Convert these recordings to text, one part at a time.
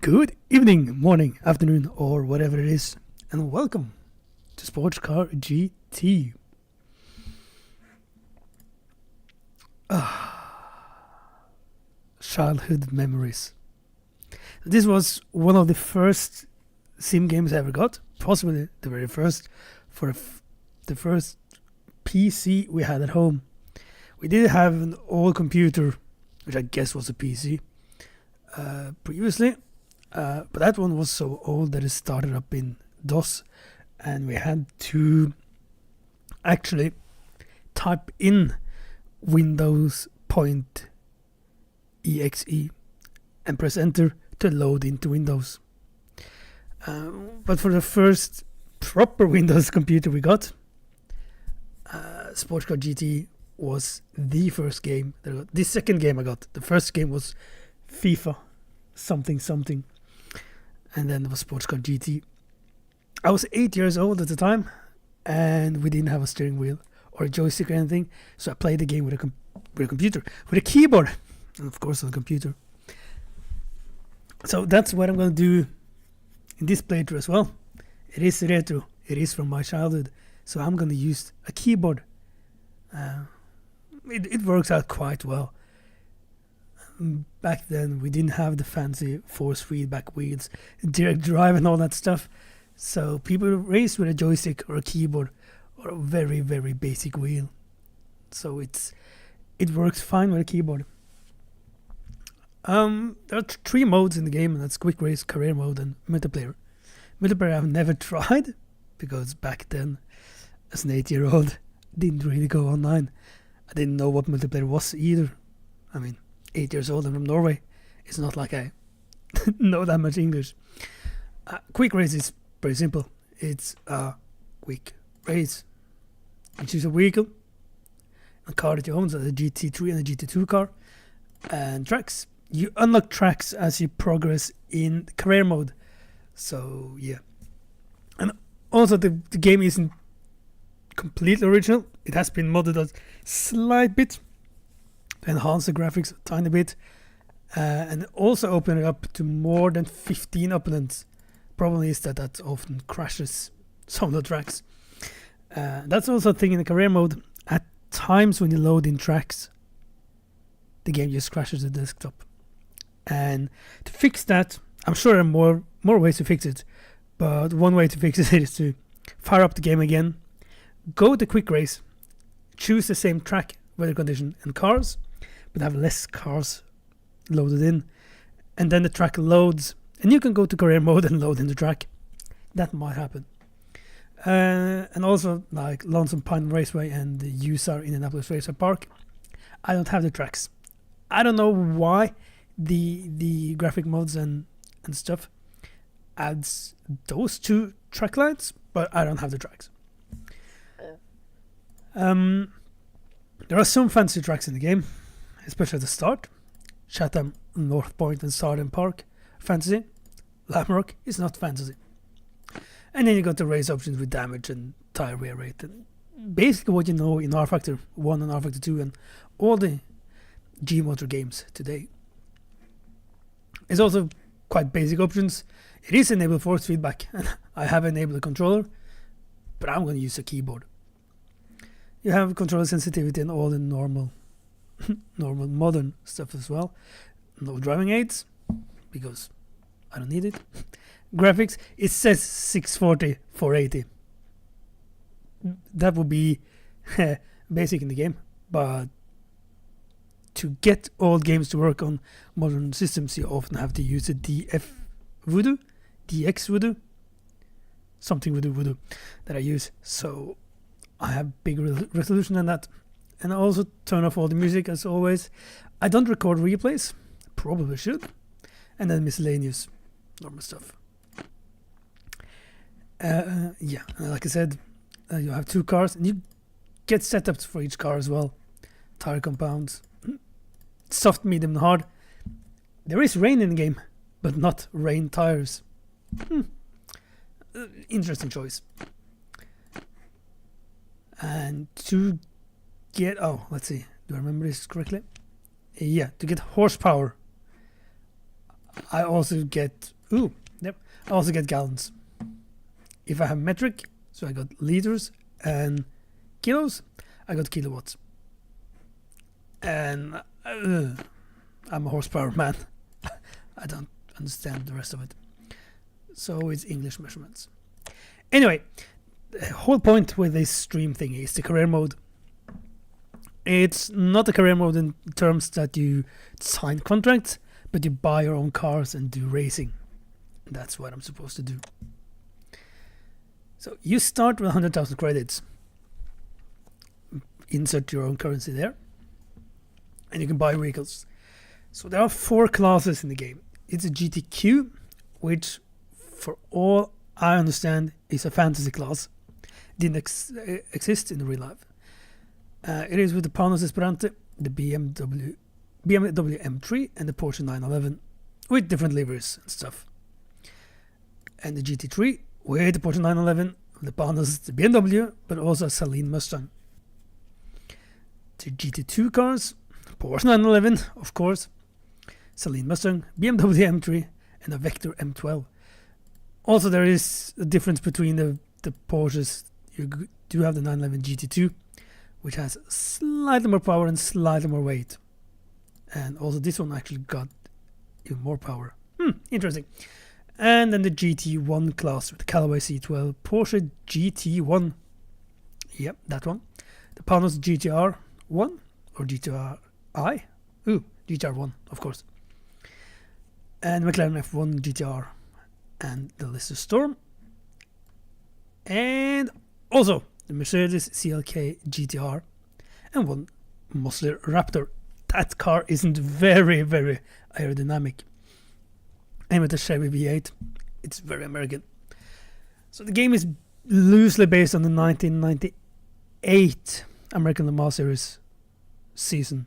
Good evening, morning, afternoon, or whatever it is, and welcome to Sports Car GT. Childhood memories. This was one of the first sim games I ever got, possibly the very first, for the first PC we had at home. We did have an old computer, which I guess was a PC, previously. But that one was so old that it started up in DOS, and we had to actually type in Windows .exe and press enter to load into Windows. But for the first proper Windows computer we got, Sports Car GT was the first game that I got. The second game I got. The first game was FIFA something. And then there was Sports Car GT. I was 8 years old at the time, and we didn't have a steering wheel or a joystick or anything, so I played the game with a computer, with a keyboard, and of course on a computer. So that's what I'm going to do in this playthrough as well. It is retro, it is from my childhood, so I'm going to use a keyboard. It works out quite well. Back then we didn't have the fancy force feedback wheels, direct drive and all that stuff, so people raced with a joystick or a keyboard or a very basic wheel. So it works fine with a keyboard. There are three modes in the game, and that's quick race, career mode, and multiplayer. Multiplayer I've never tried, because back then as an 8-year-old didn't really go online. I didn't know what multiplayer was either. I mean, 8 years old and from Norway, it's not like I know that much English. Quick race is pretty simple. It's a quick race. You choose a vehicle, a car that you own, so the GT3 and the GT2 car, and tracks. You unlock tracks as you progress in career mode. So yeah, and also the game isn't completely original. It has been modded a slight bit to enhance the graphics a tiny bit, and also open it up to more than 15 opponents. Problem is that often crashes some of the tracks. That's also a thing in the career mode. At times when you load in tracks, the game just crashes the desktop. And to fix that, I'm sure there are more ways to fix it, but one way to fix it is to fire up the game again, go to quick race, choose the same track, weather condition and cars, but have less cars loaded in, and then the track loads and you can go to career mode and load in the track. That might happen. And also like Lonesome Pine Raceway and the USAR Indianapolis Raceway Park, I don't have the tracks. I don't know why the graphic modes and stuff adds those two track lines, but I don't have the tracks. There are some fancy tracks in the game, especially at the start. Chatham, North Point and Sarden Park, fantasy. Lamrock is not fantasy. And then you got the race options with damage and tire wear rate, and basically what you know in rFactor 1 and rFactor 2 and all the GMotor games today. It's also quite basic options. It is enable force feedback, and I have enabled a controller, but I'm going to use a keyboard. You have controller sensitivity and all the normal modern stuff as well. No driving aids, because I don't need it. Graphics, it says 640, 480. That would be basic in the game, but to get all games to work on modern systems, you often have to use a DX Voodoo, something Voodoo that I use. So I have big resolution than that, and I also turn off all the music as always. I don't record replays, probably should, and then miscellaneous normal stuff. Yeah, like I said, you have two cars, and you get setups for each car as well. Tire compounds, soft, medium, and hard. There is rain in the game, but not rain tires. Interesting choice. And to get, let's see, do I remember this correctly? Yeah, to get horsepower, I also get Ooh, yep. I also get gallons. If I have metric, so I got liters, and kilos, I got kilowatts. And I'm a horsepower man. I don't understand the rest of it. So it's English measurements. Anyway, the whole point with this stream thing is the career mode. It's not a career mode in terms that you sign contracts, but you buy your own cars and do racing. That's what I'm supposed to do. So you start with 100,000 credits. Insert your own currency there. And you can buy vehicles. So there are 4 classes in the game. It's a GTQ, which for all I understand is a fantasy class. Didn't exist in real life. It is with the Panos Esperante, the BMW M3 and the Porsche 911 with different liveries and stuff. And the GT3 with the Porsche 911, the Panos, the BMW, but also a Saleen Mustang. The GT2 cars, Porsche 911, of course, Saleen Mustang, BMW M3 and a Vector M12. Also there is a difference between the Porsches. You do have the 911 GT2, which has slightly more power and slightly more weight. And also this one actually got even more power. Interesting. And then the GT1 class with the Callaway C12, Porsche GT1. Yep, that one. The Panos GTR1 or GTRi. GTR1, of course. And McLaren F1 GTR and the Lister Storm. And also the Mercedes CLK GTR and one Muscle Raptor. That car isn't very, very aerodynamic. And with the Chevy V8, it's very American. So the game is loosely based on the 1998 American Le Mans Series season.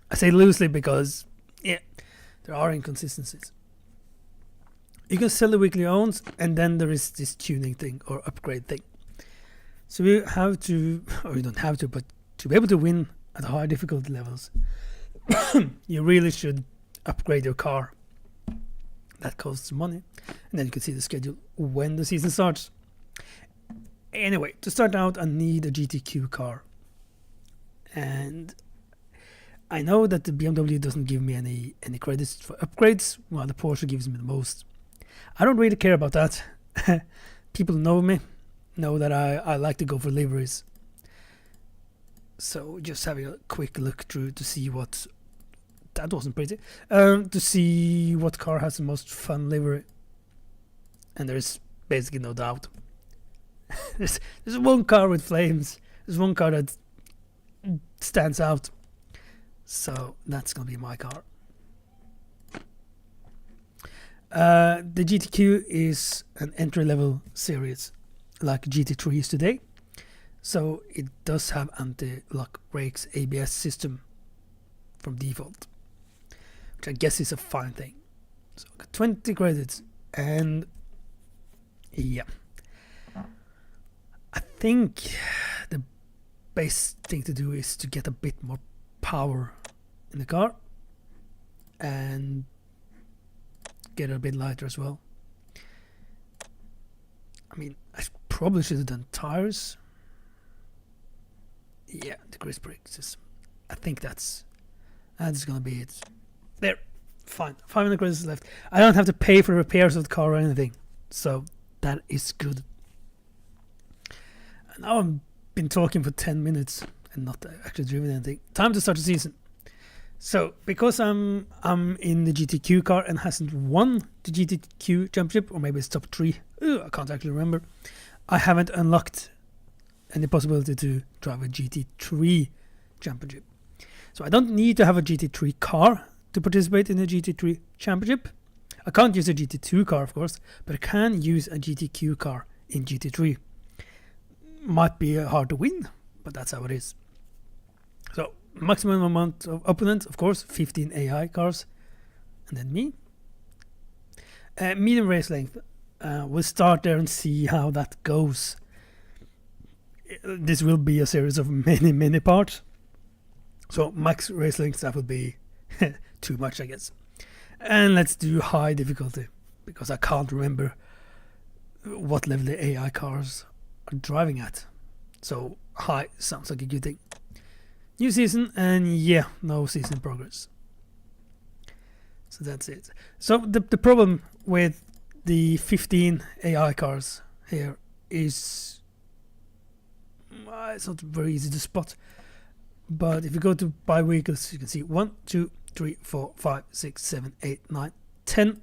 I say loosely because, yeah, there are inconsistencies. You can sell the weekly owns, and then there is this tuning thing or upgrade thing. So you have to, or you don't have to, but to be able to win at high difficulty levels, you really should upgrade your car. That costs money. And then you can see the schedule when the season starts. Anyway, to start out, I need a GTQ car. And I know that the BMW doesn't give me any credits for upgrades, while the Porsche gives me the most. I don't really care about that. People know me, know that I like to go for liveries. So just having a quick look through to see what... That wasn't pretty. To see what car has the most fun livery. And there's basically no doubt. there's one car with flames. There's one car that stands out. So that's going to be my car. The GTQ is an entry-level series like GT3 is today. So it does have anti-lock brakes ABS system from default, which I guess is a fine thing. So I got 20 credits, and yeah, I think the best thing to do is to get a bit more power in the car and get it a bit lighter as well. I mean, I probably should have done tires. Yeah, the grease brake system. I think that's gonna be it. There, fine. 500 credits left. I don't have to pay for repairs of the car or anything, so that is good. And now I've been talking for 10 minutes and not actually driven anything. Time to start the season. So because I'm in the GTQ car and hasn't won the GTQ championship, or maybe it's top 3, I can't actually remember, I haven't unlocked any possibility to drive a GT3 championship. So I don't need to have a GT3 car to participate in the GT3 championship. I can't use a GT2 car, of course, but I can use a GTQ car in GT3. Might be hard to win, but that's how it is. So maximum amount of opponents, of course, 15 AI cars, and then me. Medium race length. We'll start there and see how that goes. This will be a series of many parts. So max race length, that would be too much, I guess. And let's do high difficulty, because I can't remember what level the AI cars are driving at. So high sounds like a good thing. New season, and yeah, no season progress. So that's it. So the problem with the 15 AI cars here is it's not very easy to spot. But if you go to buy vehicles, you can see 1, 2, 3, 4, 5, 6, 7, 8, 9, 10,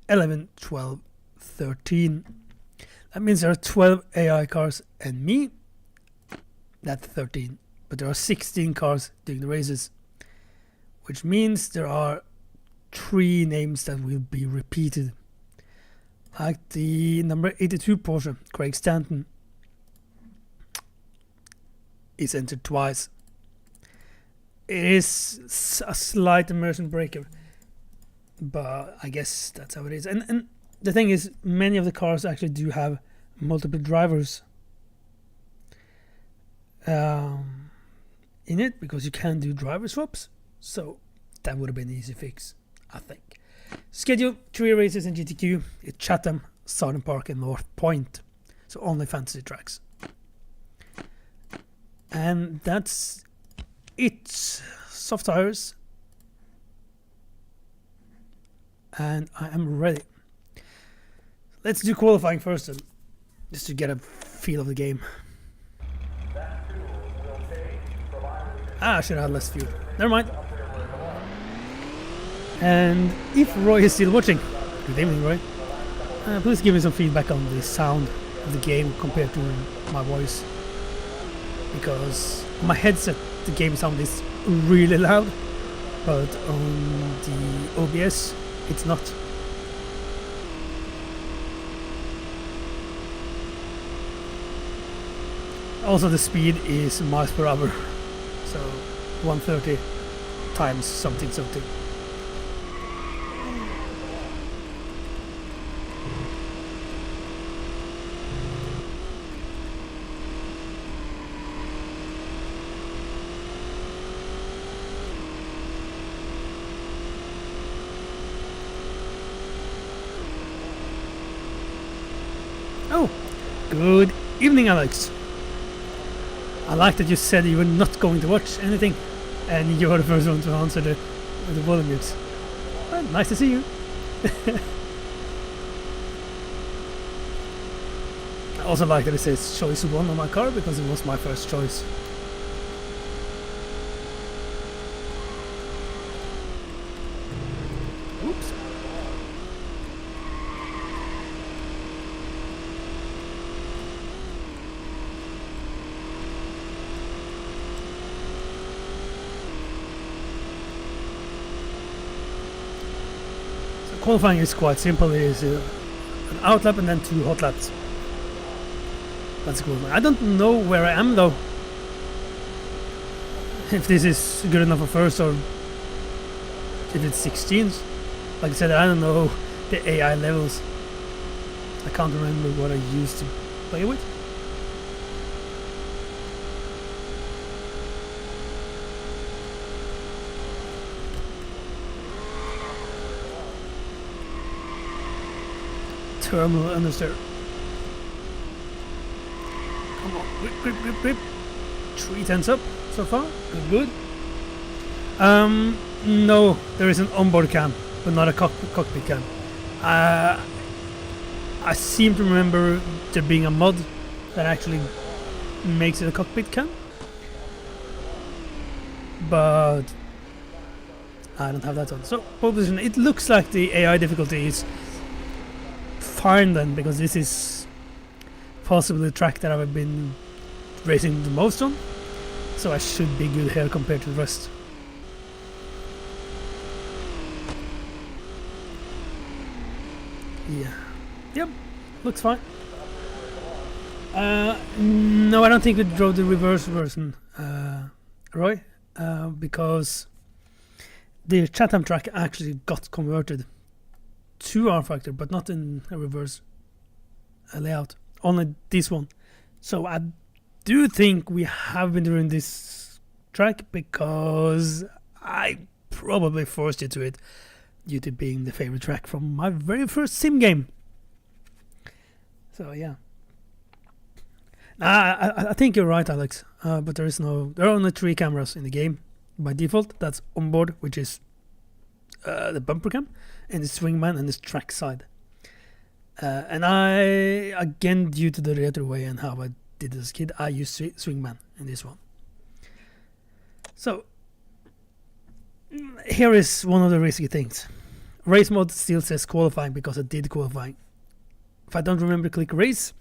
11, 12, 13. That means there are 12 AI cars and me. That's 13. But there are 16 cars doing the races, which means there are 3 names that will be repeated. Like the number 82 Porsche, Craig Stanton, is entered twice. It is a slight immersion breaker, but I guess that's how it is. And the thing is, many of the cars actually do have multiple drivers in it, because you can do driver swaps. So that would have been an easy fix, I think. Schedule 3 races in GTQ. It's Chatham, Southern Park and North Point. So only fantasy tracks. And that's it. Soft tires. And I am ready. Let's do qualifying first, then, just to get a feel of the game. I should have had less fuel. Never mind. And if Roy is still watching, good evening, Roy. Please give me some feedback on the sound of the game compared to my voice, because on my headset the game sound is really loud, but on the OBS it's not. Also the speed is miles per hour, so 130 times something something. Oh, good evening, Alex. I like that you said you were not going to watch anything, and you were the first one to answer the volume mutes. Well, nice to see you. I also like that it says choice 1 on my car, because it was my first choice. Oops. Qualifying is quite simple. It is an out lap and then 2 hot laps. That's cool. I don't know where I am though. If this is good enough for first, or if it's 16s. Like I said, I don't know the AI levels. I can't remember what I used to play with. Terminal understeer. Come on, grip, grip, grip, grip. 3 tenths up so far. Good, good. No, there is an onboard cam, but not a cockpit cam. I seem to remember there being a mod that actually makes it a cockpit cam, but I don't have that on. So pole position. It looks like the AI difficulty is fine then, because this is possibly the track that I've been racing the most on, so I should be good here compared to the rest. Yeah, yep, looks fine. No, I don't think we drove the reverse version, Roy, because the Chatham track actually got converted to rFactor, but not in a reverse layout, only this one. So I do think we have been doing this track, because I probably forced you to it due to being the favorite track from my very first sim game. So yeah. I think you're right, Alex. But there are only 3 cameras in the game by default. That's onboard, which is the bumper cam, and the swingman and the track side. And I, again, due to the retro way and how I did as a kid, I used swingman in this one. So here is one of the risky things. Race mode still says qualifying because I did qualifying. If I don't remember, click race,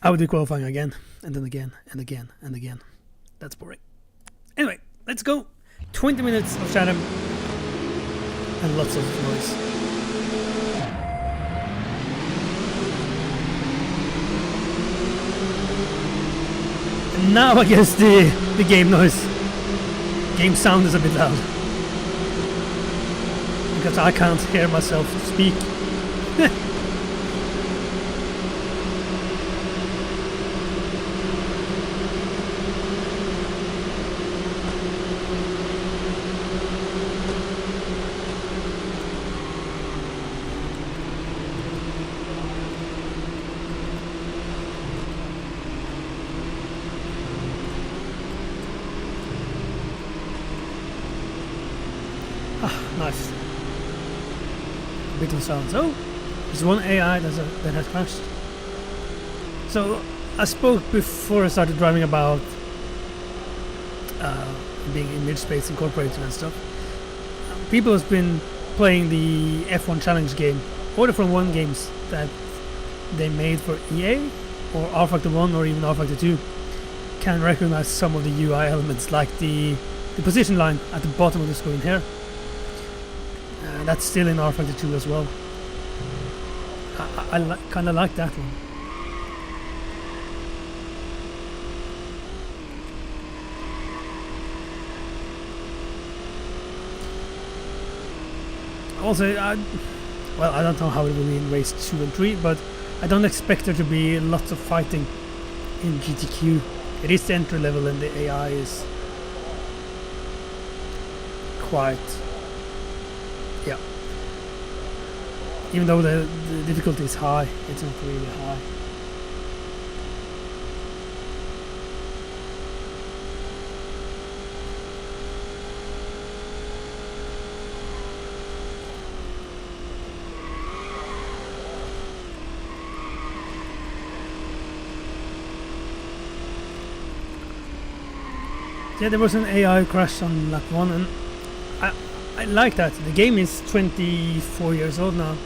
I would do qualifying again, and then again, and again, and again. That's boring. Anyway, let's go. 20 minutes of chatham and lots of noise. And now I guess the game noise. Game sound is a bit loud. Because I can't hear myself speak. Nice. Bit of sound. So, there's one AI that has crashed. So, I spoke before I started driving about being image space incorporated and stuff. People have been playing the F1 challenge game, or the Formula 1 games that they made for EA, or rFactor 1 or even rFactor 2, can recognize some of the UI elements, like the position line at the bottom of the screen here. That's still in rFactor 2 as well. I kind of like that one. Also, I don't know how it will be in race 2 and 3, but I don't expect there to be lots of fighting in GTQ. It is the entry level and the AI is quite... yeah. Even though the difficulty is high, it's not really high. Yeah, there was an AI crash on lap 1, and I like that. The game is 24 years old now,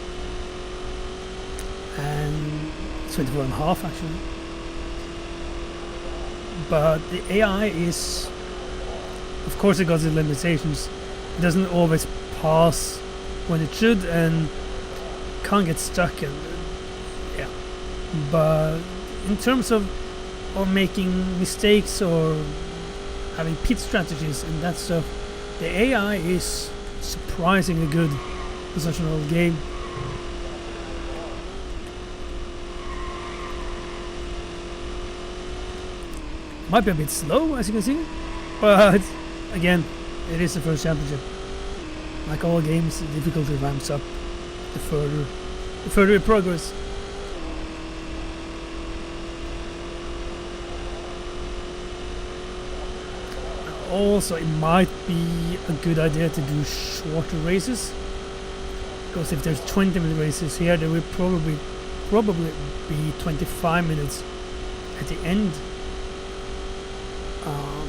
and 24 and a half actually. But the AI is, of course, it got the limitations. It doesn't always pass when it should, and can't get stuck. And yeah, but in terms of making mistakes or having pit strategies and that stuff, the AI is surprisingly good for such an old game. Might be a bit slow, as you can see, but again, it is the first championship. Like all games, the difficulty ramps up the further it progress. Also, it might be a good idea to do shorter races, because if there's 20-minute races here, there will probably be 25 minutes at the end.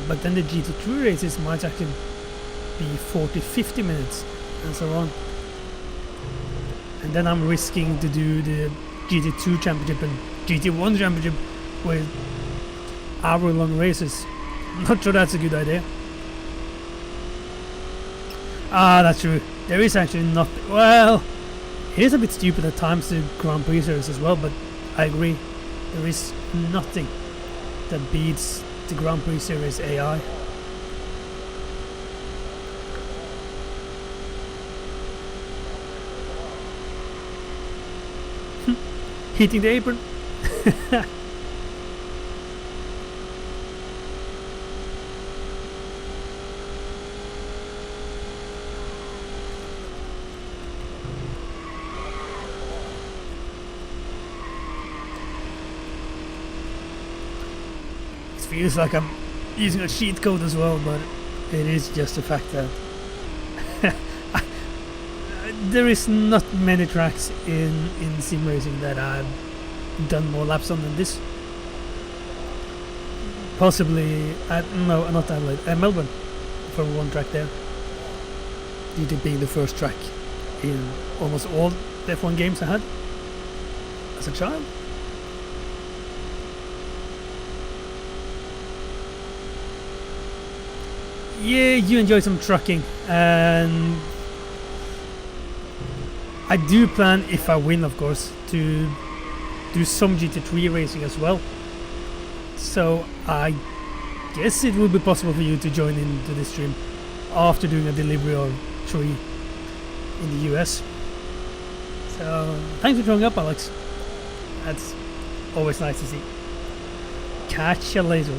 But then the GT3 races might actually be 40-50 minutes and so on. And then I'm risking to do the GT2 championship and GT1 championship with hour-long races. Not sure that's a good idea. That's true. There is actually not... well, it is a bit stupid at times, the Grand Prix series as well, but I agree. There is nothing that beats the Grand Prix series AI. Hitting the apron. feels like I'm using a cheat code as well, but it is just the fact that there is not many tracks in sim racing that I've done more laps on than this. Possibly no, not Adelaide, Melbourne, for one track there, due to being the first track in almost all the F1 games I had as a child. Yeah, you enjoy some trucking, and I do plan, if I win of course, to do some GT3 racing as well. So I guess it will be possible for you to join into this stream after doing a delivery or 3 in the US. So thanks for showing up, Alex. That's always nice to see. Catch you later.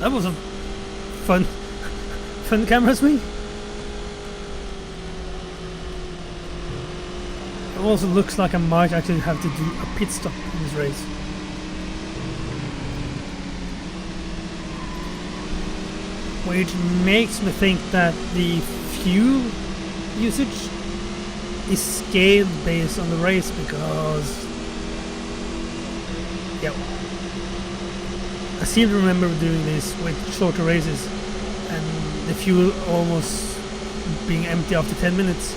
That was a fun camera swing. It also looks like I might actually have to do a pit stop in this race. Which makes me think that the fuel usage is scaled based on the race, because yeah, I seem to remember doing this with shorter races and the fuel almost being empty after 10 minutes.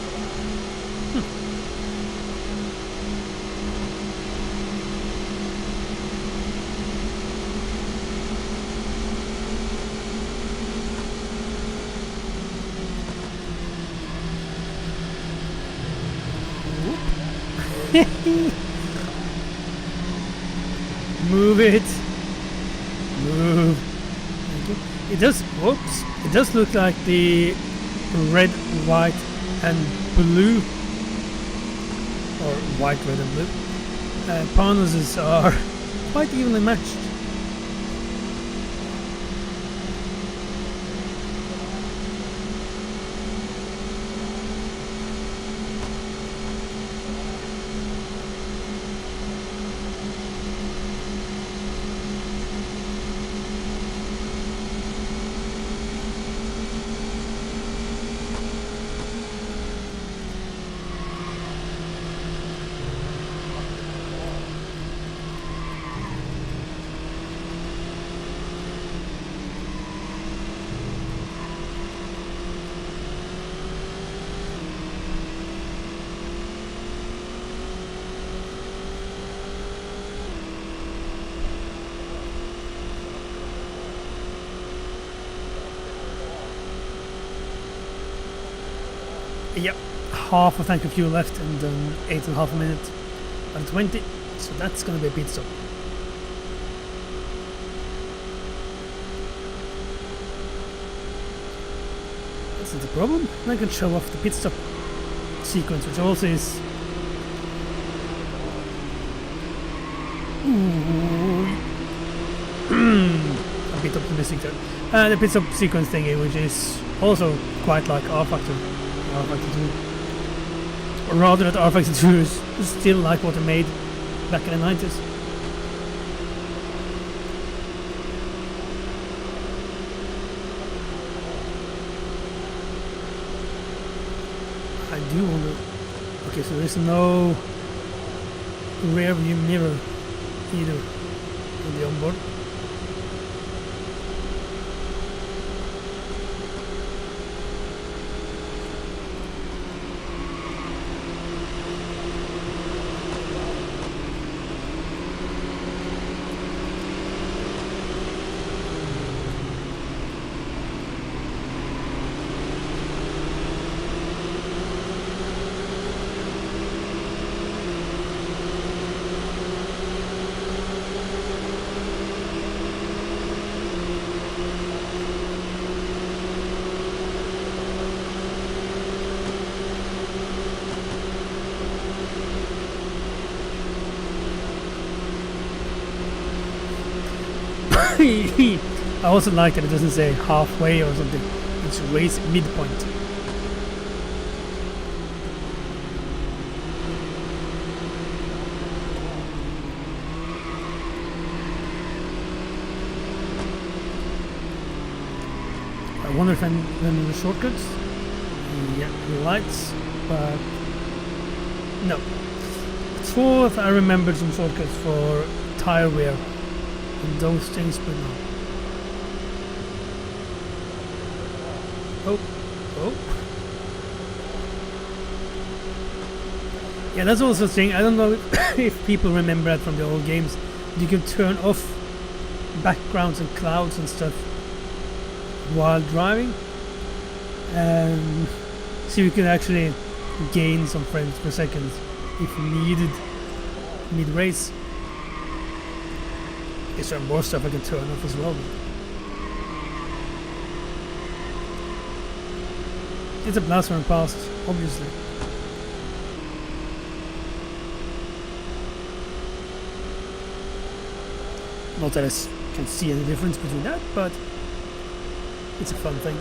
Move it. Move. It does. Whoops. It does look like the red, white, and blue, or white, red, and blue panels are quite evenly matched. Yep, half a tank of fuel left and 8.5 minutes out of 20, so that's gonna be a pit stop. That's not the problem. I can show off the pit stop sequence, which also is a bit optimistic there. The pit stop sequence thingy, which is also quite like rFactor. rFactor 2. Or rather that rFactor 2 is still like what they made back in the 90s. I do wonder... Okay, so there's no rear view mirror either in the onboard. I also like that it doesn't say halfway or something. It's race midpoint. I wonder if I'm in the shortcuts. Yeah, lights, but no. Fourth, I remembered some shortcuts for tire wear and those things, but no. Oh. Yeah, that's also a thing. I don't know if people remember that from the old games. You can turn off backgrounds and clouds and stuff while driving, so you can actually gain some frames per second if needed mid-race. I guess there are more stuff I can turn off as well. It's a blast from the past, obviously. Not that I can see any difference between that, but it's a fun thing.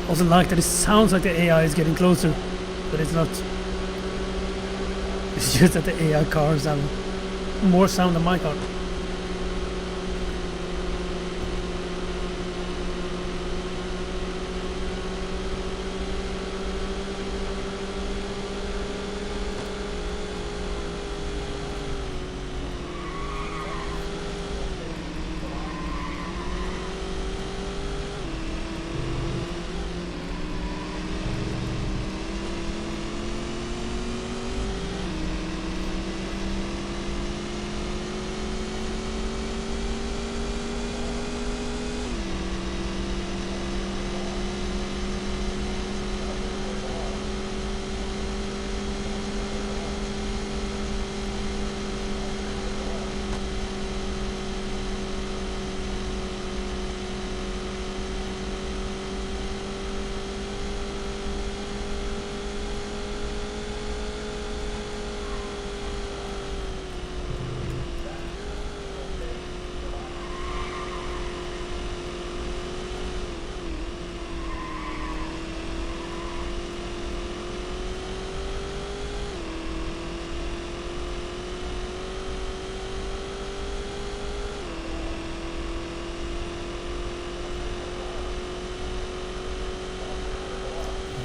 Also like that it sounds like the AI is getting closer, but it's not. It's just that the AI cars have more sound than my car.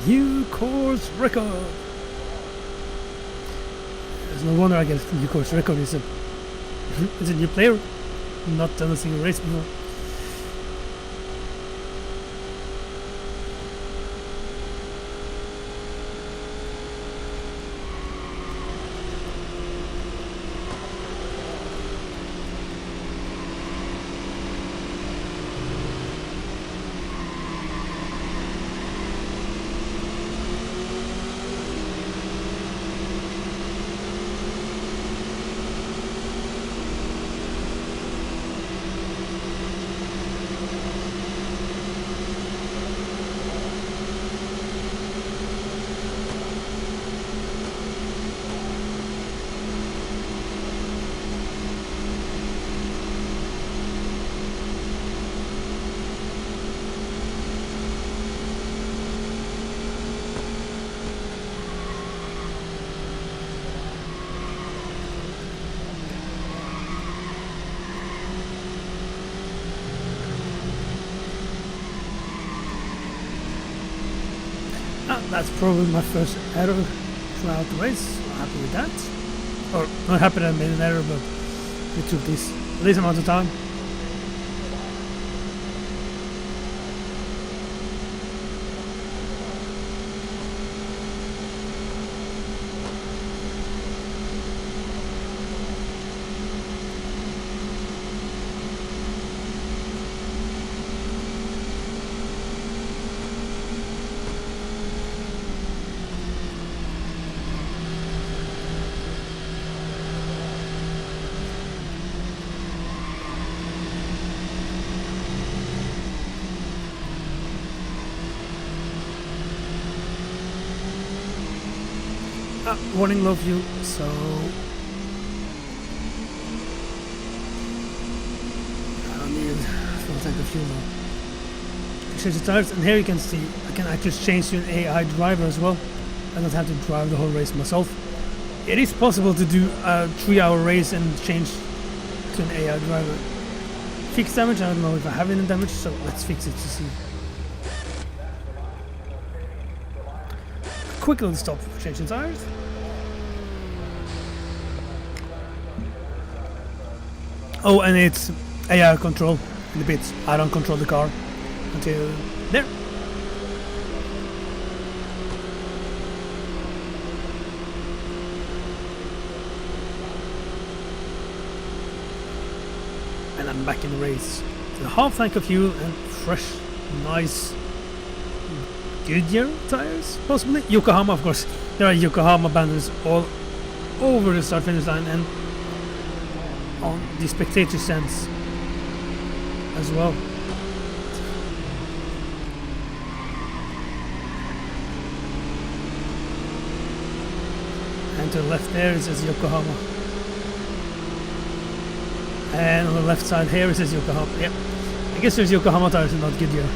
New course record. There's no wonder I get a new course record. It's a new player, not done a single race before. That's probably my first error throughout the race. I'm happy with that. Or not happy that I made an error, but it took this amount of time. Running low fuel, so I don't need full tank of fuel now. Change the tires, and here you can see I can actually change to an AI driver as well. I don't have to drive the whole race myself. It is possible to do a 3-hour race and change to an AI driver. Fix damage, I don't know if I have any damage, so let's fix it to see. Quick little stop for changing tires. Oh, and it's AI control in the pits. I don't control the car until there. And I'm back in the race. So half tank of fuel and fresh, nice Goodyear tires, possibly. Yokohama, of course. There are Yokohama banners all over the start finish line and on the spectator stands as well. And to the left there it says Yokohama. And on the left side here it says Yokohama. Yep. I guess there's Yokohama tires and not Goodyear.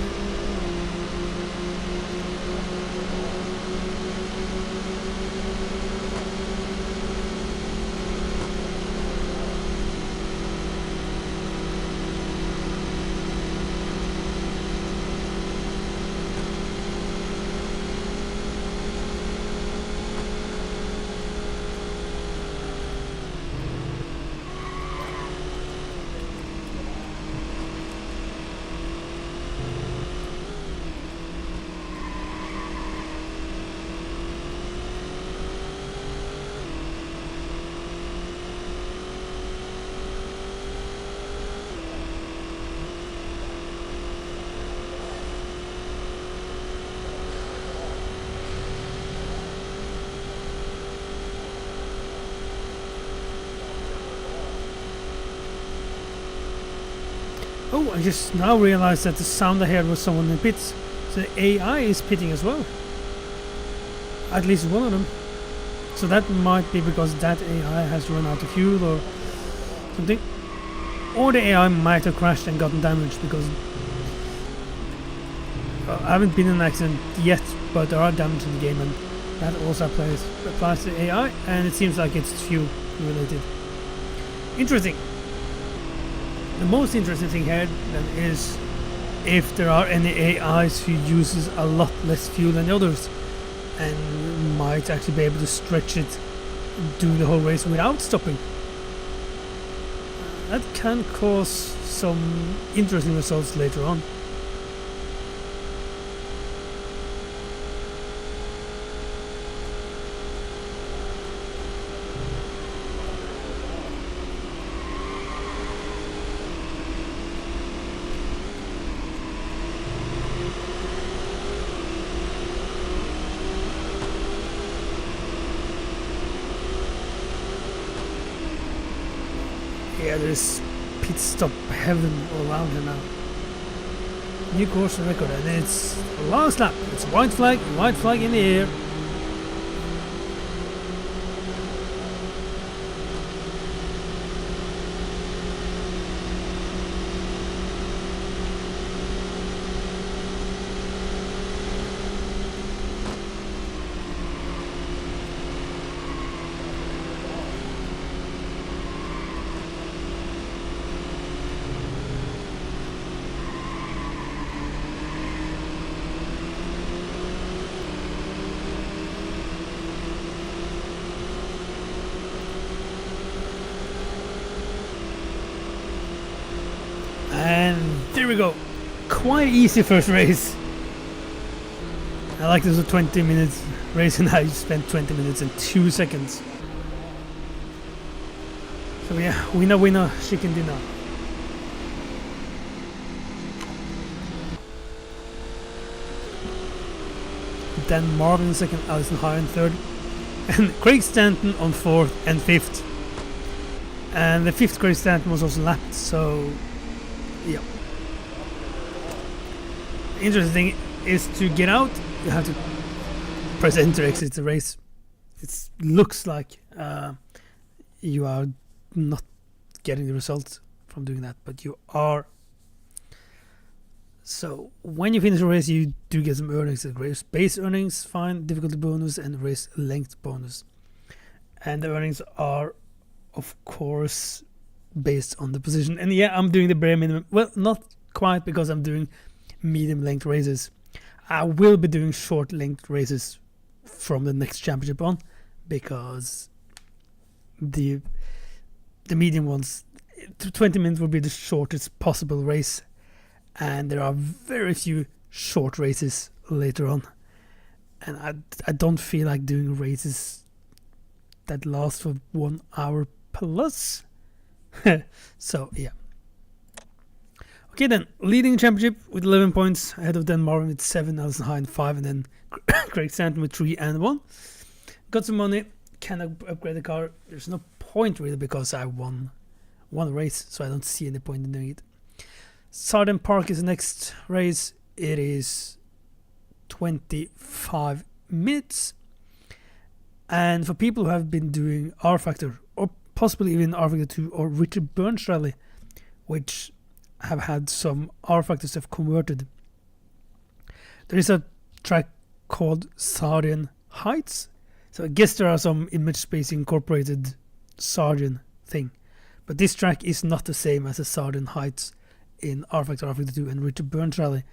Oh, I just now realized that the sound I heard was someone in pits. So the AI is pitting as well. At least one of them. So that might be because that AI has run out of fuel or something. Or the AI might have crashed and gotten damaged because I haven't been in an accident yet, but there are damage in the game and that also applies to AI, and it seems like it's fuel related. Interesting. The most interesting thing here then is if there are any AIs who uses a lot less fuel than the others and might actually be able to stretch it doing the whole race without stopping. That can cause some interesting results later on. Yeah, there's pit stop heaven all around here now. New course record, and it's last lap. It's white flag in the air. And there we go. Quite easy first race. I like this was a 20 minutes race and I spent 20 minutes and 2 seconds. So yeah, winner, chicken dinner. Dan Marvin in second, Alison High in third, and Craig Stanton on fourth and fifth. And the fifth Craig Stanton was also lapped, so yeah. Interesting thing is to get out, you have to press enter exit the race. it looks like you are not getting the results from doing that, but you are. So when you finish a race, you do get some earnings. Race base earnings, fine, difficulty bonus, and race length bonus. And the earnings are, of course, based on the position. And yeah, I'm doing the bare minimum. Well, not quite, because I'm doing medium length races. I will be doing short length races from the next championship on, because the medium ones, 20 minutes will be the shortest possible race, and there are very few short races later on, and I don't feel like doing races that last for 1 hour plus. So yeah. Okay then, leading championship with 11 points, ahead of Dan Marvin with 7, Alison Hine 5, and then Craig Stanton with 3 and 1. Got some money, can upgrade the car. There's no point really, because I won one race, so I don't see any point in doing it. Southern Park is the next race. It is 25 minutes. And for people who have been doing rFactor, or possibly even rFactor 2 or Richard Burns Rally, which have had some rFactor stuff converted, there is a track called Sardian Heights. So I guess there are some image space incorporated Sardian thing. But this track is not the same as the Sardian Heights in rFactor, rFactor 2 and Richard Burns Rally,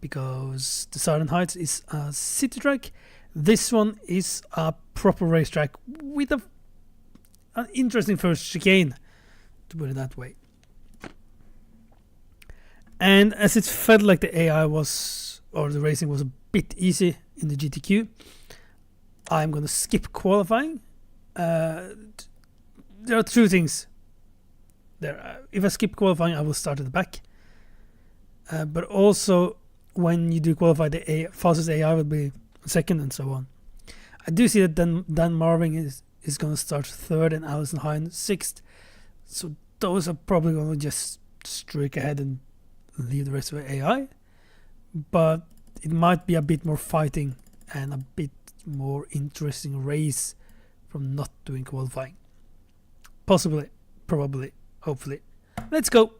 because the Sardian Heights is a city track. This one is a proper racetrack with an interesting first chicane, to put it that way. And as it felt like the AI was, or the racing was a bit easy in the GTQ, I'm going to skip qualifying. There are two things there. If I skip qualifying, I will start at the back. But also, when you do qualify, the fastest AI will be second and so on. I do see that Dan Marvin is going to start third and Alison Hine sixth. So those are probably going to just streak ahead and leave the rest of the AI. But it might be a bit more fighting and a bit more interesting race from not doing qualifying. Possibly, probably, hopefully. Let's go.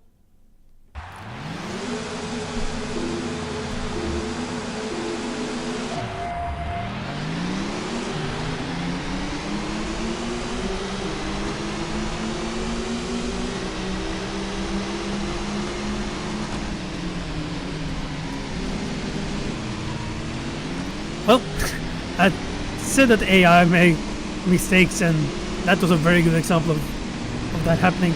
Well, I said that AI made mistakes, and that was a very good example of that happening.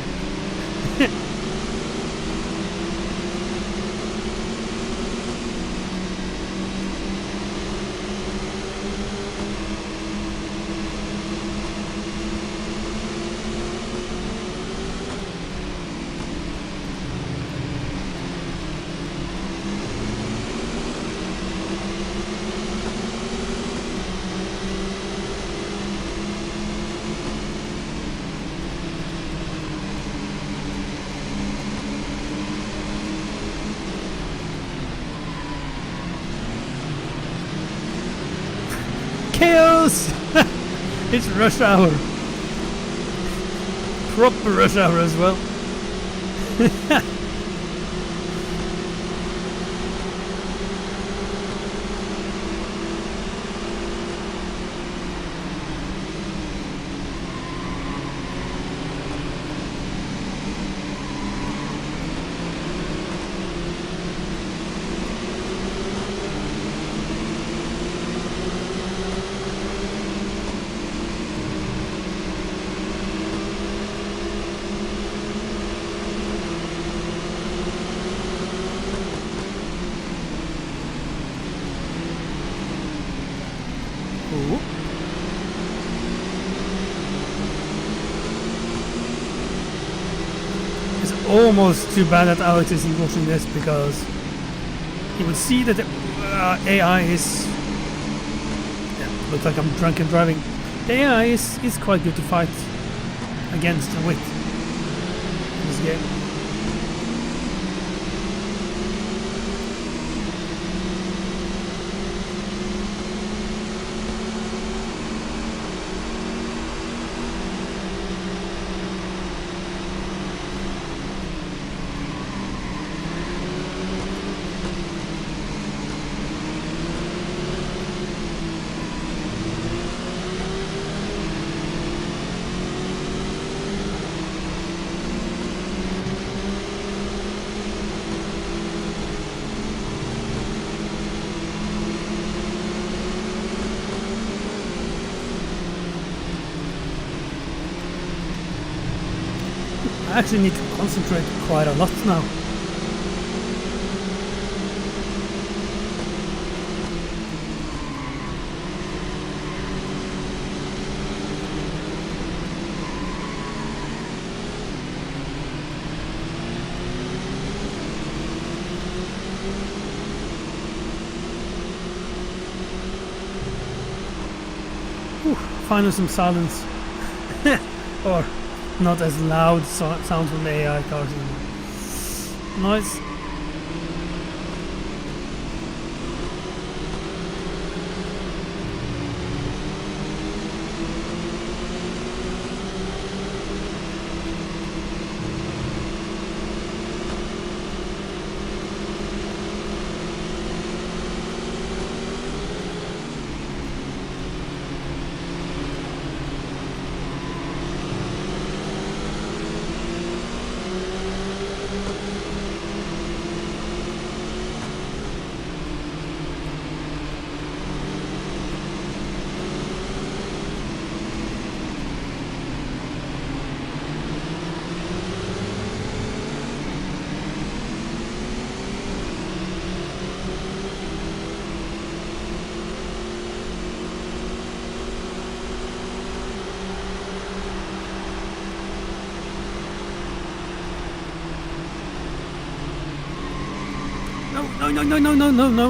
Chaos! It's rush hour. Proper rush hour as well. It's almost too bad that Alex isn't watching this, because he would see that the AI is... Yeah, looks like I'm drunk and driving. The AI is quite good to fight against and with in this game. I actually need to concentrate quite a lot now. Finally some silence. Or not as loud sounds from the AI cars anymore. Nice.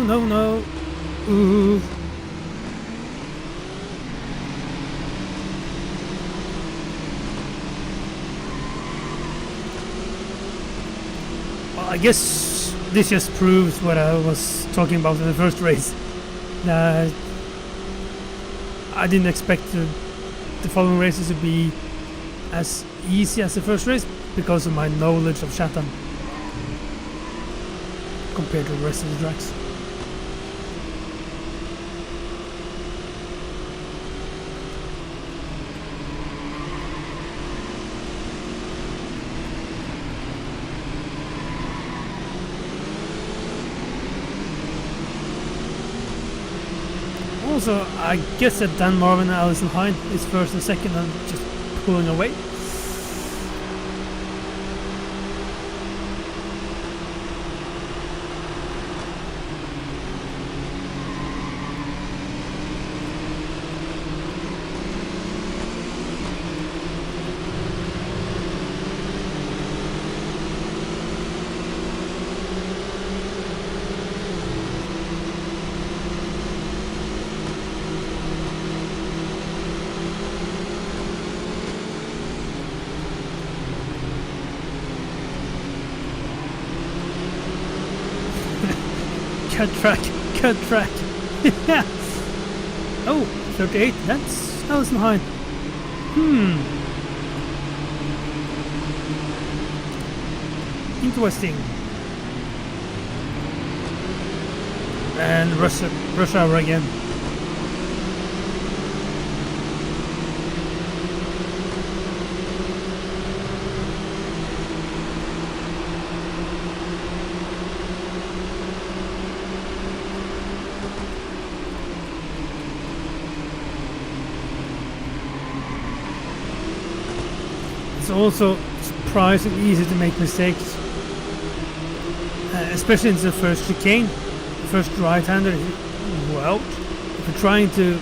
No. Ooh. Well, I guess this just proves what I was talking about in the first race. That I didn't expect the following races to be as easy as the first race because of my knowledge of Chatham compared to the rest of the tracks. Also, I guess that Dan Marvin and Alison Hine is first and second and just pulling away. Cut track. Oh, 38, that's Alison Hine. Interesting. And rush hour again. It's also surprisingly easy to make mistakes, especially in the first chicane, the first right-hander. Well, if you're trying to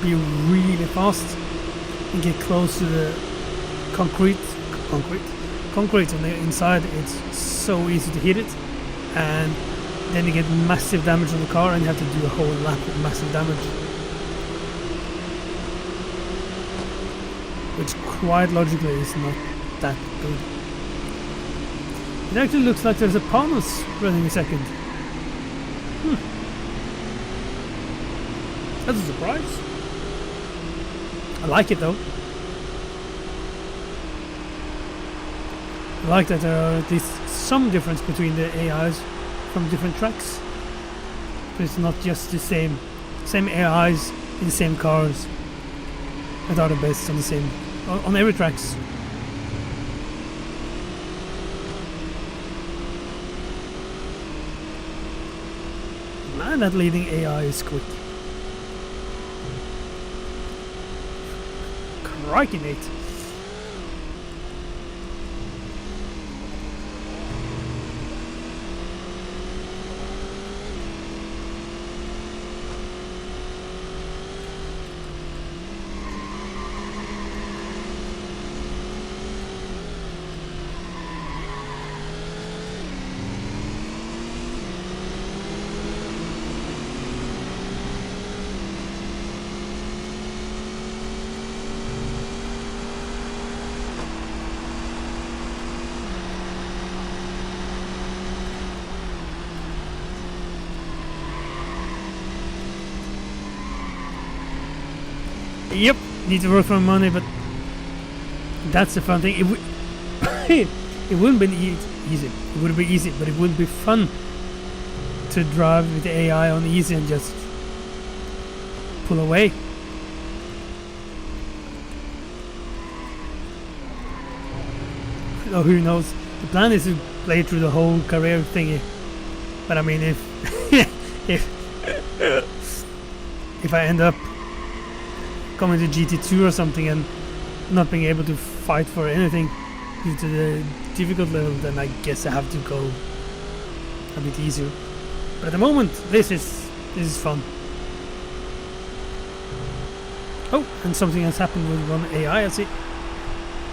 be really fast and get close to the concrete on the inside, it's so easy to hit it, and then you get massive damage on the car, and you have to do a whole lap of massive damage, which quite logically is not that good. It actually looks like there's a Palmas running a second. That's a surprise. I like it though. I like that there are at least some difference between the AIs from different tracks. But it's not just the same AIs in the same cars that are the best on the same on every tracks. Man, that leading AI is quick. Crikey, Nate. Yep, need to work for money, but that's the fun thing. It wouldn't be easy. It would be easy, but it wouldn't be fun to drive with the AI on easy and just pull away. Oh, who knows? The plan is to play through the whole career thingy. But I mean, if if I end up coming to GT2 or something and not being able to fight for anything due to the difficult level, then I guess I have to go a bit easier. But at the moment, this is fun. Oh, and something has happened with one AI. I see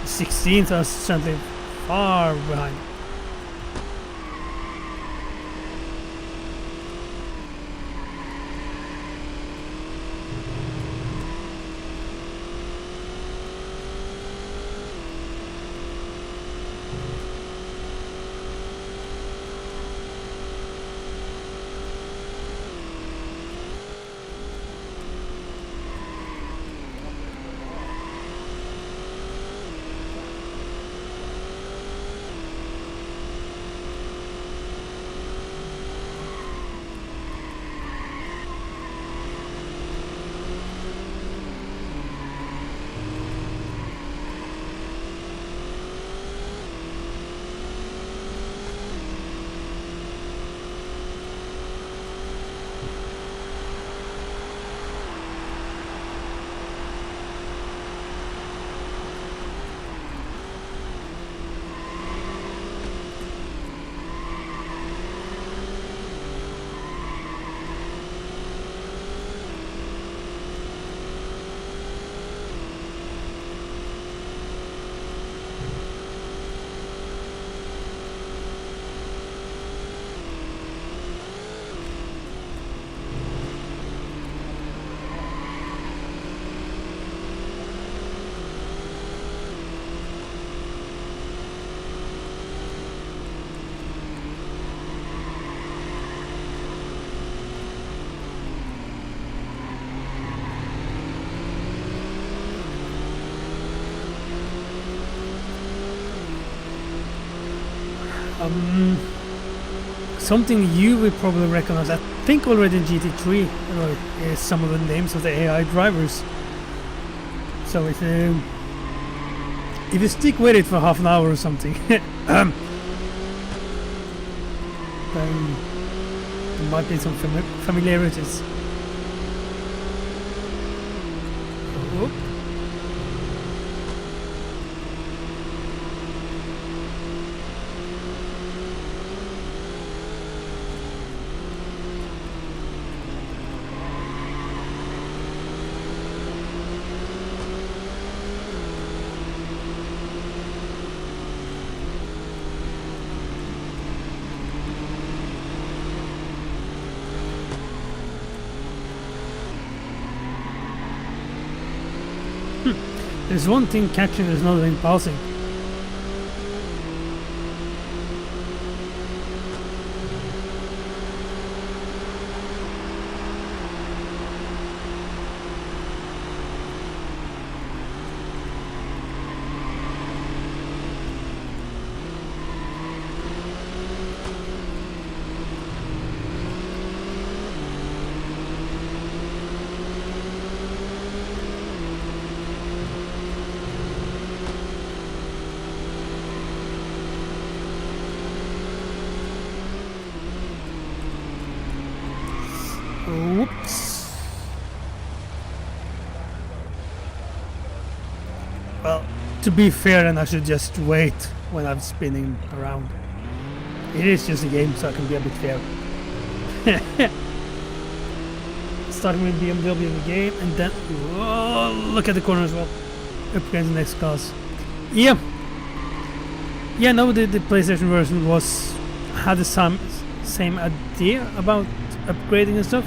16th are certainly far behind. Something you will probably recognize, I think already in GT3, is some of the names of the AI drivers. So if you stick with it for half an hour or something, then there might be some familiarities. Oop. There's one thing catching, there's another thing passing. Whoops. Well, to be fair, then I should just wait when I'm spinning around. It is just a game, so I can be a bit fair. Starting with BMW in the game, and then look at the corner as well. Up against the next cars. Yeah. Yeah, no, the PlayStation version had the same idea about upgrading and stuff,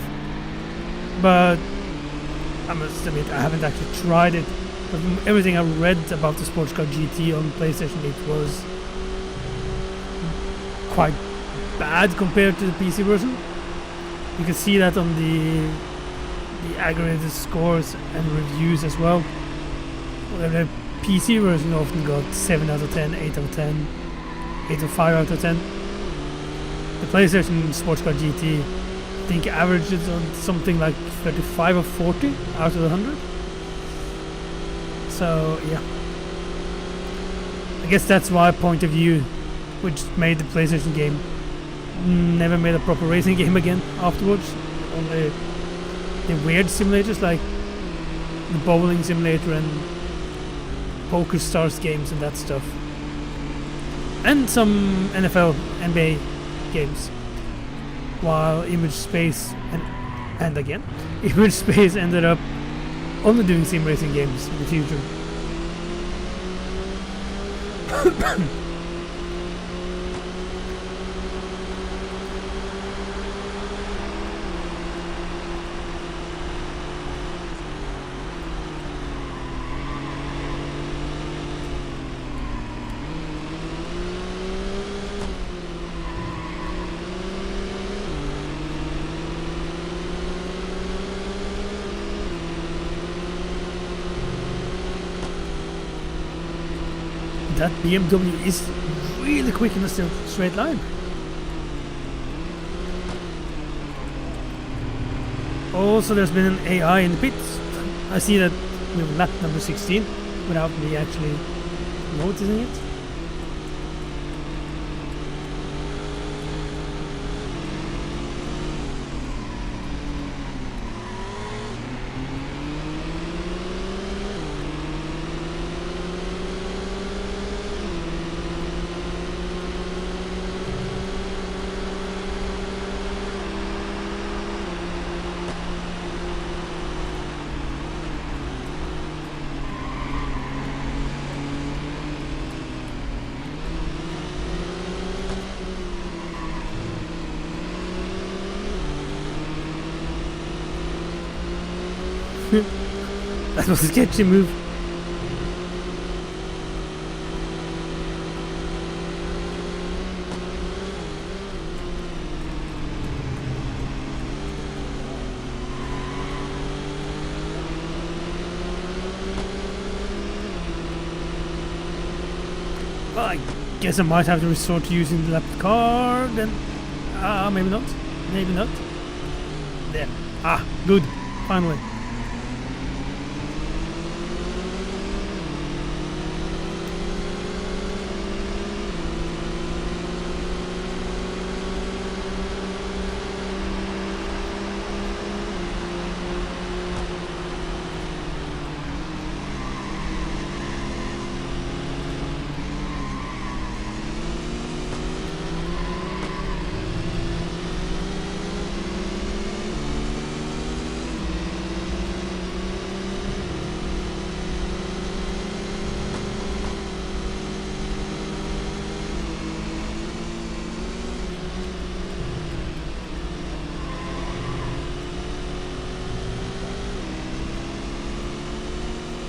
but I must admit I haven't actually tried it. But from everything I read about the sports car GT on PlayStation, it was quite bad compared to the PC version. You can see that on the the aggregated scores and reviews as well. Where the PC version often got 7 out of 10, 8 out of 10, 8 or 5 out of 10. The PlayStation Sports Car GT, I think, averages on something like 35 or 40 out of 100. So yeah, I guess that's my point of view, which made the PlayStation game never made a proper racing game again afterwards. Only the weird simulators like the bowling simulator and Poker Stars games and that stuff, and some NFL, NBA games. While Image Space and again, Image Space ended up only doing sim racing games in the future. That BMW is really quick in a straight line. Also, there's been an AI in the pits. I see that we've lap number 16 without me actually noticing it. That was a sketchy move. Well, I guess I might have to resort to using the lap car then. Maybe not. Maybe not. There. Good. Finally.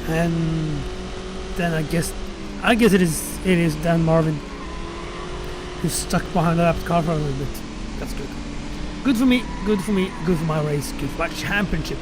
And then I guess it is Dan Marvin who's stuck behind the lap car for a little bit. That's good. Good for me, good for me, good for my race, good for my championship.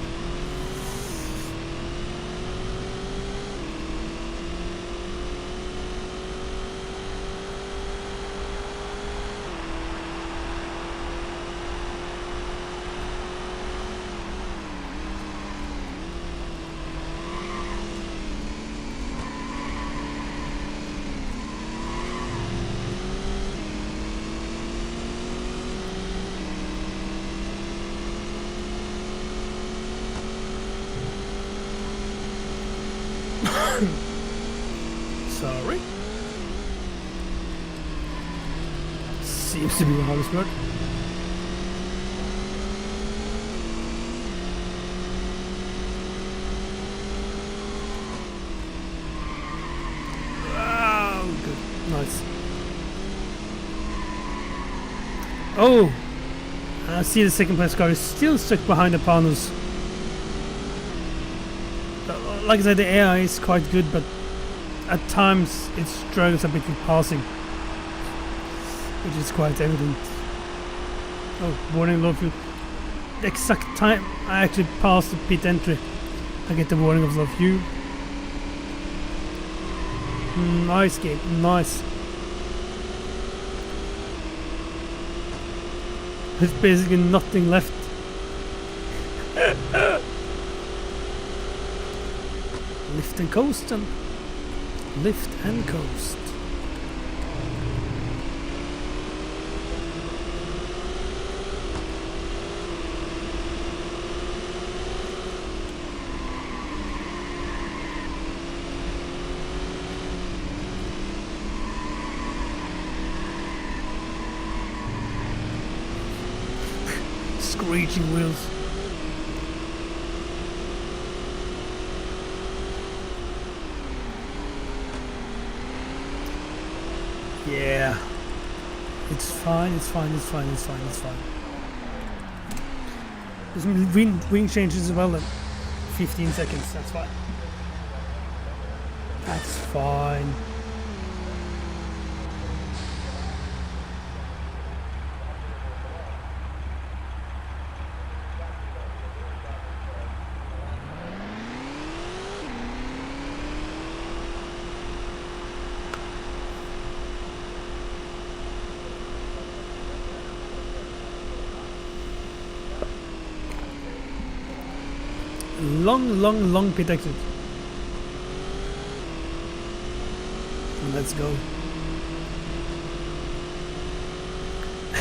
Sorry. Seems to be the hardest part. Oh, good. Nice. Oh! I see the second place car is still stuck behind the panels. Like I said, the AI is quite good, but at times it struggles a bit with passing, which is quite evident. Oh, warning low fuel. the exact time I actually pass the pit entry, I get the warning of love you. Nice game, nice. There's basically nothing left. Lift and coast and lift and coast. Screeching wheels. Yeah. It's fine, it's fine, it's fine, it's fine, it's fine. There's some wing changes as well then. 15 seconds, that's fine. That's fine. Long pit exit. Let's go.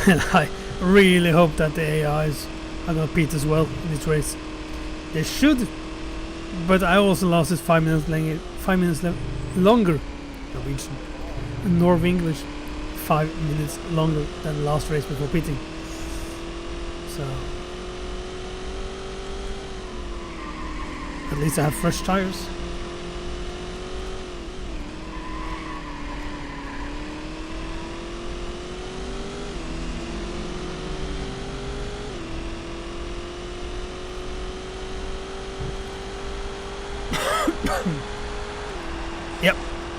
And I really hope that the AIs are gonna pit as well in this race. They should, but I also lost it 5 minutes longer. Norwegian, North English, 5 minutes longer than the last race before pitting. So. At least I have fresh tires. Yep,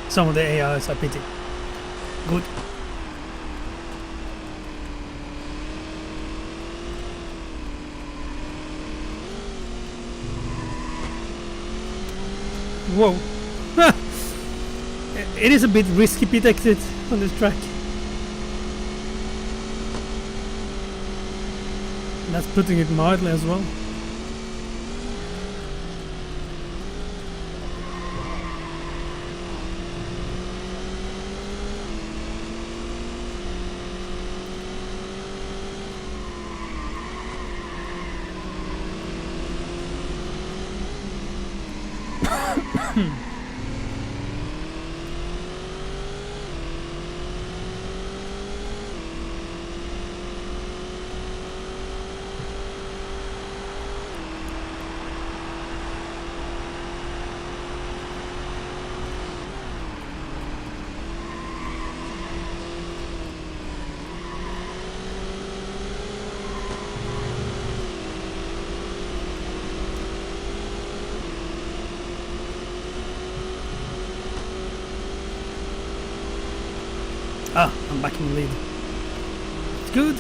some of the AIs are pitting. Good. Whoa. It is a bit risky pit exit on this track. And that's putting it mildly as well. Ah, I'm back in the lead. It's good.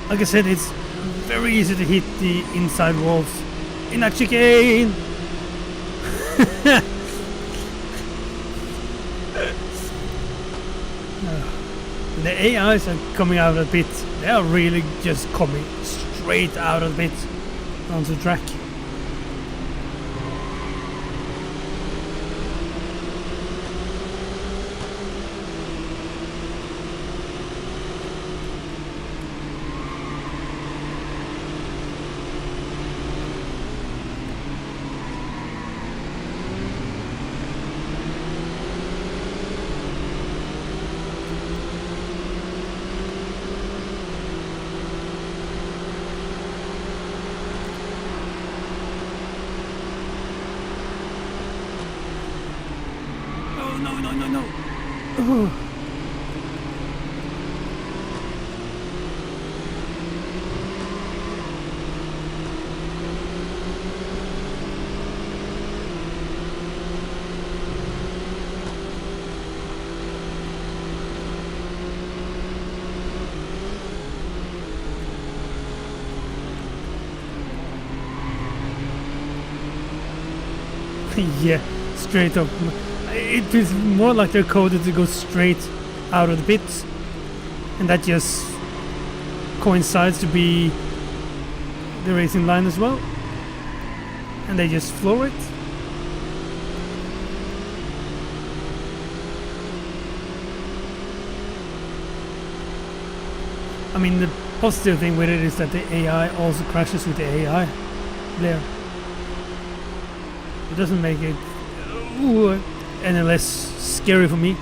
Like I said, it's very easy to hit the inside walls in a chicane. The AIs are coming out of the pit. They are really just coming straight out of the pit onto the track. no. Oh. Yeah, straight up. It is more like they're coded to go straight out of the pits, and that just coincides to be the racing line as well, and they just floor it. I mean, the positive thing with it is that the AI also crashes with the AI there. It doesn't make it any less scary for me.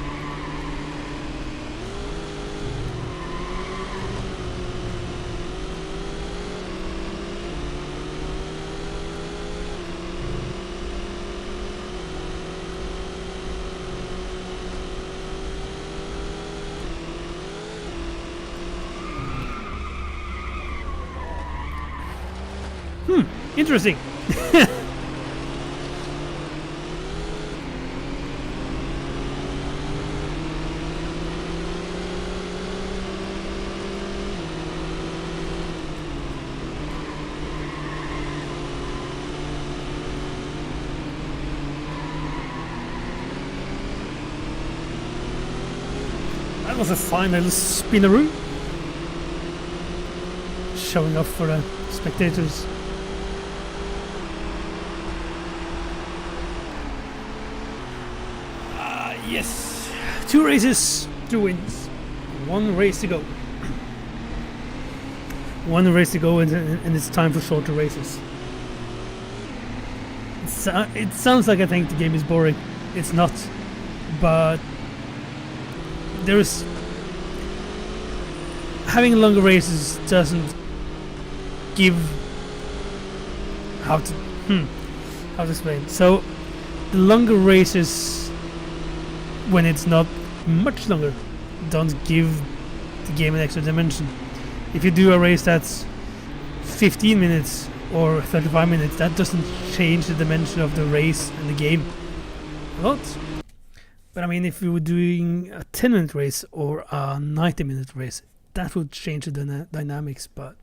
Interesting. That was a fine little spinneroo, showing off for the spectators. Yes, 2 races, 2 wins, 1 race to go. 1 race to go, and it's time for shorter races. It sounds like I think the game is boring. It's not, but there's having longer races doesn't give how to explain. So the longer races, when it's not much longer, don't give the game an extra dimension. If you do a race that's 15 minutes or 35 minutes, that doesn't change the dimension of the race and the game a lot. But I mean, if you were doing a 10-minute race or a 90-minute race, that would change the dynamics, but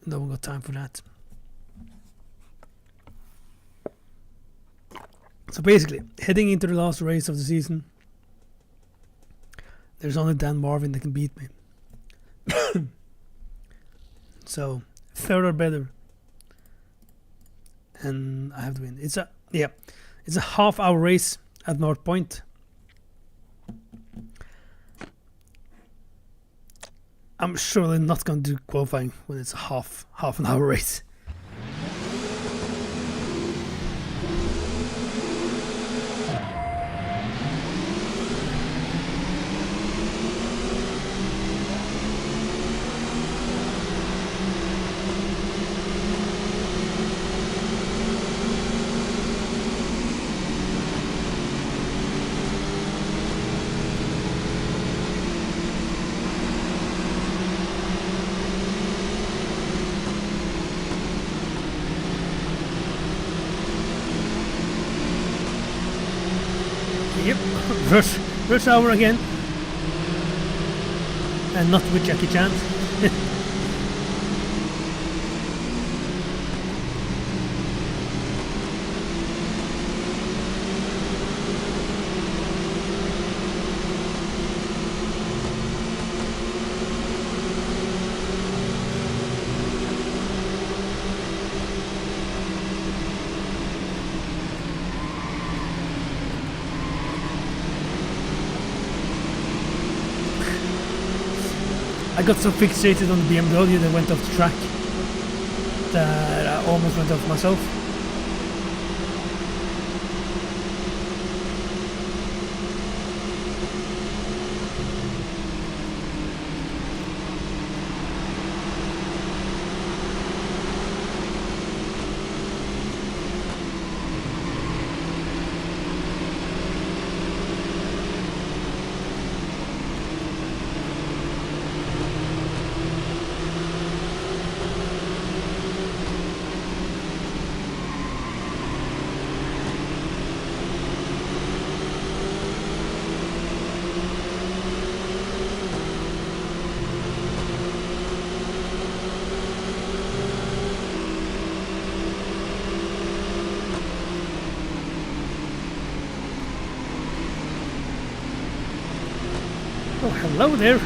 no one got time for that. So basically, heading into the last race of the season, there's only Dan Marvin that can beat me. So, third or better, and I have to win. It's a half-hour race at North Point. I'm surely not going to do qualifying when it's a half an hour race. Yep, rush hour again, and not with Jackie Chan. I got so fixated on the BMW that went off the track that I almost went off myself. Oh, hello there.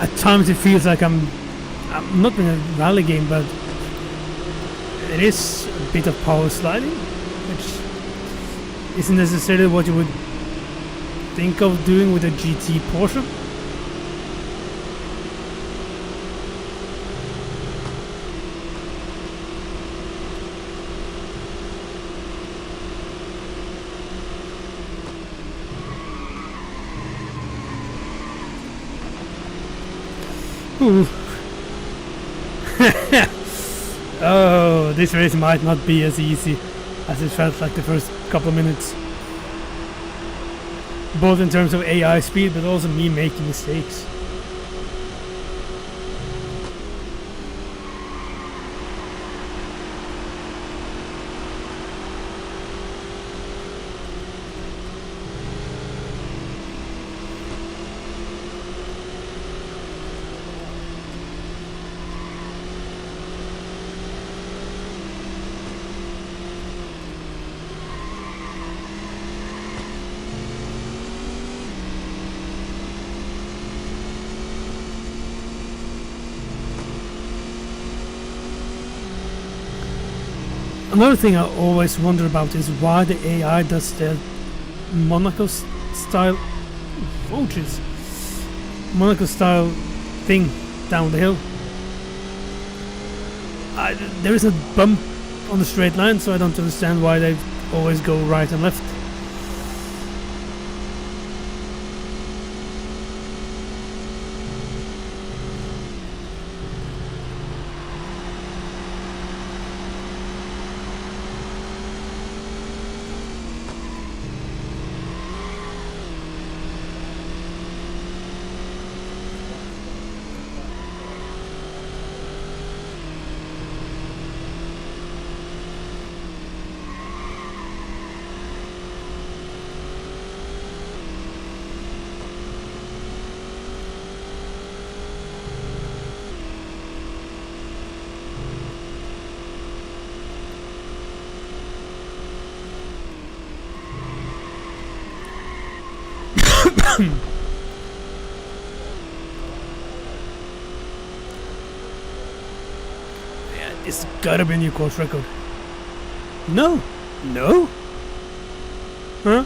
At times it feels like I'm not in a rally game, but it is a bit of power sliding, which isn't necessarily what you would think of doing with a GT Porsche. Ooh. Oh, this race might not be as easy as it felt like the first couple of minutes. Both in terms of AI speed, but also me making mistakes. Another thing I always wonder about is why the AI does the Monaco style Monaco style thing down the hill. There is a bump on the straight line, so I don't understand why they always go right and left. Yeah, it's gotta be a new course record. No? No? Huh?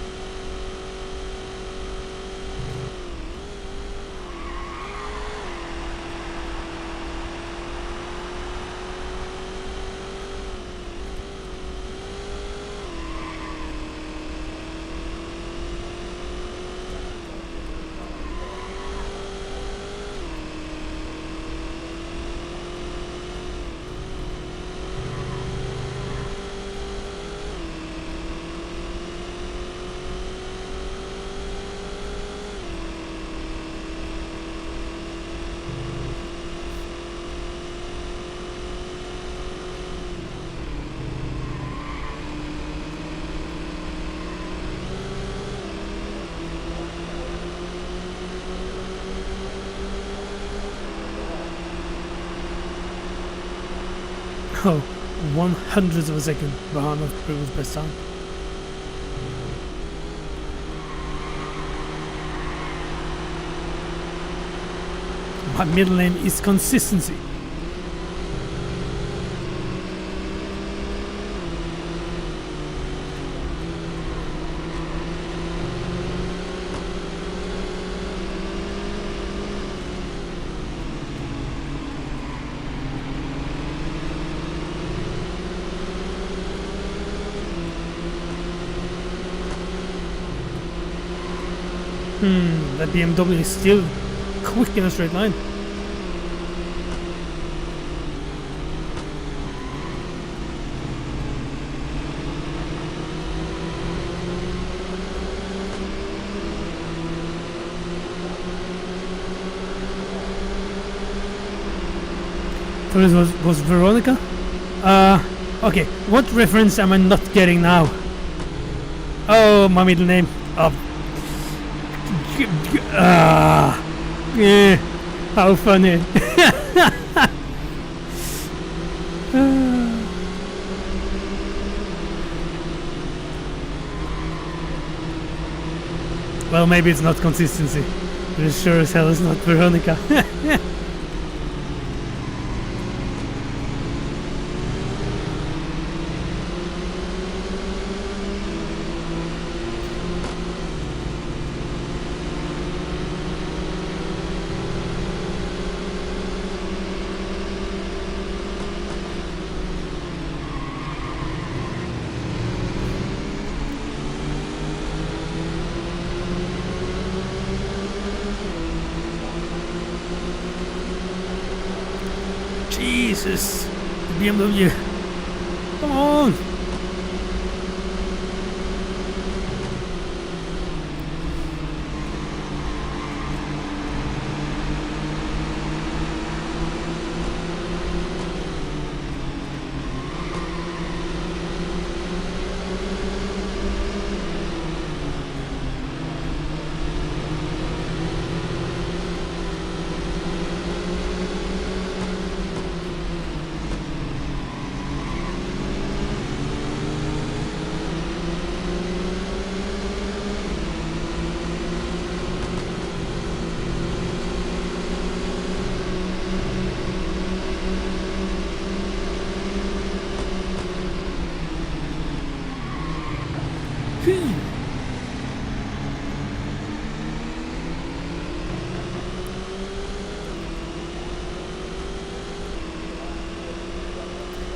Oh, 1/100th of a second behind my previous best time. My middle name is Consistency. That BMW is still quick in a straight line. thought it was Veronica. Okay, what reference am I not getting now? Oh, my middle name. Yeah, how funny. Well, maybe it's not consistency, but it sure as hell is not Veronica. Jesus, the BMW. Come on.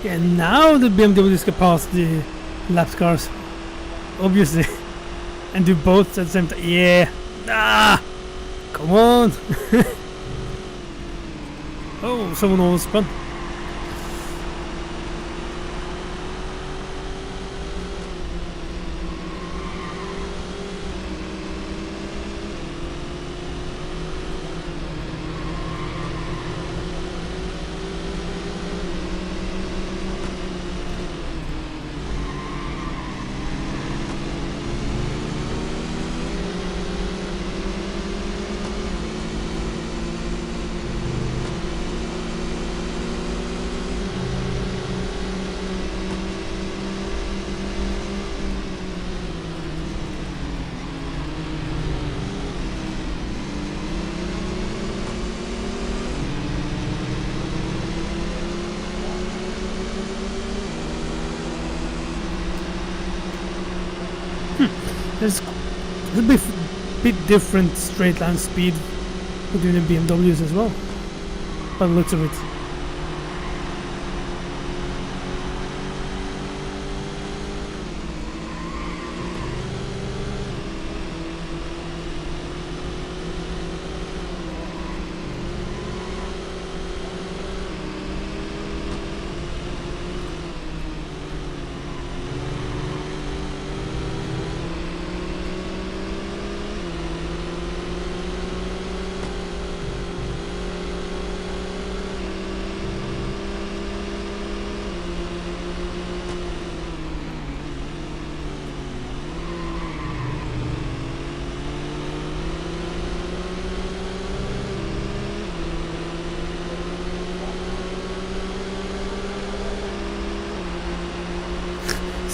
Yeah, now the BMWs can pass the lap cars, obviously, and do both at the same time. Yeah, come on. Oh, someone almost spun. There's a bit different straight line speed between the BMWs as well, by the looks of it.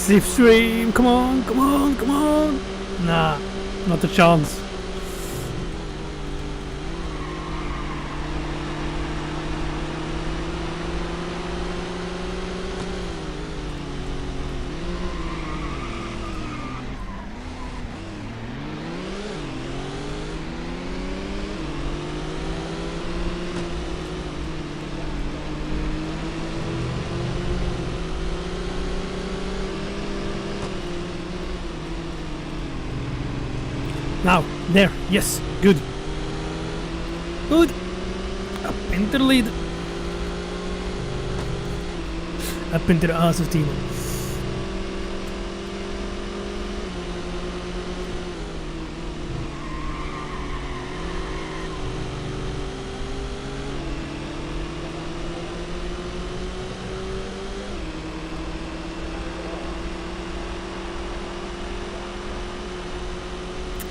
Slipstream, come on, come on, come on! Nah, not a chance. Now, there, yes, good. Good. Up into the lead. Up into the ass of Timo.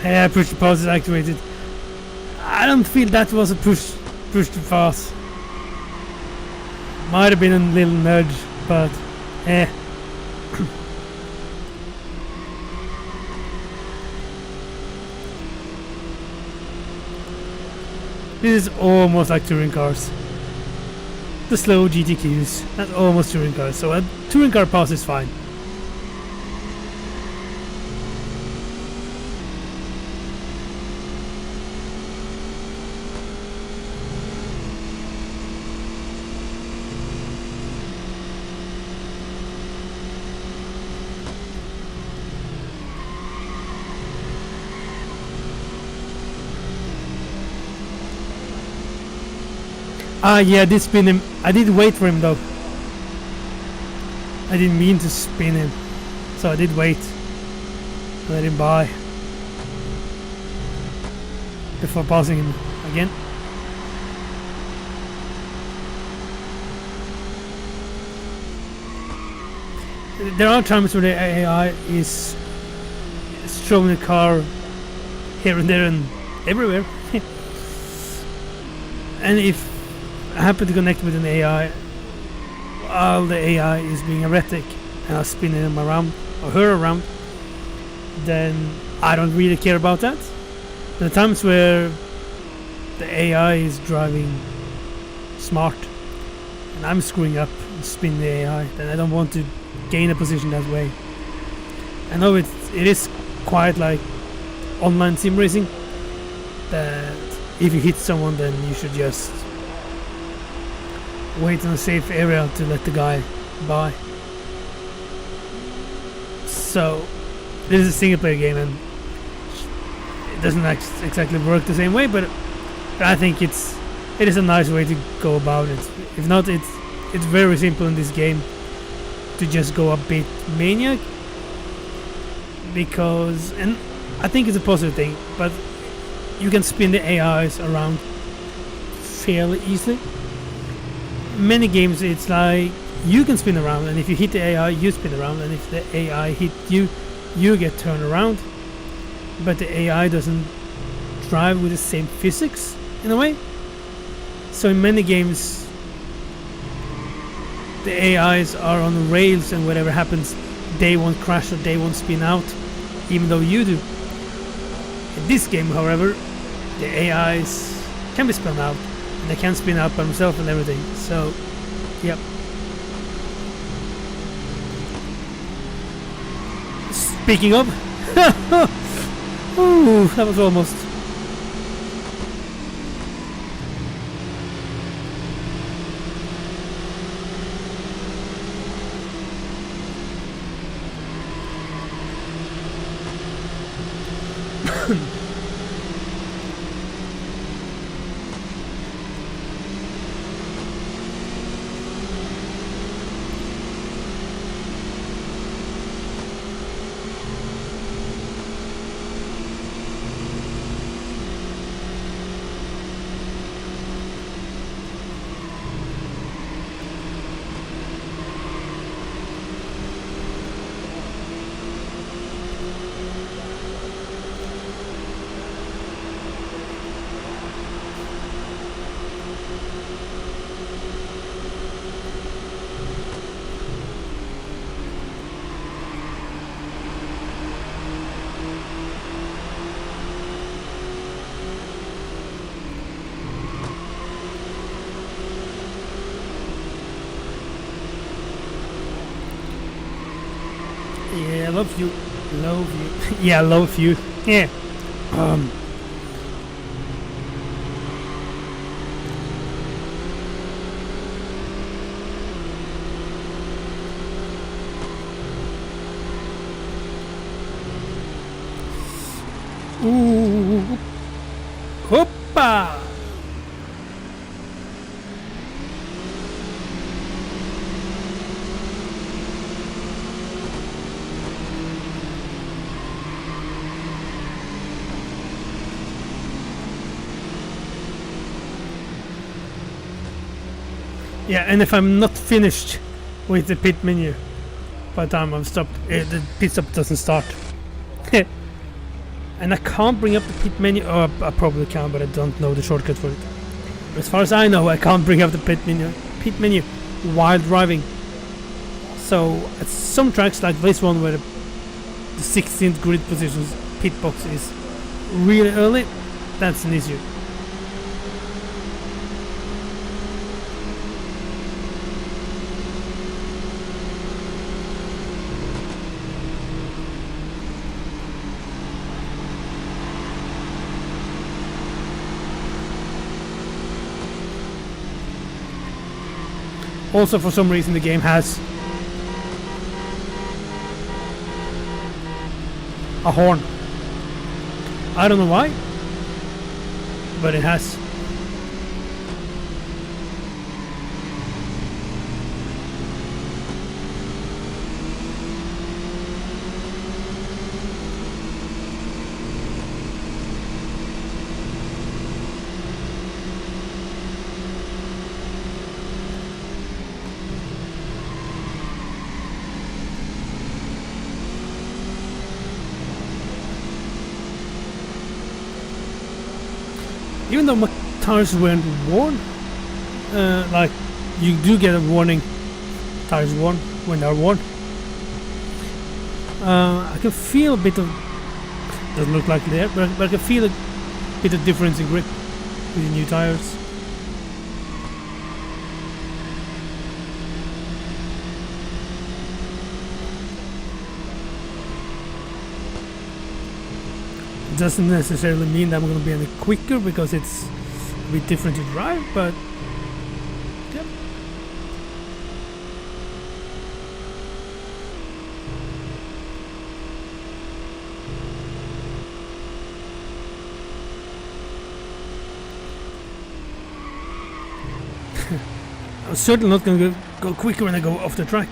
Yeah, push to pass is activated. I don't feel that was a push to pass. Might have been a little nudge, but This is almost like touring cars. The slow GTQs, that's almost touring cars. So a touring car pass is fine. Yeah, I did spin him. I did wait for him though. I didn't mean to spin him, so I did wait. Let him by before passing him again. There are times where the AI is throwing the car here and there and everywhere. And if I happen to connect with an AI while the AI is being erratic and I'm spinning him around or her around, then I don't really care about that. There are times where the AI is driving smart and I'm screwing up and spinning the AI, then I don't want to gain a position that way. I know it is quite like online sim racing, that if you hit someone then you should just wait in a safe area to let the guy by. So this is a single player game and it doesn't exactly work the same way, but I think it is a nice way to go about it. If not, it's very simple in this game to just go a bit maniac, because, and I think it's a positive thing, but you can spin the AIs around fairly easily. Many games it's like you can spin around, and if you hit the AI you spin around, and if the AI hit you, you get turned around, but the AI doesn't drive with the same physics in a way. So in many games the AIs are on the rails, and whatever happens they won't crash or they won't spin out, even though you do. In this game, however, the AIs can be spun out, and they can spin out by themselves and everything. So, yep. Speaking of, ooh, that was almost. Yeah, love you. Yeah, love you. Yeah. Ooh. Hoppa! Yeah, and if I'm not finished with the pit menu by the time I've stopped, the pit stop doesn't start. And I can't bring up the pit menu. Oh, I probably can, but I don't know the shortcut for it. But as far as I know, I can't bring up the pit menu while driving. So at some tracks like this one, where the 16th grid positions pit box is really early, that's an issue. Also, for some reason, the game has a horn. I don't know why, but it has. Even though my tires weren't worn, like you do get a warning, tires worn when they're worn. I can feel a bit of, doesn't look like there, but I can feel a bit of difference in grip with the new tires. Doesn't necessarily mean that I'm going to be any quicker because it's a bit different to drive, but yep. I'm certainly not going to go quicker when I go off the track.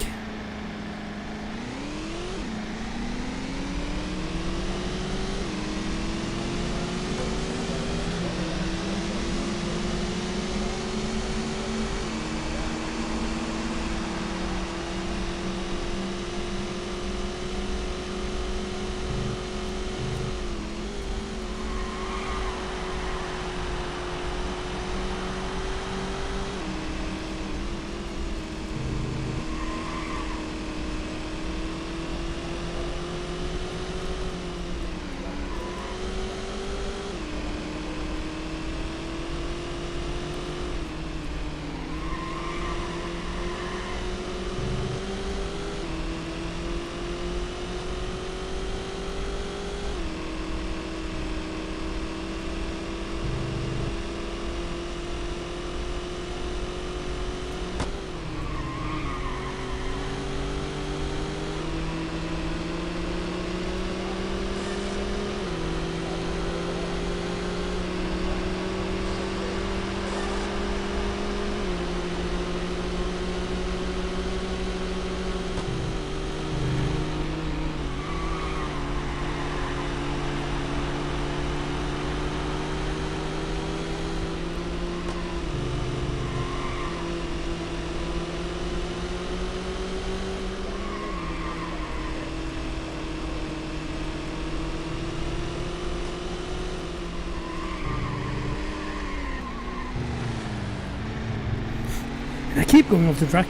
I keep going off the track.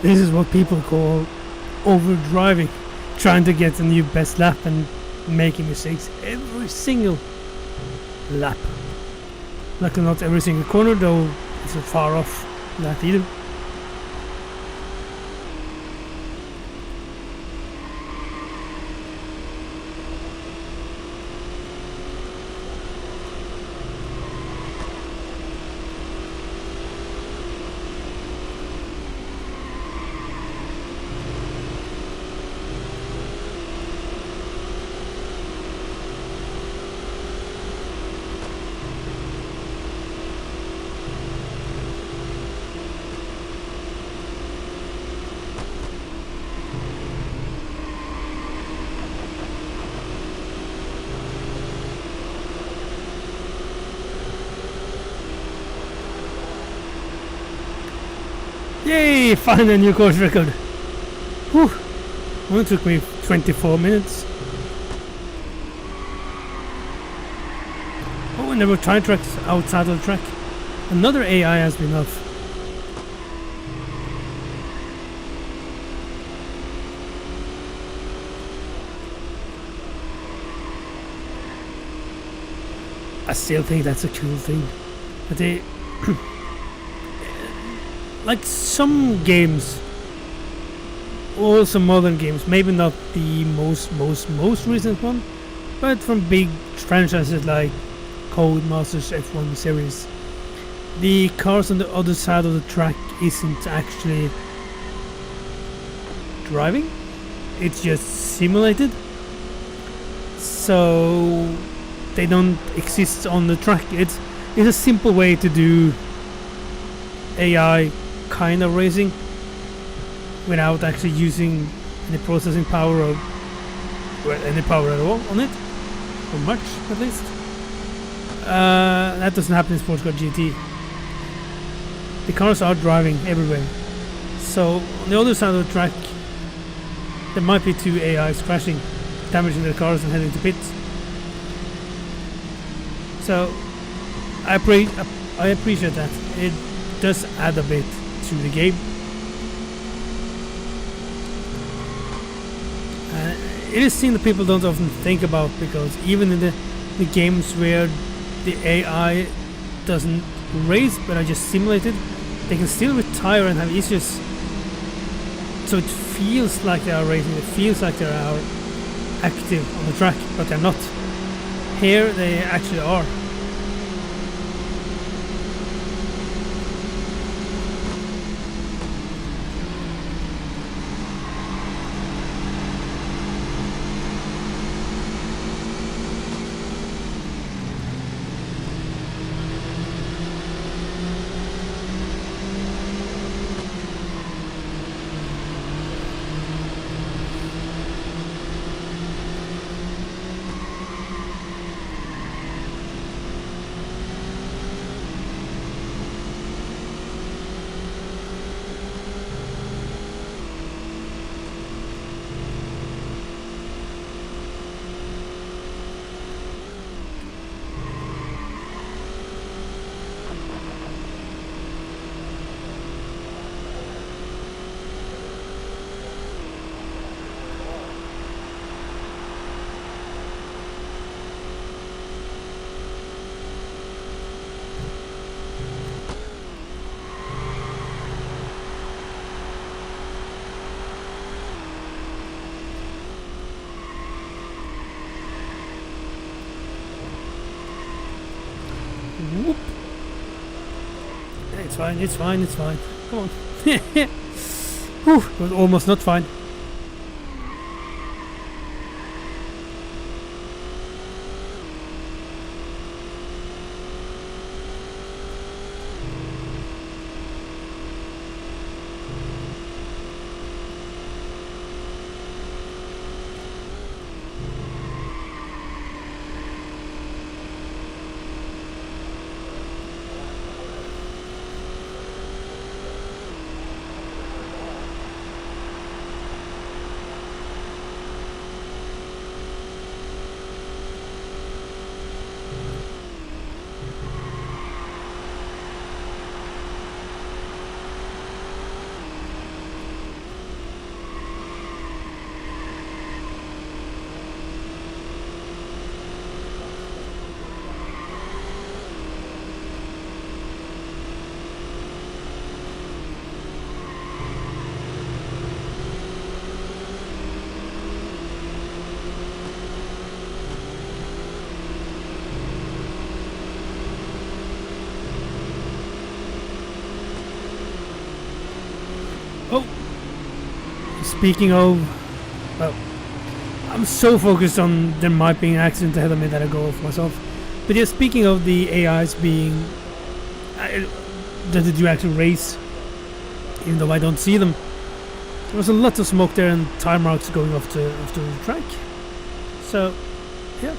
This is what people call overdriving, trying to get the new best lap and making mistakes every single lap. Luckily not every single corner, though it's not far off that either. Yay! Find a new course record. Whew! Only took me 24 minutes. Oh, I never tried tracks outside of the track. Another AI has been off. I still think that's a cool thing. But they like some games, also modern games, maybe not the most recent one, but from big franchises like Codemasters F1 series, the cars on the other side of the track isn't actually driving, it's just simulated, so they don't exist on the track. It's a simple way to do AI kind of racing without actually using any processing power or any power at all on it, or much at least. That doesn't happen in Sports Car GT. The cars are driving everywhere, so on the other side of the track there might be two AIs crashing, damaging their cars and heading to pits. So I appreciate that. It does add a bit to the game. It is something that people don't often think about, because even in the games where the AI doesn't race but are just simulated, they can still retire and have issues. So it feels like they are racing, it feels like they are active on the track, but they're not. Here they actually are. Whoop. It's fine, it's fine, it's fine. Come on. Whew, it was almost not fine. speaking of, well, I'm so focused on there might be an accident ahead of me that I go off myself. But yeah, speaking of the AIs being that they do actually race, even though I don't see them. There was a lot of smoke there and tire marks going off the track. So, yeah.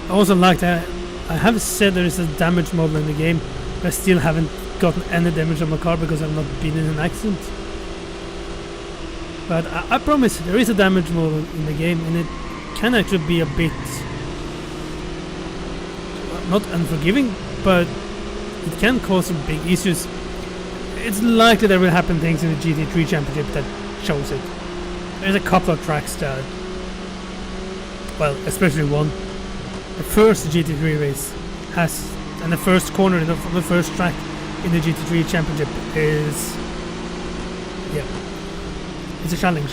I also like that I have said there is a damage model in the game, but I still haven't gotten any damage on my car because I've not been in an accident. But I promise there is a damage model in the game, and it can actually be a bit not unforgiving, but it can cause some big issues. It's likely there will happen things in the GT3 championship that shows it. There's a couple of tracks that, well, especially one. The first GT3 race has, and the first corner the first track in the GT3 championship is, yeah, it's a challenge.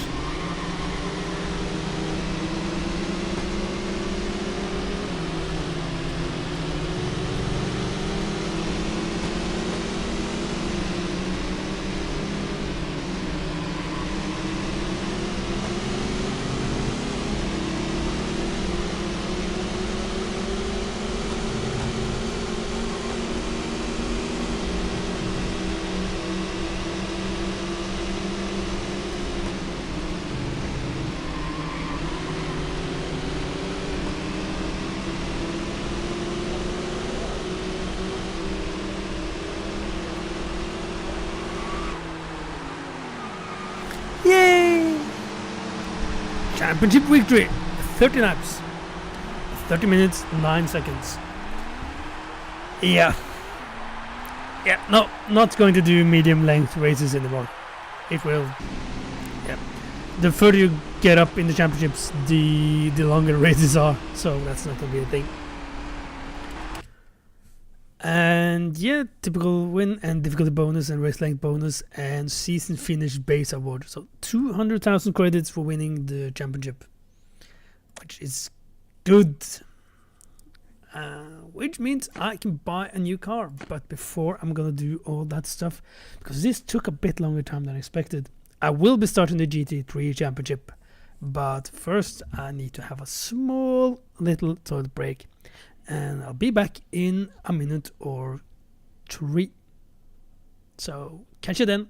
Yay! Championship victory! 30 laps. 30 minutes, 9 seconds. Yeah. Yeah, no, not going to do medium length races anymore. It will. Yeah. The further you get up in the championships, the longer races are. So that's not going to be a thing. And yeah, typical win and difficulty bonus and race length bonus and season finish base award. So 200,000 credits for winning the championship, which is good. Which means I can buy a new car. But before I'm gonna do all that stuff, because this took a bit longer time than expected, I will be starting the GT3 championship. But first I need to have a small little toilet break. And I'll be back in a minute or 3. So, catch you then.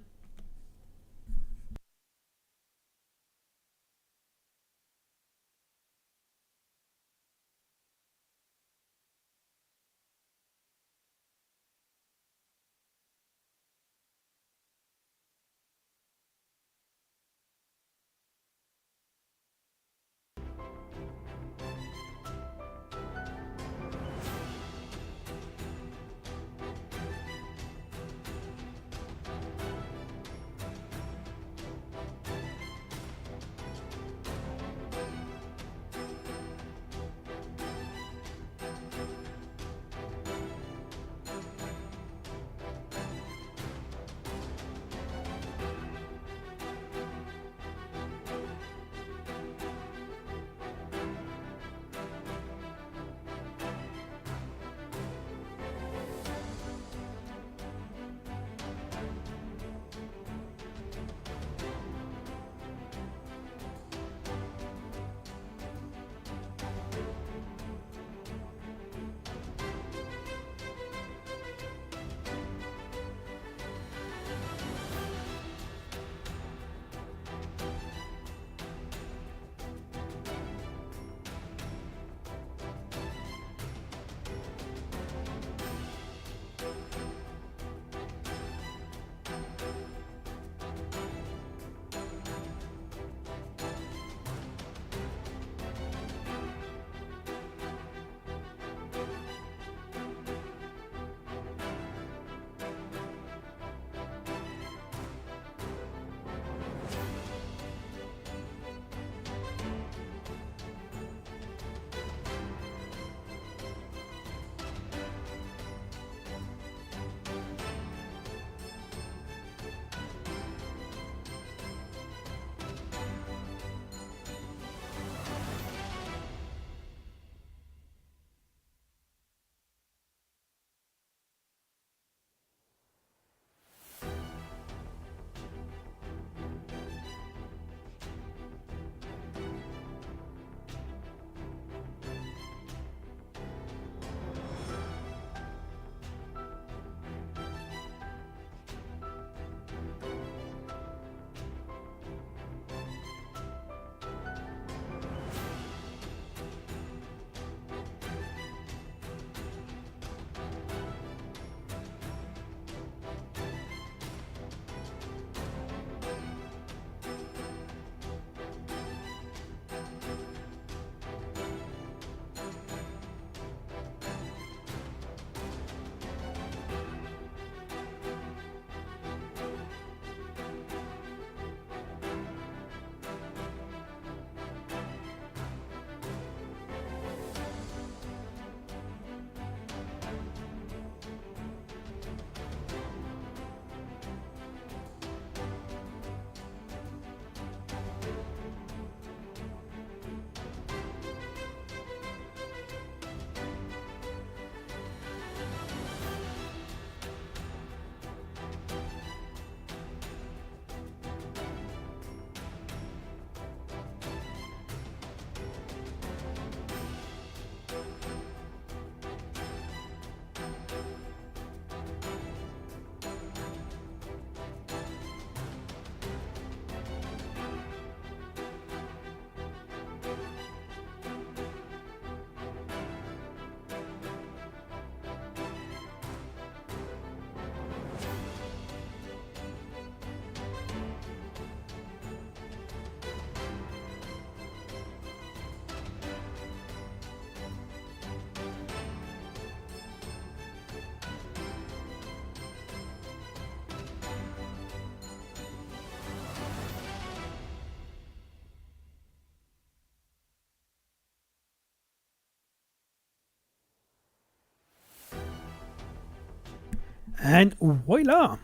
And voila!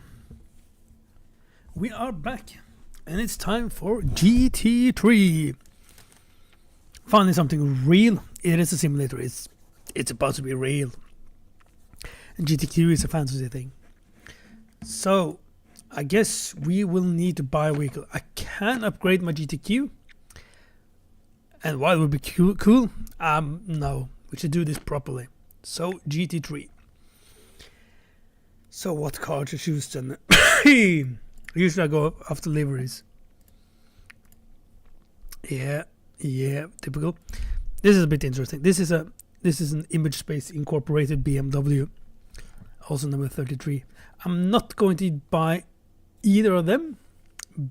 We are back. And it's time for GT3. Finally something real. It is a simulator. It's supposed to be real. And GTQ is a fantasy thing. So, I guess we will need to buy a vehicle. I can upgrade my GTQ. And while it would be cool, no. We should do this properly. So, GT3. So what car to choose then? Usually I go after liveries. Yeah, typical. This is a bit interesting. This is an image space incorporated BMW, also number 33. I'm not going to buy either of them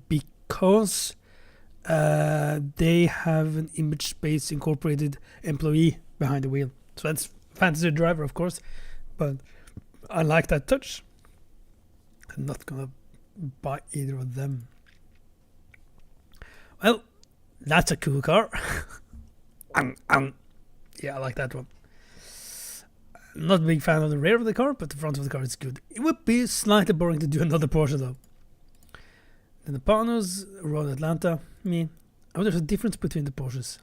because they have an image space incorporated employee behind the wheel. So that's fantasy driver, of course, but I like that touch. I'm not gonna buy either of them. Well, that's a cool car. Yeah, I like that one. Not a big fan of the rear of the car, but the front of the car is good. It would be slightly boring to do another Porsche though. Then the Panos, Road Atlanta. Oh, there's a difference between the Porsches.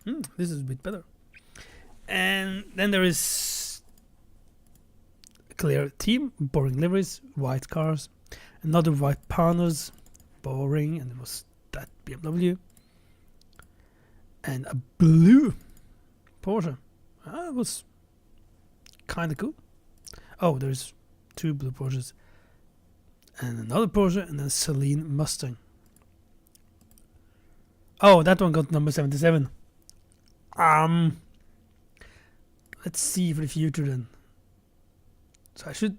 This is a bit better. And then there is a clear team, boring liveries, white cars, another white Panos, boring, and it was that BMW, and a blue Porsche. It was kind of cool. Oh, there's two blue Porsches, and another Porsche, and a Celine Mustang. Oh, that one got number 77. Let's see for the future then. So I should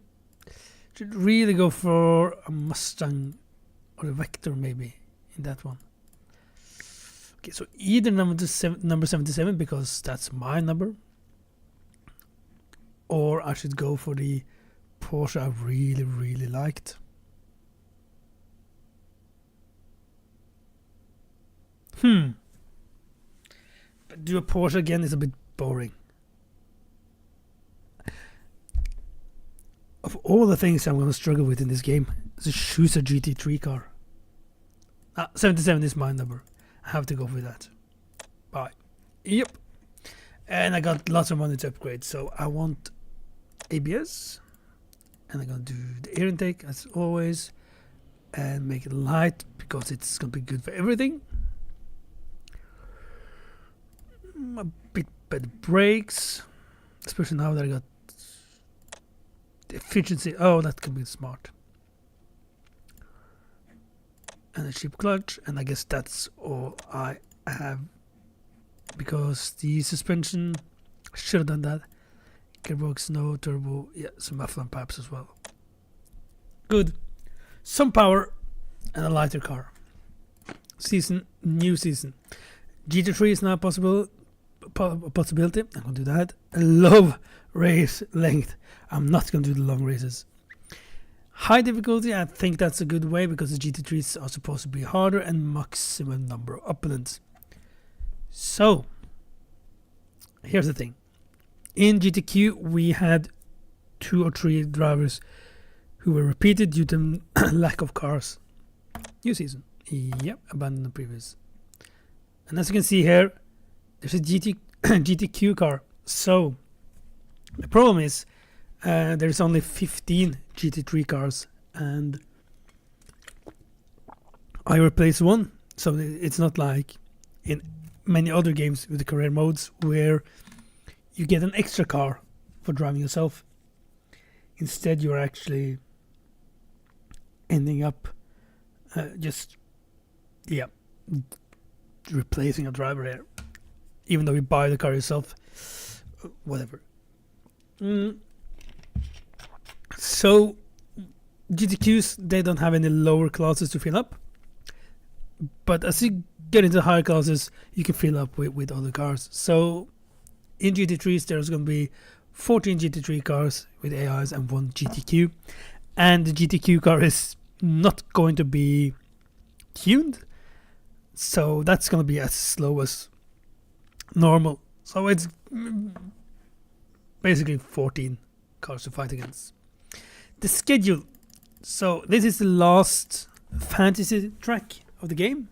really go for a Mustang or a Vector maybe in that one. Okay, so either number 77 because that's my number, or I should go for the Porsche I really liked. But do a Porsche again is a bit boring. Of all the things I'm going to struggle with in this game, is choose a GT3 car. 77 is my number. I have to go for that. Bye. Yep. And I got lots of money to upgrade, so I want ABS. And I'm going to do the air intake as always. And make it light because it's going to be good for everything. A bit better brakes. Especially now that I got efficiency. Oh, that could be smart. And a cheap clutch, and I guess that's all I have because the suspension should have done that. Gearbox, no turbo, yeah, some muffler pipes as well. Good. Some power and a lighter car. New season. GT3 is now a possibility. I'm gonna do that. I love race length. I'm not gonna do the long races. High difficulty, I think that's a good way because the GT3s are supposed to be harder and maximum number of opponents. So, here's the thing. In GTQ, we had 2 or 3 drivers who were repeated due to lack of cars. New season. Yep, abandoned the previous. And as you can see here, there's a GTQ car. So, the problem is there's only 15 GT3 cars and I replaced one. So it's not like in many other games with the career modes where you get an extra car for driving yourself. Instead you're actually ending up replacing a driver here. Even though you buy the car yourself. Whatever. So GTQs, they don't have any lower classes to fill up, but as you get into higher classes you can fill up with other cars. So in GT3s there's going to be 14 GT3 cars with AIs and 1 GTQ, and the GTQ car is not going to be tuned, so that's going to be as slow as normal. So it's basically 14 cars to fight against. the schedule. So this is the last fantasy track of the game.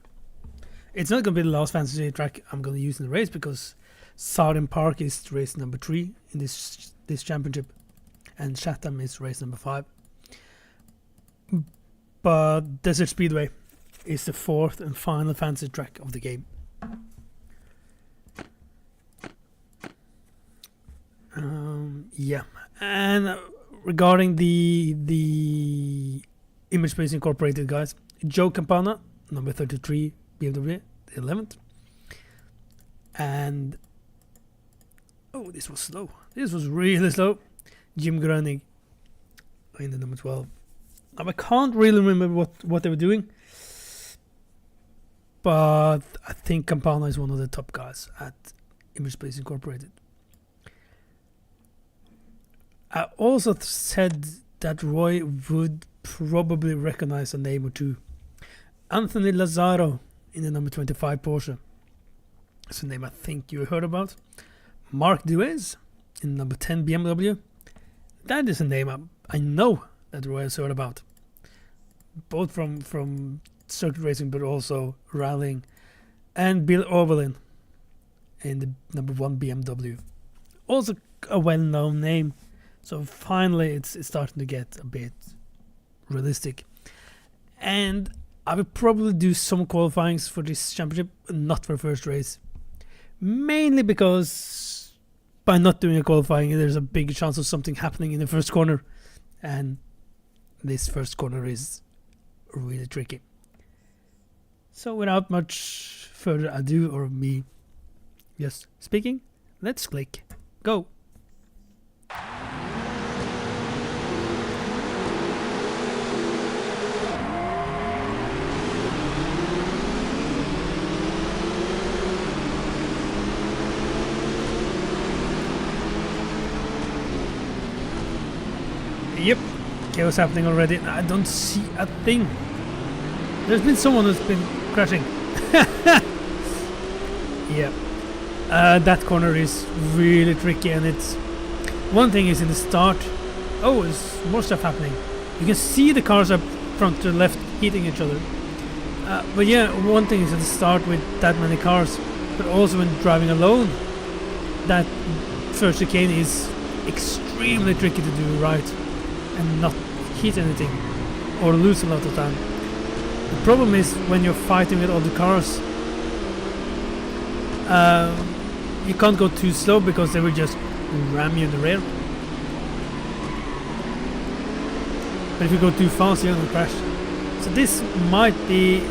It's not going to be the last fantasy track I'm going to use in the race, because Southern Park is race number 3 in this championship, and Chatham is race number 5. But Desert Speedway is the 4th and final fantasy track of the game. Yeah, and regarding the Image Space Incorporated guys, Joe Campana, number 33 BMW, the 11th, and oh, this was slow. This was really slow. Jim Gröning in the number 12. Now, I can't really remember what they were doing, but I think Campana is one of the top guys at Image Space Incorporated. I also said that Roy would probably recognize a name or two. Anthony Lazzaro in the number 25 Porsche. That's a name I think you heard about. Mark Duez in number 10 BMW. That is a name I know that Roy has heard about. Both from circuit racing, but also rallying. And Bill Oberlin in the number 1 BMW. Also a well-known name. So finally it's starting to get a bit realistic. And I will probably do some qualifyings for this championship, not for first race. Mainly because by not doing a qualifying, there's a big chance of something happening in the first corner. And this first corner is really tricky. So without much further ado, or me just speaking, let's click go. Yep, chaos happening already. I don't see a thing. There's been someone who's been crashing. Yeah, that corner is really tricky, and it's one thing is in the start. Oh, there's more stuff happening. You can see the cars up front to left hitting each other. But yeah, one thing is at the start with that many cars, but also when driving alone, that first chicane is extremely tricky to do right and not hit anything or lose a lot of time. The problem is when you're fighting with other cars, you can't go too slow because they will just ram you in the rear. But if you go too fast, you're gonna crash. So this might be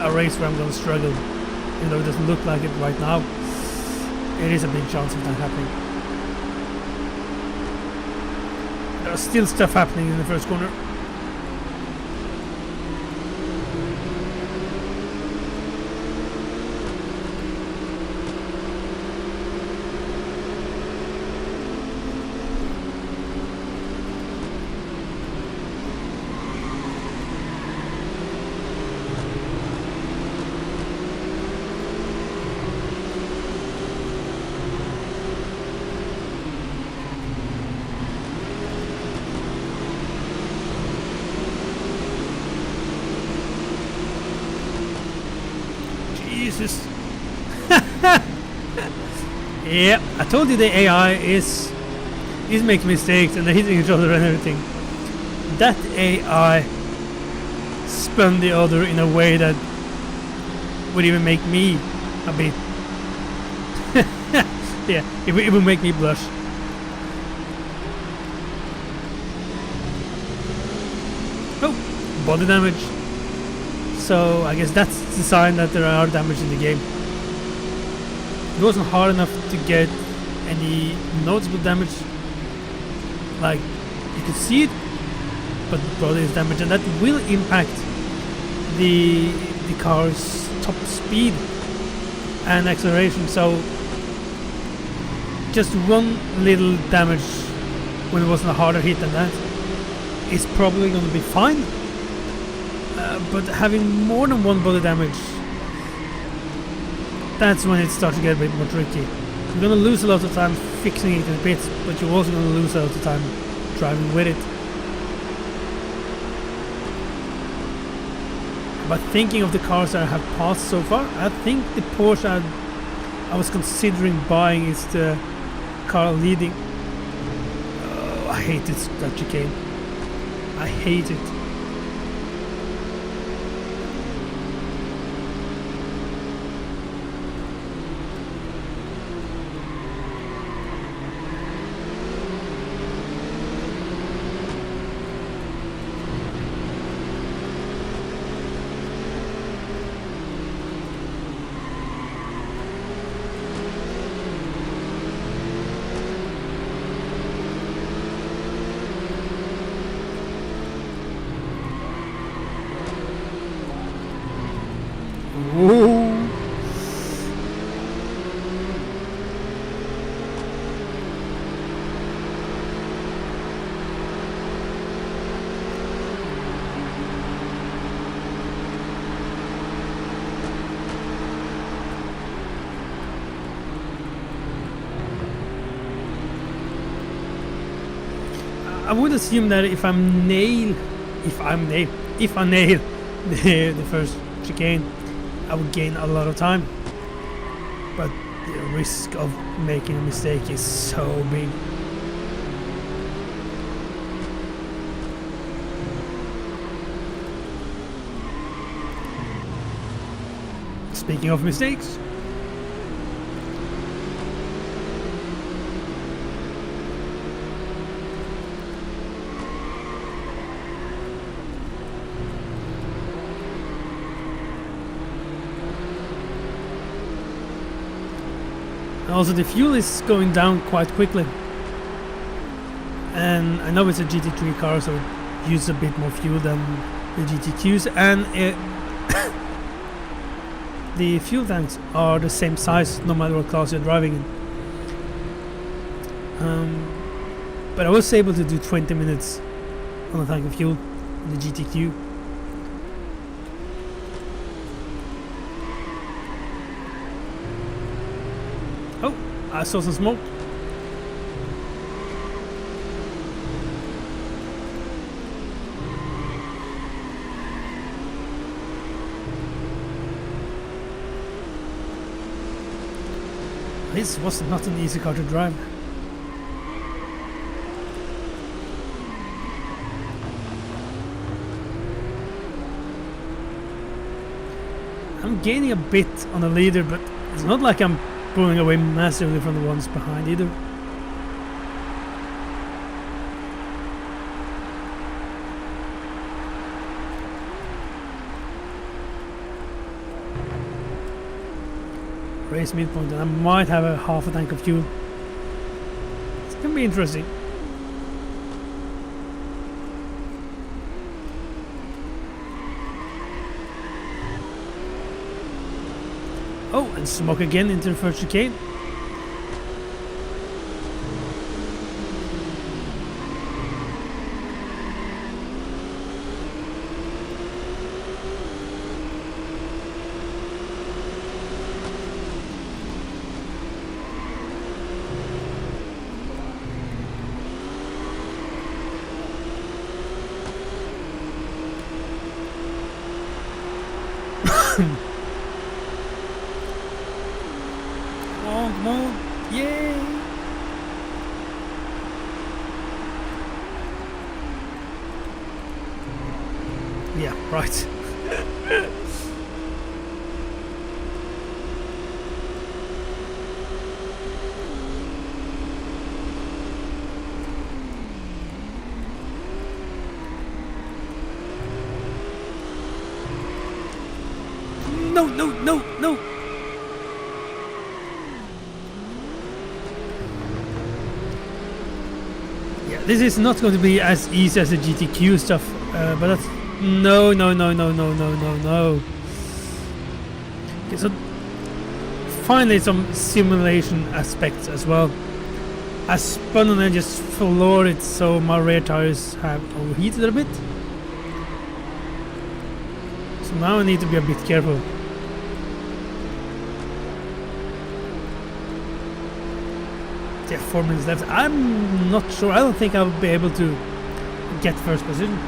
a race where I'm gonna struggle, even though it doesn't look like it right now. It is a big chance of that happening. There's still stuff happening in the first corner. Jesus. Yeah, I told you the AI is making mistakes and they're hitting each other and everything. That AI spun the other in a way that would even make me a bit yeah, it would make me blush. Oh, body damage. So I guess that's the sign that there are damage in the game. It wasn't hard enough to get any noticeable damage. Like, you could see it, but the body is damaged, and that will impact the car's top speed and acceleration. So just one little damage when it wasn't a harder hit than that is probably going to be fine. But having more than one body damage, that's when it starts to get a bit more tricky. You're going to lose a lot of time fixing it in the pits, but you're also going to lose a lot of time driving with it. But thinking of the cars that I have passed so far, I think the Porsche I was considering buying is the car leading. Oh, I hate that chicane. I hate it. Whoa. I would assume that if I nail the first chicane, I would gain a lot of time, but the risk of making a mistake is so big. Speaking of mistakes, also the fuel is going down quite quickly, and I know it's a GT3 car, so it uses a bit more fuel than the GTQs, and the fuel tanks are the same size no matter what class you're driving in. But I was able to do 20 minutes on a tank of fuel in the GTQ. Oh, I saw some smoke. This was not an easy car to drive. I'm gaining a bit on the leader, but it's not like I'm pulling away massively from the ones behind either. Race midpoint, and I might have a half a tank of fuel. It's gonna be interesting. Oh, and smoke again into the first chicane. Come on, yay! Yeah, right. No, no, no, no! This is not going to be as easy as the GTQ stuff, but that's no. Okay, so finally some simulation aspects as well. I spun and I just floored it, so my rear tires have overheated a bit. So now I need to be a bit careful. Yeah, 4 minutes left. I'm not sure. I don't think I'll be able to get first position.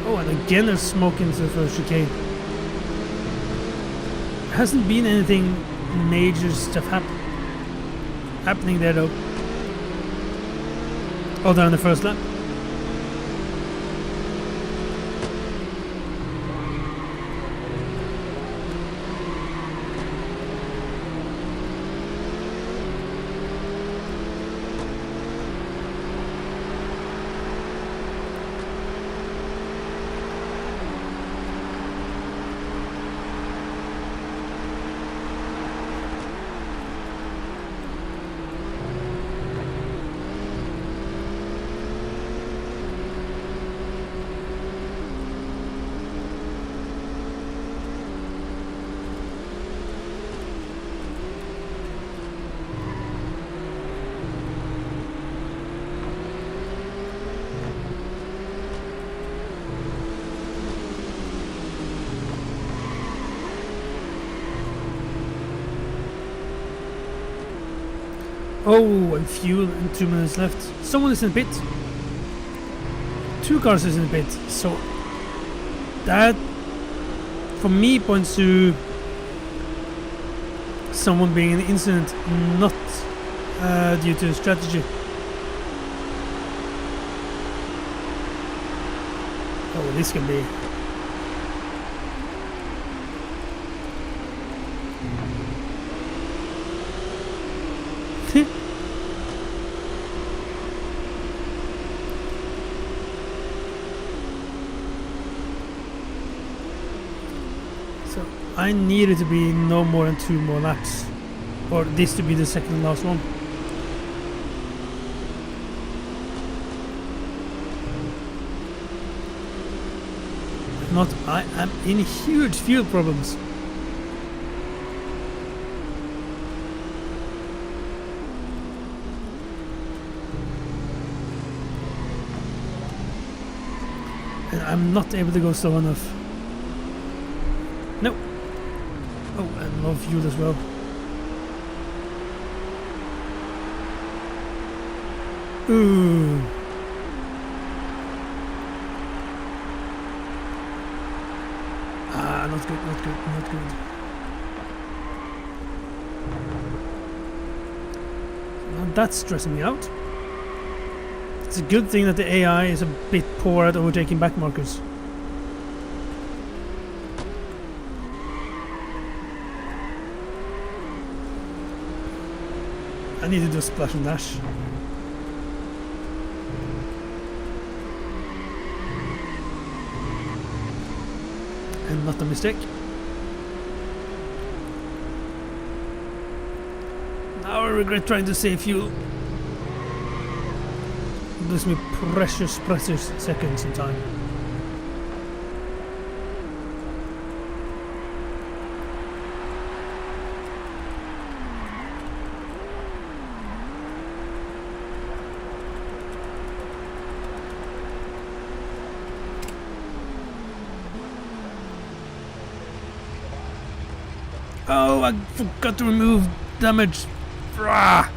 Oh, and again there's smoke into the first chicane. Hasn't been anything major stuff happening there though. Oh, down the first lap. Oh, and fuel and 2 minutes left. Someone is in the pit. 2 cars is in the pit. So that, for me, points to someone being in the incident, not due to strategy. Oh, this can be. So I need it to be no more than 2 more laps, or this to be the second last one. If not, I am in huge fuel problems. And I'm not able to go slow enough. No. Oh, and low fuel as well. Ooh. Ah, not good, not good, not good. Now that's stressing me out. It's a good thing that the AI is a bit poor at overtaking back markers. I need to do a splash and dash. And not a mistake. Now I regret trying to save fuel. Lose me precious seconds in time. Oh, I forgot to remove damage. Rah!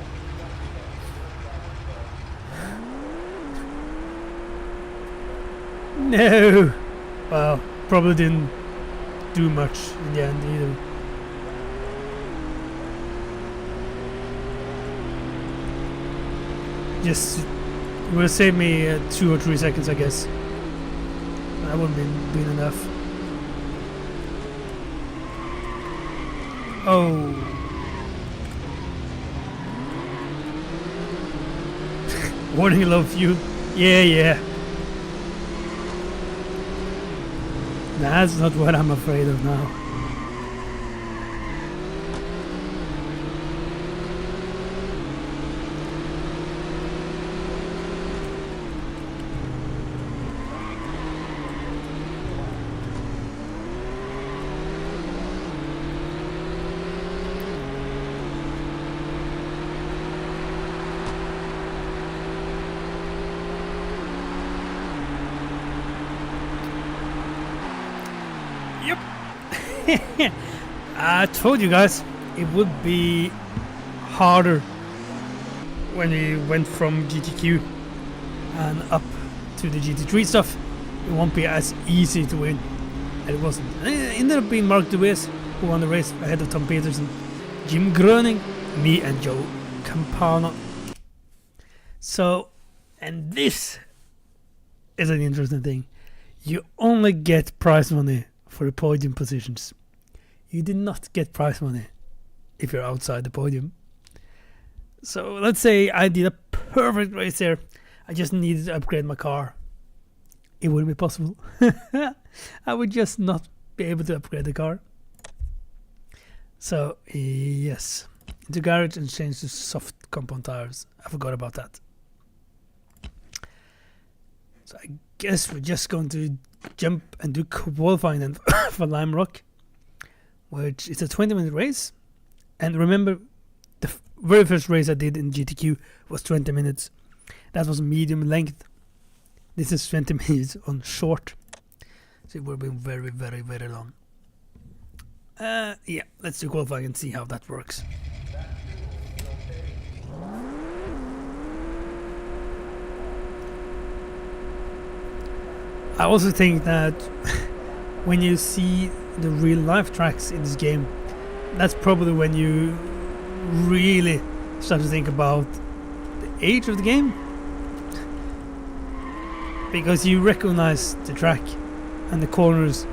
No! Well, probably didn't do much in the end either. Just, it would have saved me 2 or 3 seconds, I guess. That wouldn't have been enough. Oh. Warning, low fuel. Yeah. That's not what I'm afraid of now. I told you guys it would be harder when we went from GTQ and up to the GT3 stuff. It won't be as easy to win, and it wasn't. It ended up being Mark DeWitt who won the race ahead of Tom Peterson, Jim Gröning, me and Joe Campana. So, and this is an interesting thing. You only get prize money for the podium positions. You did not get prize money if you're outside the podium. So let's say I did a perfect race there. I just needed to upgrade my car. It wouldn't be possible. I would just not be able to upgrade the car. So yes, into garage and change to soft compound tires. I forgot about that. So I guess we're just going to jump and do qualifying then for Lime Rock, which is a 20-minute race. And remember, the very first race I did in GTQ was 20 minutes. That was medium length. This is 20 minutes on short. So it will be very, very, very long. Yeah, let's do qualifying and see how that works. I also think that when you see the real life tracks in this game, that's probably when you really start to think about the age of the game, because you recognize the track and the corners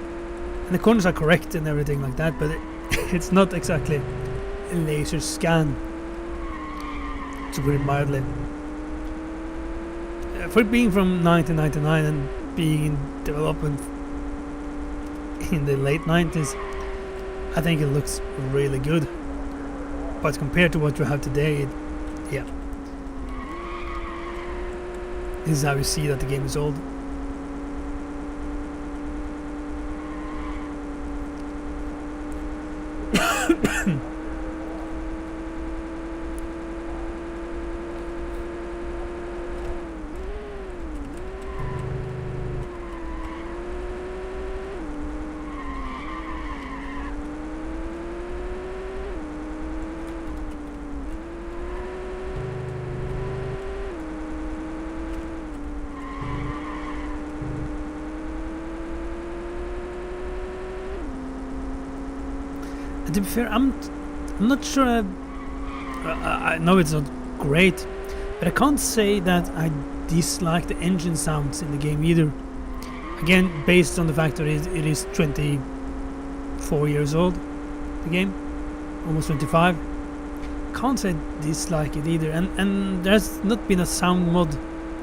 are correct and everything like that, but it's not exactly a laser scan, to put it mildly. For it being from 1999 and being in development in the late 90s, I think it looks really good. But compared to what you have today, yeah. This is how you see that the game is old. To be fair, I'm not sure. I know it's not great, but I can't say that I dislike the engine sounds in the game either. Again, based on the fact that it is 24 years old, the game, almost 25. Can't say I dislike it either, and there's not been a sound mod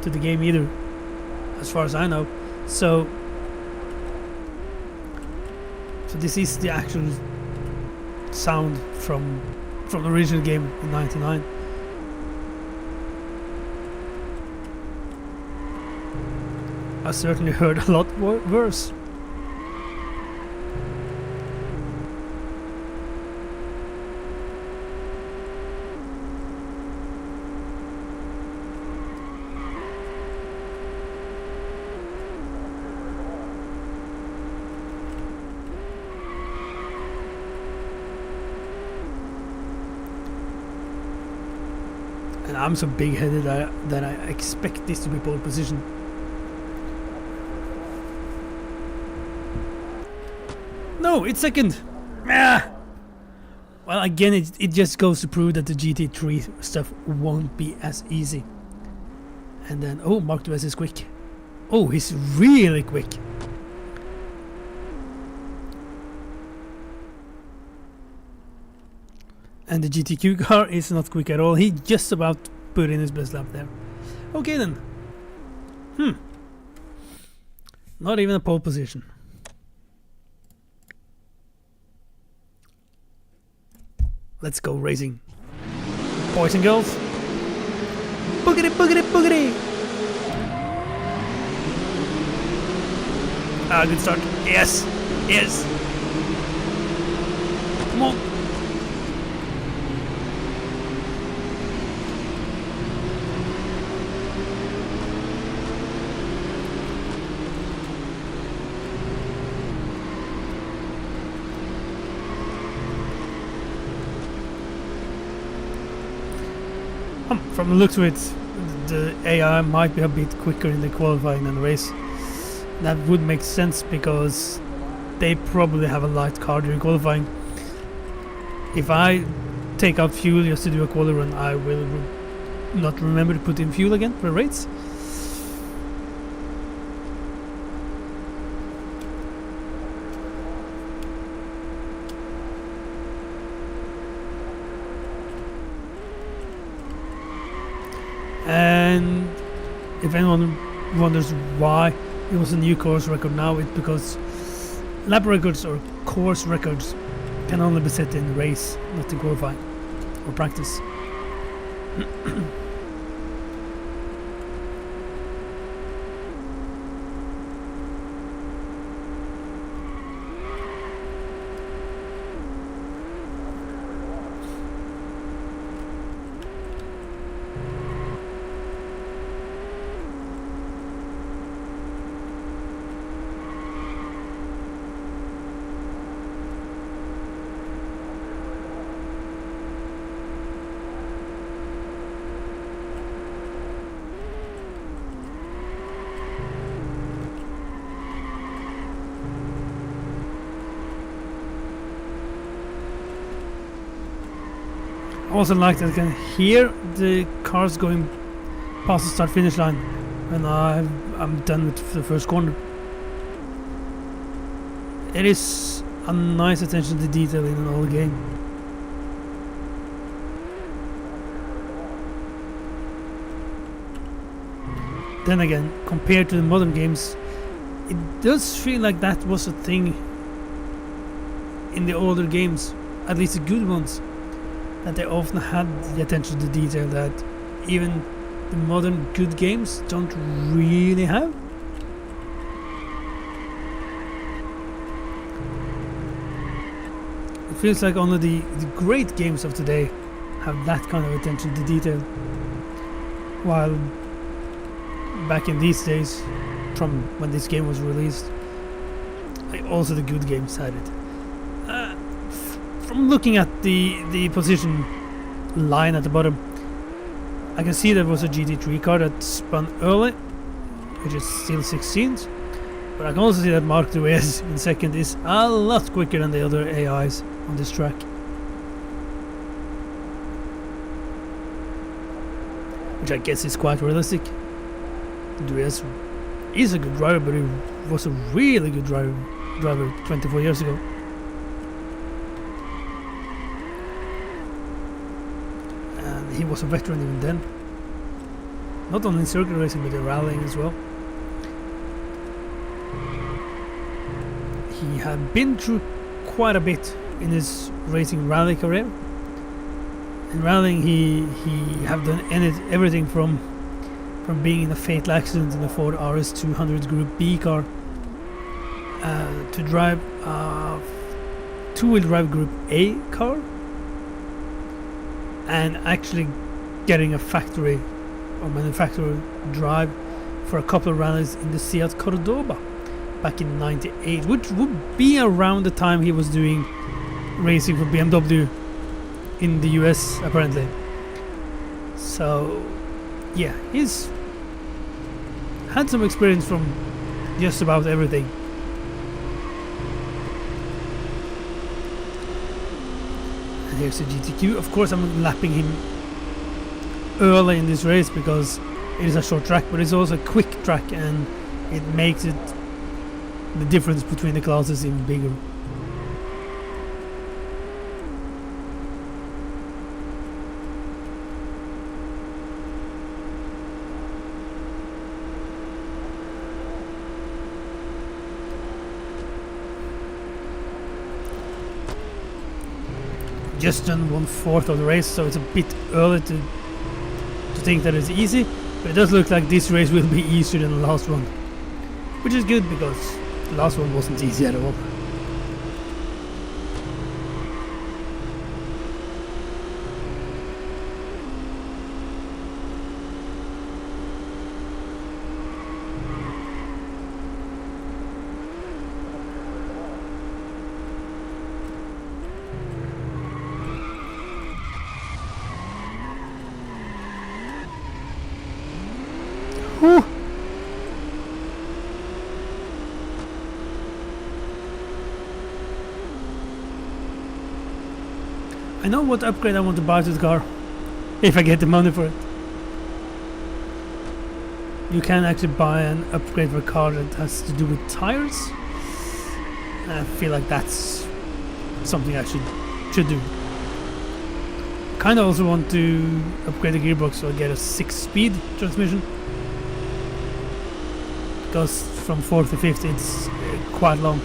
to the game either, as far as I know. So this is the actual sound from the original game in '99. I certainly heard a lot worse. And I'm so big-headed that I expect this to be pole position. No, it's second. Ah! Well, again, it just goes to prove that the GT3 stuff won't be as easy. And then, oh, Mark DeWitt is quick. Oh, he's really quick. And the GTQ car is not quick at all. He just about put in his best lap there. Okay then. Not even a pole position. Let's go racing. Boys and girls. Boogity, boogity, boogity. Ah, good start. Yes. Yes. Come on. From the looks of it, the AI might be a bit quicker in the qualifying than the race. That would make sense because they probably have a light car during qualifying. If I take out fuel just to do a quali run, I will not remember to put in fuel again for the race. And if anyone wonders why it was a new course record now, it's because lap records or course records can only be set in race, not in qualifying or practice. I also like that I can hear the cars going past the start finish line when I'm done with the first corner. It is a nice attention to detail in an old game. Then again, compared to the modern games, it does feel like that was a thing in the older games, at least the good ones, that they often had the attention to detail that even the modern good games don't really have. It feels like only the great games of today have that kind of attention to detail, while back in these days, from when this game was released, also the good games had it. From looking at the position line at the bottom, I can see there was a GT3 car that spun early, which is still 16th, but I can also see that Mark Reyes in second is a lot quicker than the other AIs on this track. Which I guess is quite realistic. Reyes is a good driver, but he was a really good driver 24 years ago. He was a veteran even then, not only in circuit racing but in rallying as well. He had been through quite a bit in his racing rally career. In rallying he have done everything from being in a fatal accident in a Ford RS 200 Group B car to drive a two-wheel drive Group A car, and actually getting a factory or manufacturer drive for a couple of rallies in the Seat Cordoba back in '98, which would be around the time he was doing racing for BMW in the US apparently. So yeah, he's had some experience from just about everything. And here's the GTQ. Of course I'm lapping him early in this race because it is a short track, but it's also a quick track, and it makes it the difference between the classes even bigger. Just done 1/4 of the race, so it's a bit early to think that it's easy, but it does look like this race will be easier than the last one, which is good because the last one wasn't easy at all. know what upgrade I want to buy to the car, if I get the money for it. You can actually buy an upgrade for a car that has to do with tires. And I feel like that's something I should do. Kind of also want to upgrade the gearbox so I get a 6-speed transmission. Because from 4th to 5th it's quite long.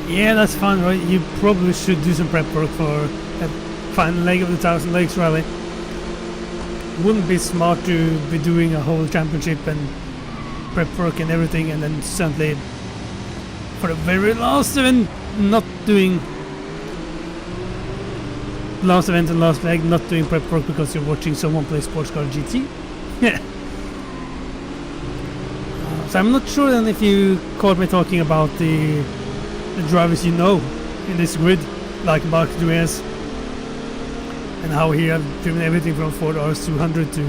Yeah, that's fun, right? You probably should do some prep work for a final leg of the 1000 Lakes Rally. Wouldn't be smart to be doing a whole championship and prep work and everything, and then suddenly for the very last event not doing last event and last leg, not doing prep work because you're watching someone play sports car GT. Yeah. So I'm not sure then if you caught me talking about the drivers you know in this grid, like Mark Duez, and how he have driven everything from Ford RS200 to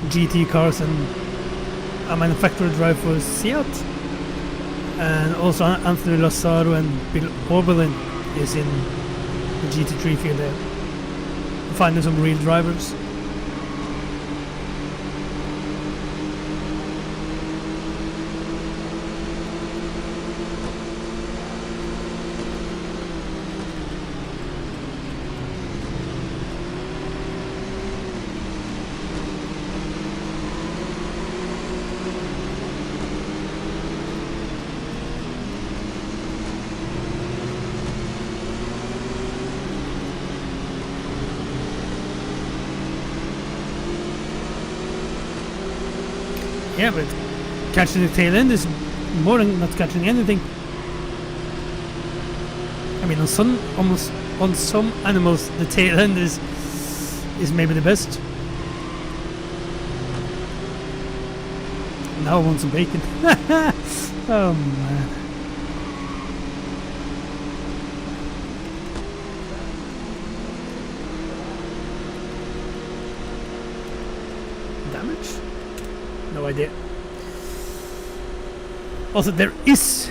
GT cars and a manufacturer drive for Seat. And also Anthony Lazzaro and Bill Oberlin is in the GT3 field there, finding some real drivers. Yeah, but catching the tail end is more than not catching anything. I mean, on some animals, the tail end is maybe the best. Now I want some bacon. Oh man. idea. Also, there is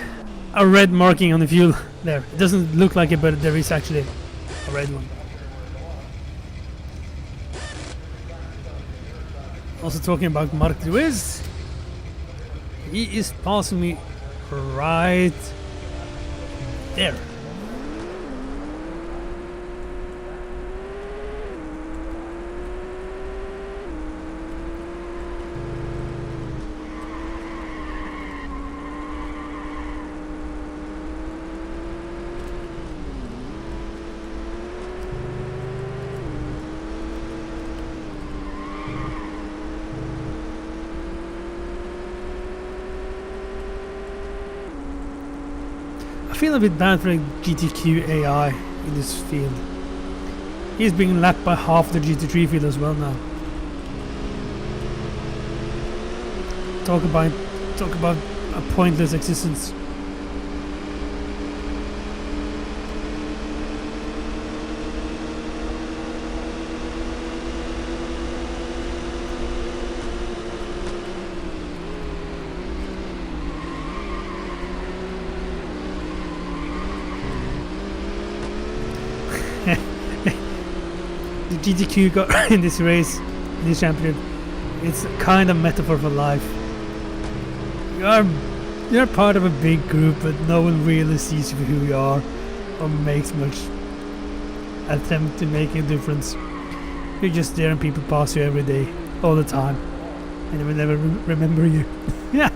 a red marking on the fuel there. It doesn't look like it, but there is actually a red one. Also talking about Mark Lewis, he is passing me right there. I feel a bit bad for the GTQ AI in this field. He's being lapped by half the GT3 field as well now. Talk about a pointless existence. The GTQ got in this race, in this championship, it's a kind of metaphor for life. You're part of a big group, but no one really sees you for who you are or makes much attempt to make a difference. You're just there and people pass you every day, all the time, and they will never remember you. Yeah.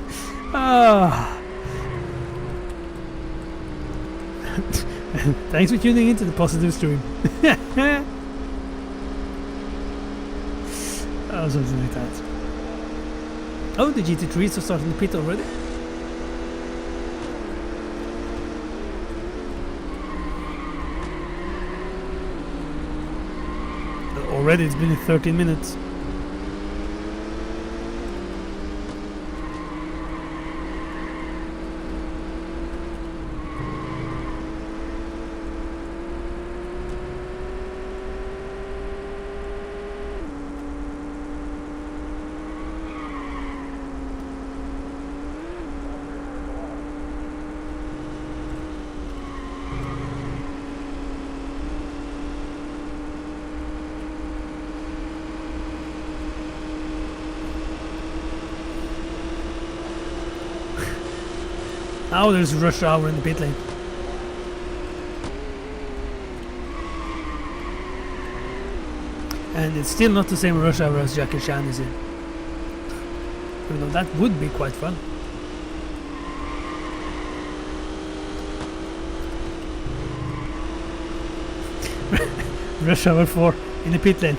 Thanks for tuning into the positive stream. Oh, something like that. Oh, the GT3s are starting to pit already. Already it's been 13 minutes. Now there's rush hour in the pit lane. And it's still not the same rush hour as Jackie Chan is in. Even though that would be quite fun. Rush hour 4 in the pit lane.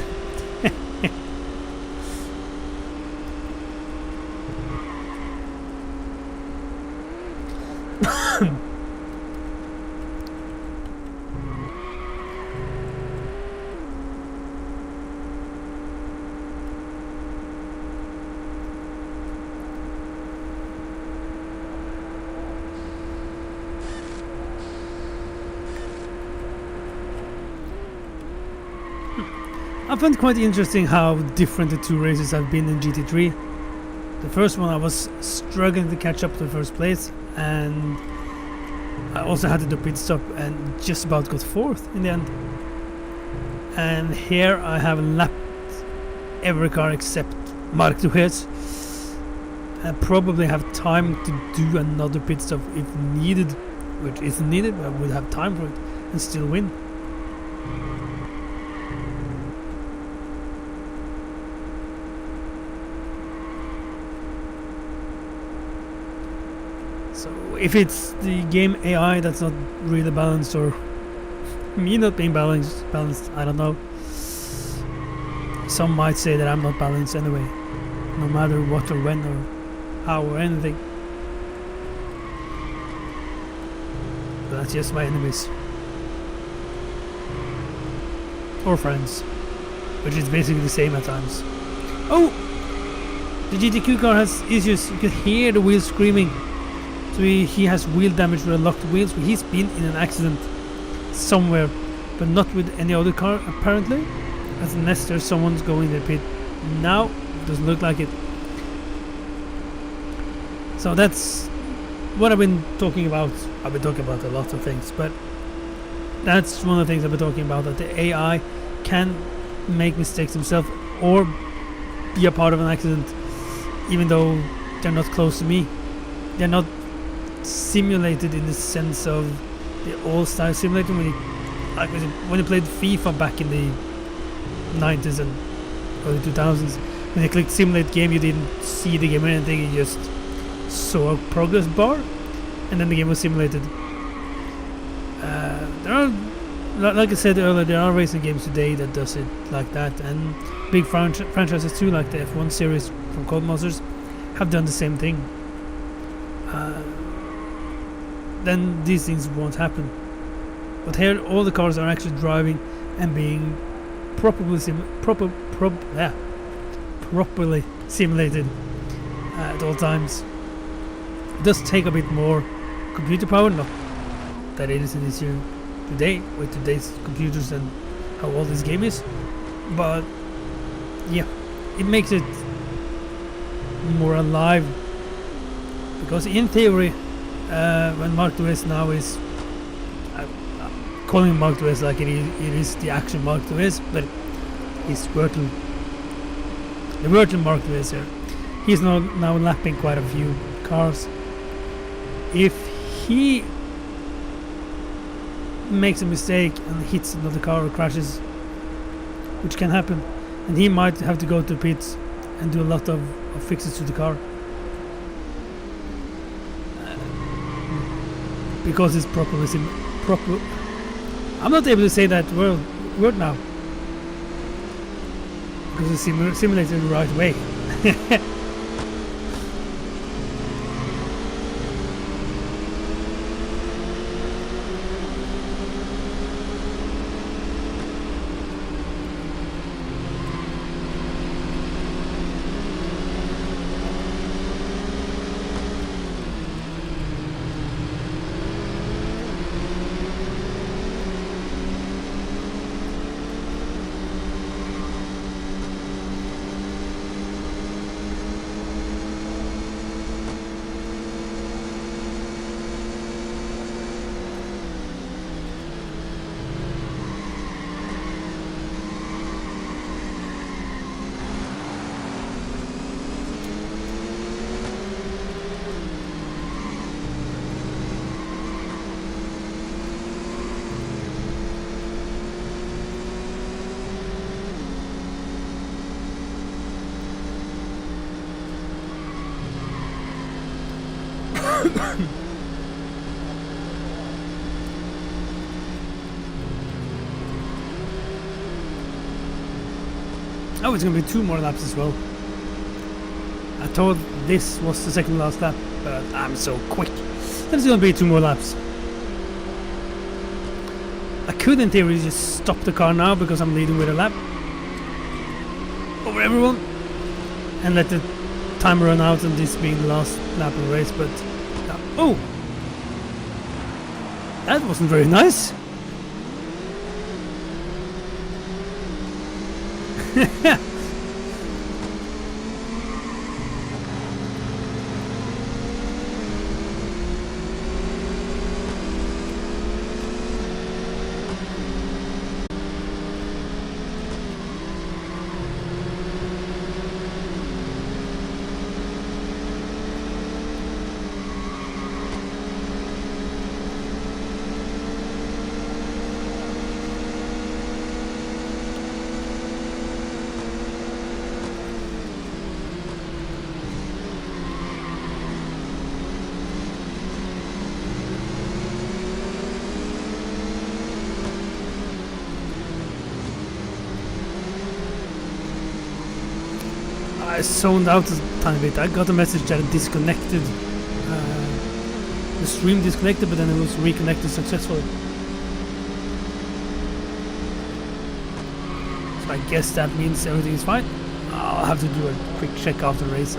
I found it quite interesting how different the two races have been in GT3. The first one I was struggling to catch up to the first place, and I also had to do pit stop and just about got fourth in the end. And here I have lapped every car except Mark Lewis. I probably have time to do another pit stop if needed, which isn't needed, but I would have time for it and still win. So if it's the game AI that's not really balanced, or me not being balanced, I don't know. Some might say that I'm not balanced anyway, no matter what or when or how or anything. But that's just my enemies. Or friends, which is basically the same at times. Oh! The GTQ car has issues. You can hear the wheels screaming. So he has wheel damage with locked wheels. He's been in an accident somewhere, but not with any other car apparently, unless there's someone's going in the pit. Now, doesn't look like it. So that's what I've been talking about. I've been talking about a lot of things, but that's one of the things I've been talking about, that the AI can make mistakes themselves or be a part of an accident, even though they're not close to me. They're not simulated in the sense of the all-style simulator when you played FIFA back in the 90s and early 2000s. When you clicked simulate game, you didn't see the game or anything, you just saw a progress bar and then the game was simulated. There are, like I said earlier, there are racing games today that does it like that, and big franchises too, like the F1 series from Codemasters, have done the same thing. Then these things won't happen. But here, all the cars are actually driving and being properly simulated at all times. It does take a bit more computer power, not that it isn't easier today with today's computers and how old this game is, but yeah, it makes it more alive, because in theory, when Mark IIs now is calling him Mark IIs like it is the actual Mark IIs, but he's the virtual Mark IIs here. He's now lapping quite a few cars. If he makes a mistake and hits another car or crashes, which can happen, and he might have to go to pits and do a lot of fixes to the car, because it's properly I'm not able to say that word now, because it's simulated the right way. Oh, it's gonna be 2 more laps as well. I thought this was the second last lap, but I'm so quick. There's gonna be 2 more laps. I could in theory just stop the car now because I'm leading with a lap over everyone and let the timer run out and this being the last lap of the race, but oh, that wasn't very nice. I zoned out a tiny bit. I got a message that it disconnected. The stream disconnected, but then it was reconnected successfully. So I guess that means everything is fine. I'll have to do a quick check after the race.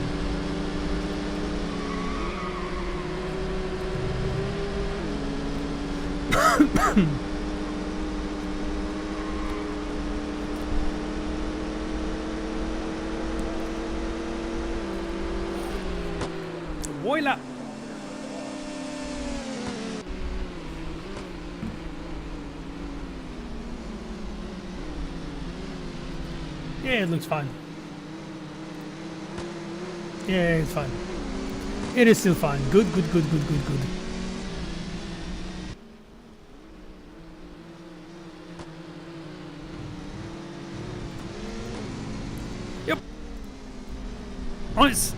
Voila! Yeah, it looks fine. Yeah, it's fine. It is still fine. Good, good, good, good, good, good. Yep. Nice.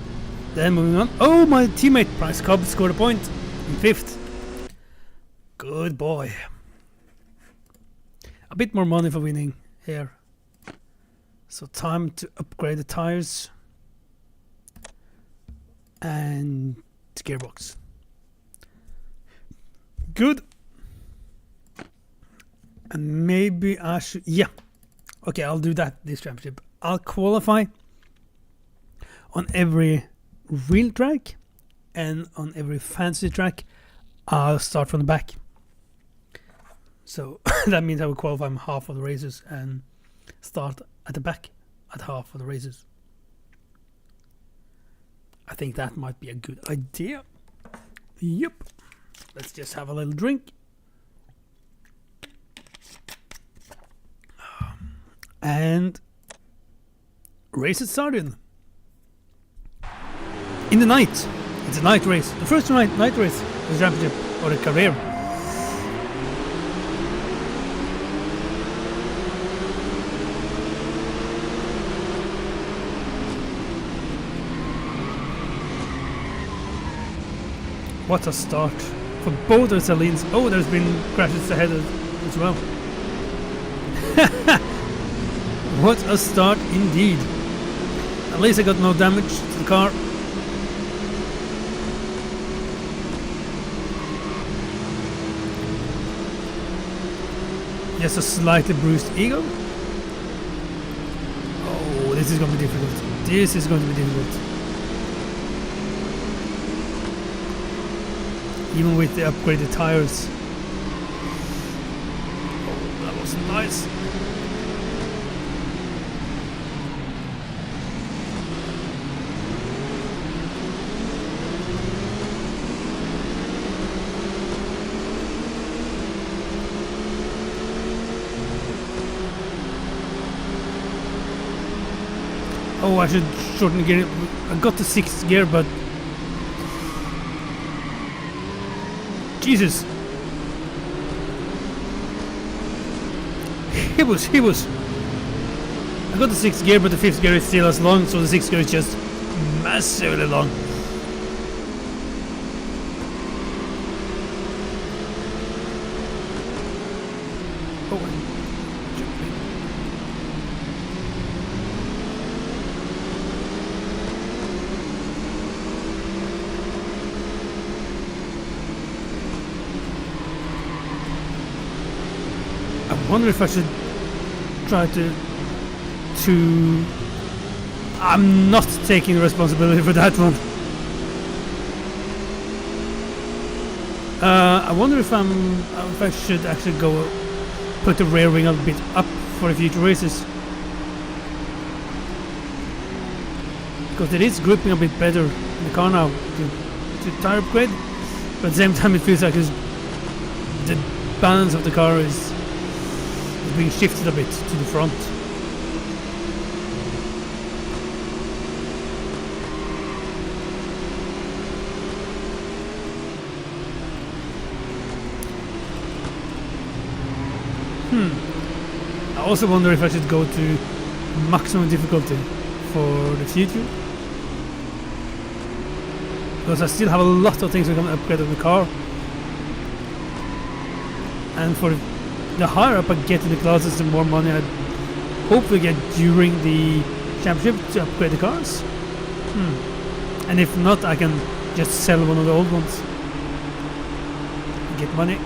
Then moving on. Oh, my teammate Price Cobb scored a point in 5th. Good boy. A bit more money for winning here. So time to upgrade the tires and the gearbox. Good. And maybe I should, yeah. Okay, I'll do that this championship. I'll qualify on every real track, and on every fancy track I'll start from the back. So that means I will qualify half of the races and start at the back at half of the races. I think that might be a good idea. Yep. Let's just have a little drink. And race is started. In the night. It's a night race. The first night race of the championship or the career. What a start for both the Salines. Oh, there's been crashes ahead as well. What a start indeed. At least I got no damage to the car. Just a slightly bruised ego. Oh, this is going to be difficult. This is going to be difficult. Even with the upgraded tires. Oh, that was nice. Oh, I should shorten gear. I got the 6th gear, but Jesus. He was. I got the 6th gear, but the 5th gear is still as long, so the 6th gear is just massively long. I wonder if I should try to I'm not taking responsibility for that one. I wonder if I should actually go put the rear wing a bit up for the future races, because it is gripping a bit better in the car now to tire upgrade, but at the same time it feels like the balance of the car is being shifted a bit to the front. I also wonder if I should go to maximum difficulty for the future, because I still have a lot of things we can upgrade on the car, and for the higher up I get in the classes, the more money I hopefully get during the championship to upgrade the cars. And if not, I can just sell one of the old ones and get money.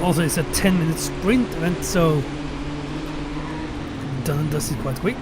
Also, it's a 10-minute sprint event, so done and dusted quite quick.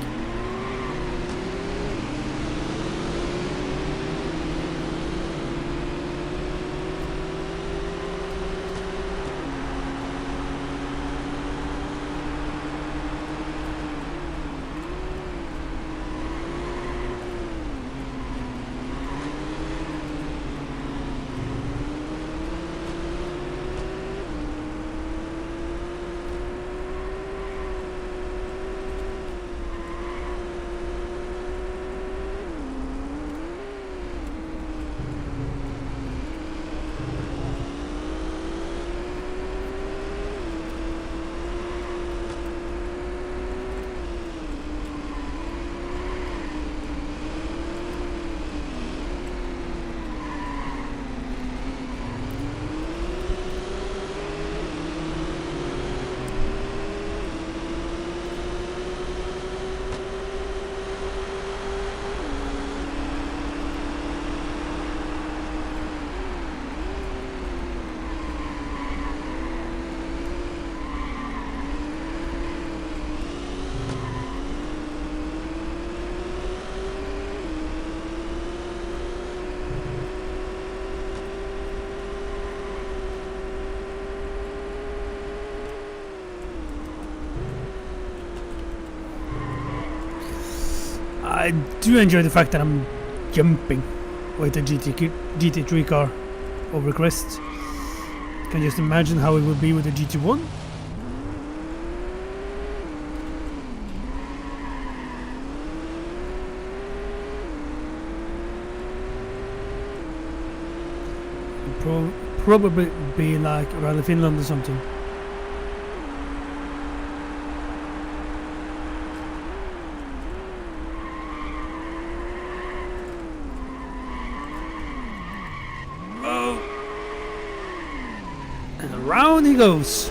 I do enjoy the fact that I'm jumping with the GT3 car over crest. Can just imagine how it would be with the GT1. Probably be like Rally Finland or something. Around he goes.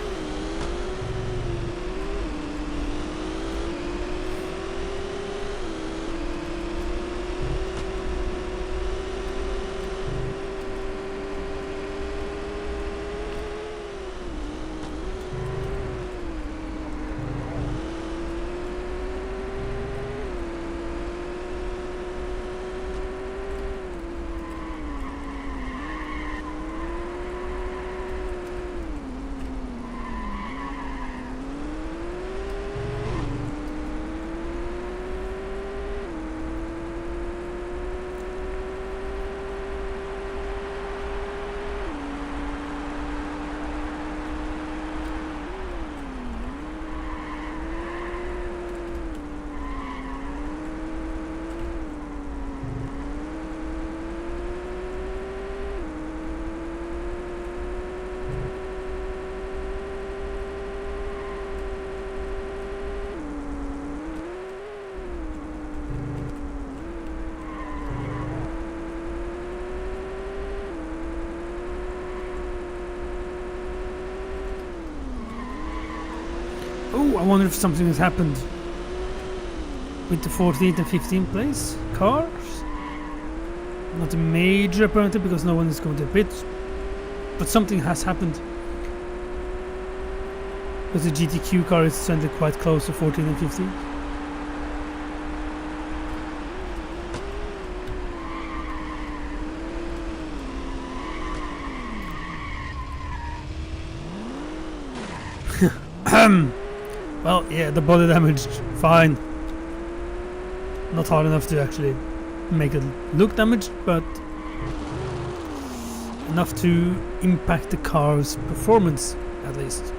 Oh, I wonder if something has happened with the 14th and 15th place cars. Not a major apparently, because no one is going to pit, but something has happened. Because the GTQ car is standing quite close to 14 and 15. Well, yeah, the body damage, fine. Not hard enough to actually make it look damaged, but enough to impact the car's performance, at least.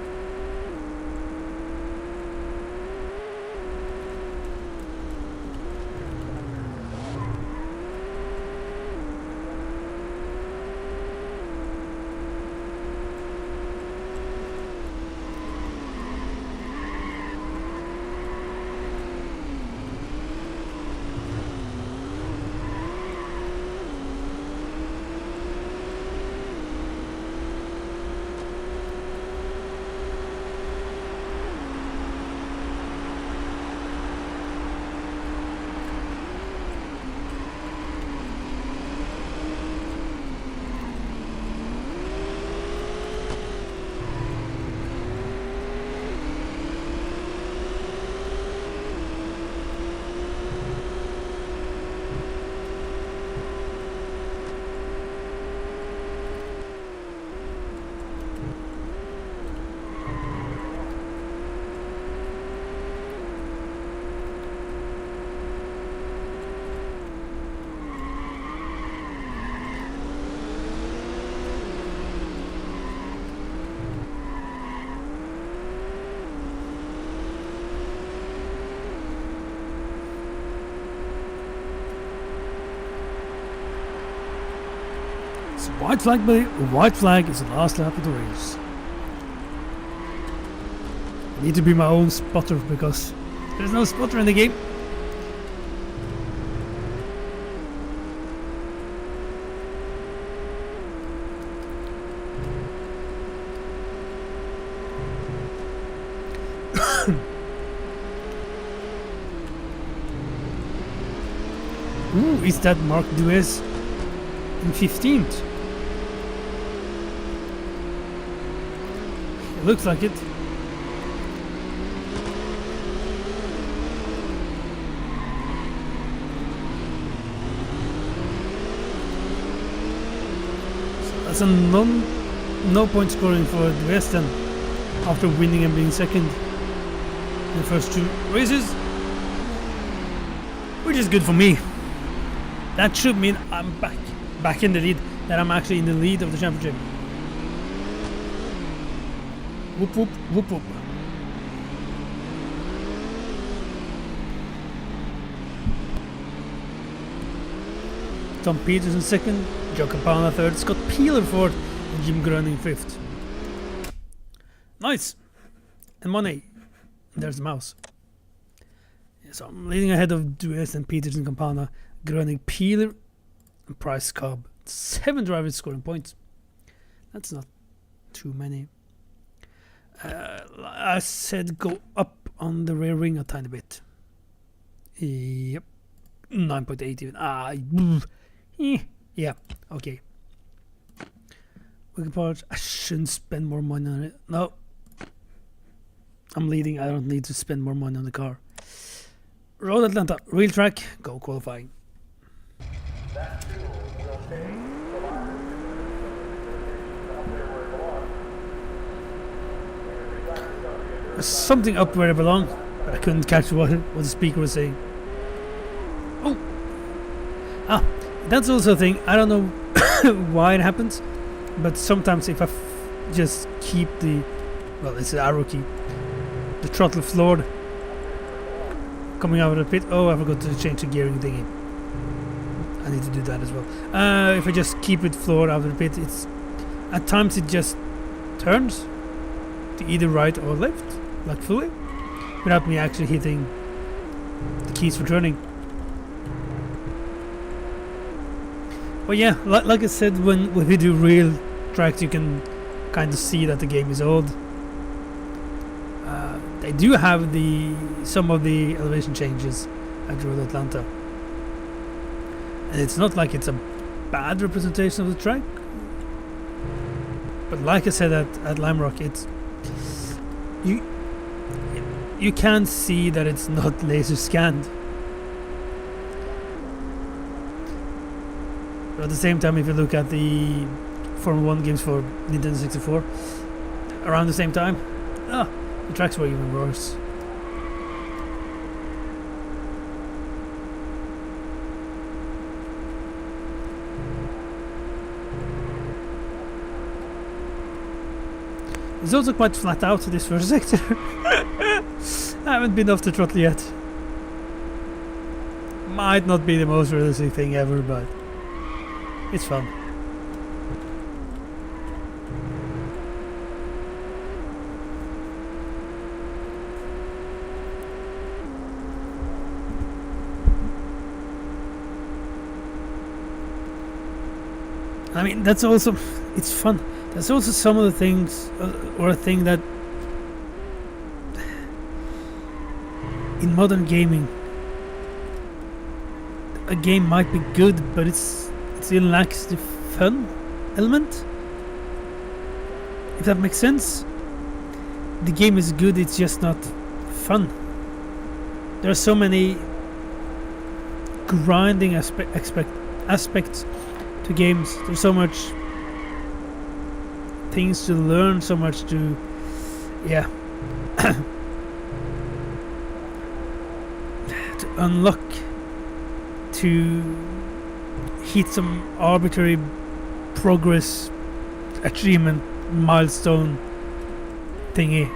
It's a white flag, buddy. A white flag is the last lap of the race. I need to be my own spotter because there's no spotter in the game. Ooh, is that Mark Duez in 15th? It looks like it. So that's a no point scoring for Duez then, after winning and being second in the first 2 races, which is good for me. That should mean I'm back in the lead, that I'm actually in the lead of the championship. Whoop whoop whoop whoop. Tom Peterson second, Joe Campana third, Scott Peeler fourth, and Jim Gröning fifth. Nice! And money. There's the mouse. Yeah, so I'm leading ahead of Duez and Peterson, Campana, Gröning, Peeler, and Price Cobb. 7 drivers scoring points. That's not too many. I said go up on the rear wing a tiny bit. Yep. 9.8 even. Yeah, okay. Wicked part. I shouldn't spend more money on it. No. I'm leading. I don't need to spend more money on the car. Road Atlanta. Real track. Go qualifying. There's something up where I belong, but I couldn't catch what the speaker was saying. Oh! Ah, that's also a thing. I don't know why it happens, but sometimes if I just keep the, well, it's the arrow key, the throttle floored, coming out of the pit. Oh, I forgot to change the gearing thingy. I need to do that as well. If I just keep it floored out of the pit, it's at times it just turns to either right or left, like fully, without me actually hitting the keys for turning. But yeah, like I said, when we do real tracks, you can kind of see that the game is old. They do have some of the elevation changes at Road Atlanta, and it's not like it's a bad representation of the track. But like I said at Lime Rock, it's you can see that it's not laser scanned. But at the same time, if you look at the Formula 1 games for Nintendo 64, around the same time, the tracks were even worse. It's also quite flat out this first sector. I haven't been off the throttle yet. Might not be the most realistic thing ever, but it's fun. I mean, that's also, it's fun. There's also some of the things, or a thing that in modern gaming, a game might be good, but it still lacks the fun element. If that makes sense. The game is good, it's just not fun. There are so many grinding aspects to games. There's so much things to learn, so much to, yeah, to unlock, to hit some arbitrary progress achievement milestone thingy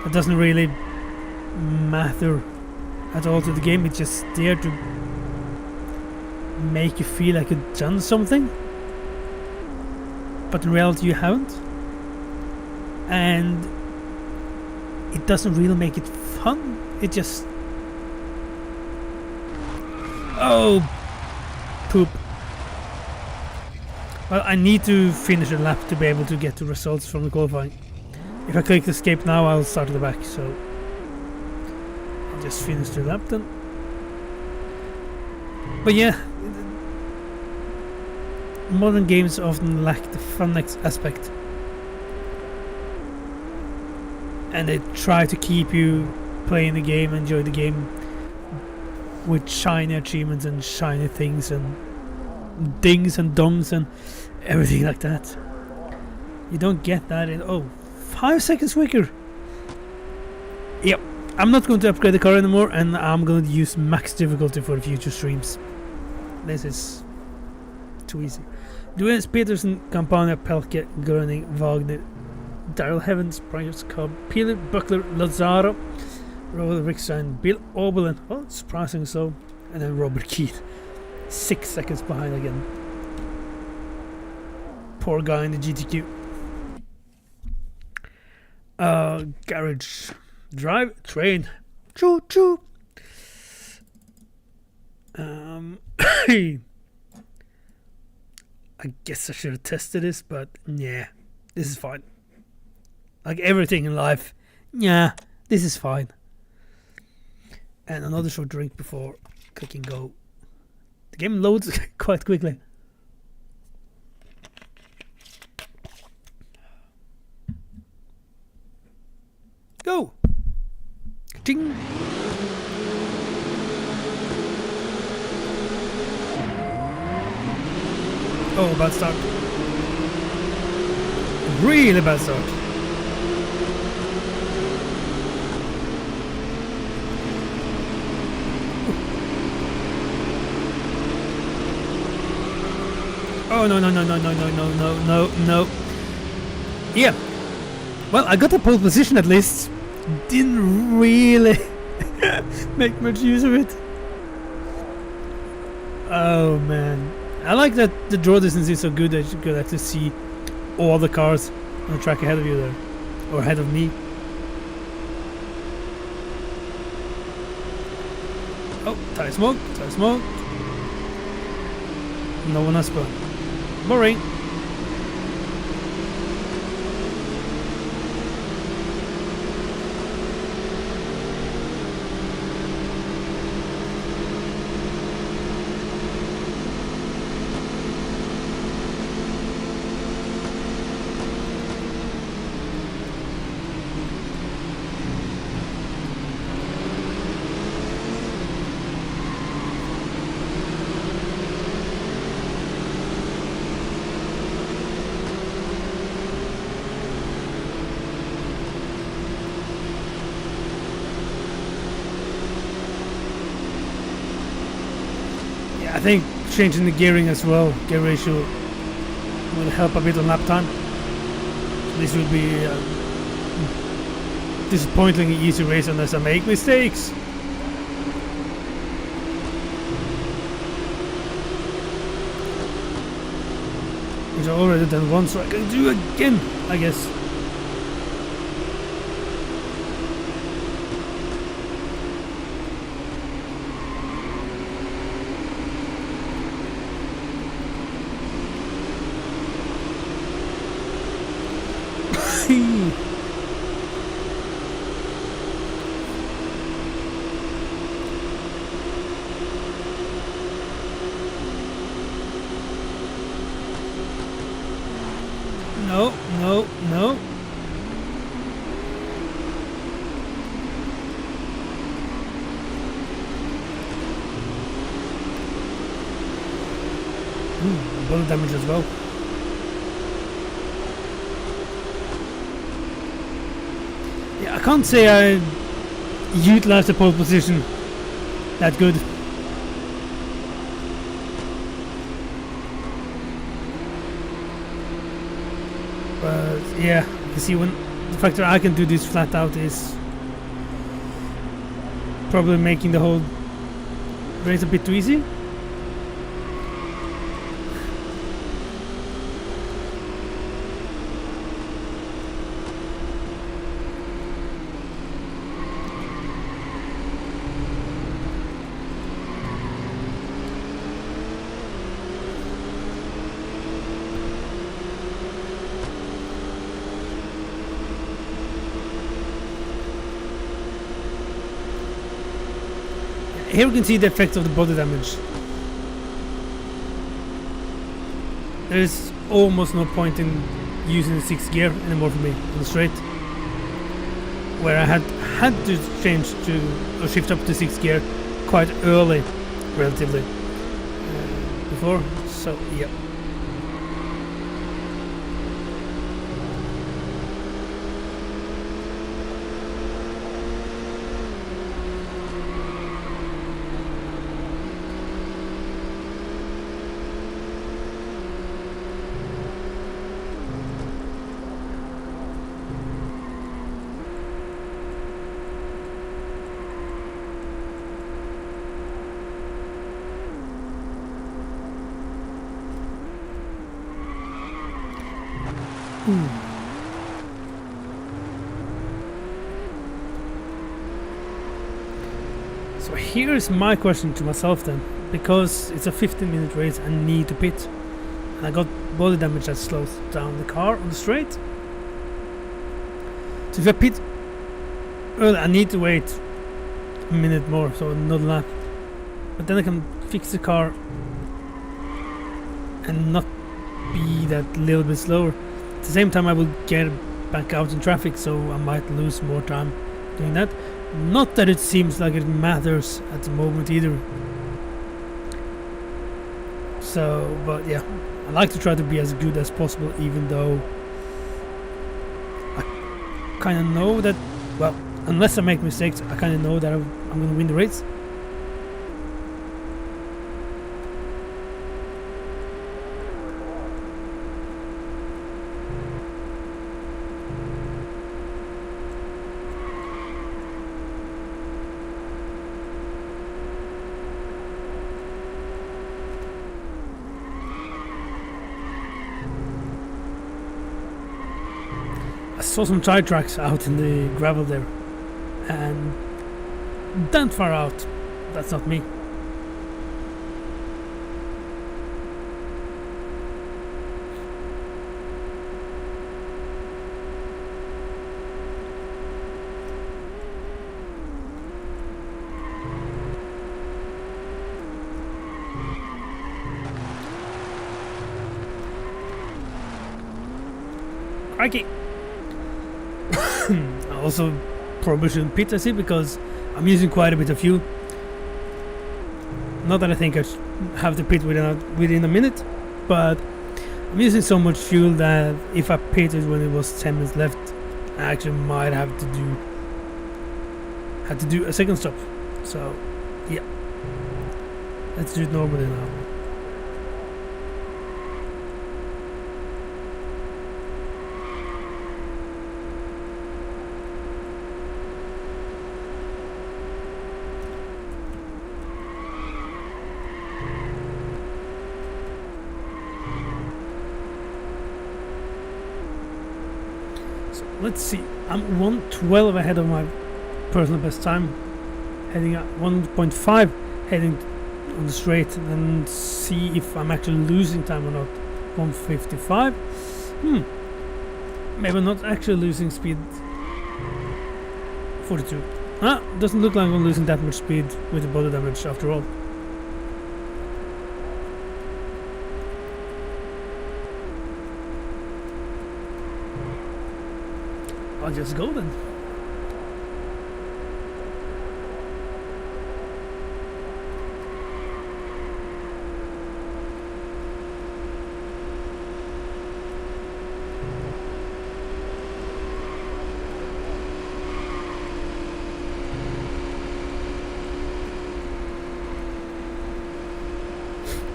that doesn't really matter at all to the game. It's just there to make you feel like you've done something. but in reality you haven't, and it doesn't really make it fun. It just poop. Well, I need to finish a lap to be able to get the results from the qualifying. If I click escape now, I'll start at the back, so I'll just finish the lap then. But yeah, modern games often lack the fun aspect, and they try to keep you playing the game, enjoy the game with shiny achievements and shiny things and dings and dongs and everything like that. You don't get that in 5 seconds quicker. Yep, I'm not going to upgrade the car anymore, and I'm going to use max difficulty for the future streams. This is too easy. Duens Peterson, Campania, Pelke, Groening, Wagner, Daryl Heavens, Bryce Cobb, Peter Buckler, Lazaro, Robert Rickstein, Bill Oberlin, surprisingly so, and then Robert Keith, 6 seconds behind again. Poor guy in the GTQ. Garage, drive, train, choo choo. I guess I should have tested this, but yeah, this is fine. Like everything in life, yeah, this is fine. And another short drink before clicking go. The game loads quite quickly. Go! Ching! Oh, bad start. Really bad start. Oh, no. Yeah. Well, I got a pole position at least. Didn't really make much use of it. Oh, man. I like that the draw distance is so good that you could actually see all the cars on the track ahead of you there. Or ahead of me. Oh, tire smoke. No one has spun. Boring. I think changing the gearing as well, gear ratio, will help a bit on lap time. This will be disappointingly easy race unless I make mistakes. Which I already done once, so I can do again, I guess. No. Bullet damage as well. Yeah, I can't say I utilized the pole position that good. But yeah, you see, when the fact that I can do this flat out is probably making the whole race a bit too easy. Here we can see the effects of the body damage. There is almost no point in using the 6th gear anymore for me on the straight, where I had to change to or shift up to 6th gear quite early, relatively before. So yeah. So here's my question to myself then, because it's a 15-minute race and need to pit, and I got body damage that slows down the car on the straight. So if I pit early, I need to wait a minute more, so another lap, but then I can fix the car and not be that little bit slower. At the same time, I will get back out in traffic, so I might lose more time doing that. Not that it seems like it matters at the moment either. So, but yeah, I like to try to be as good as possible, even though I kind of know that, well, unless I make mistakes, I kind of know that I'm going to win the race. I saw some tire tracks out in the gravel there, and that far out, that's not me. Crikey! I also probably shouldn't pit, I see, because I'm using quite a bit of fuel. Not that I think I should have to pit within a minute, but I'm using so much fuel that if I pitted when it was 10 minutes left, I actually might have to do a second stop. So yeah, let's do it normally now. Let's see, I'm 1:12 ahead of my personal best time, heading at 1.5, heading on the straight, and see if I'm actually losing time or not. 1:55. Maybe I'm not actually losing speed. 42. Doesn't look like I'm losing that much speed with the body damage after all. I'll just go then.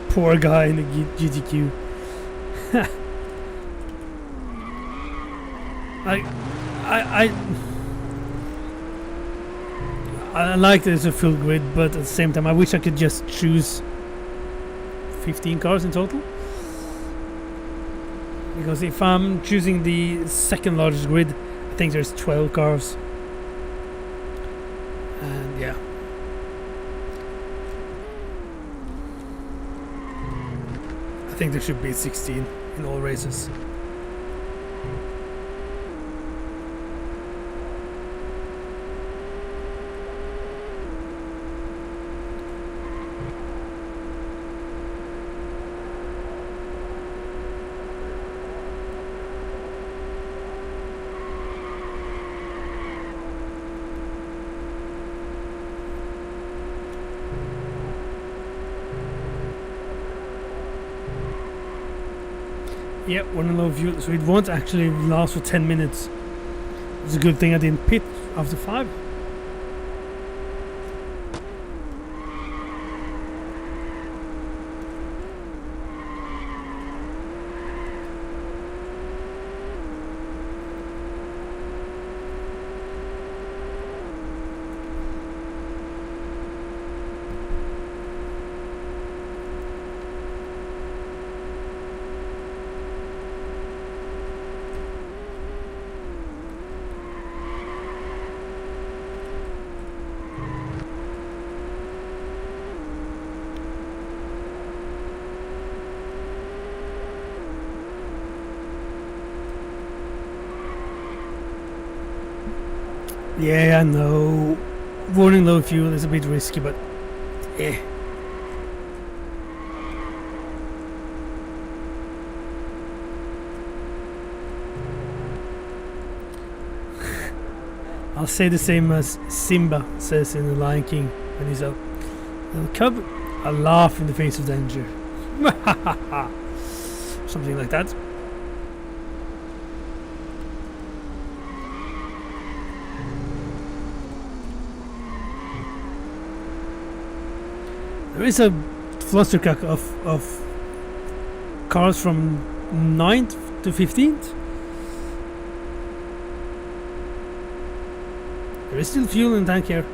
Poor guy in the GTQ. I like that it's a full grid, but at the same time I wish I could just choose 15 cars in total, because if I'm choosing the second largest grid, I think there's 12 cars, and yeah, I think there should be 16 in all races. Yeah, running low fuel, so it won't actually last for 10 minutes. It's a good thing I didn't pit after 5. Yeah, I know. Running low fuel is a bit risky, but yeah. I'll say the same as Simba says in The Lion King when he's a little cub. I laugh in the face of danger. Something like that. There is a flustercrack of cars from 9th to 15th. There is still fuel in the tank here.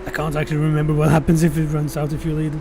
I can't actually remember what happens if it runs out of fuel either.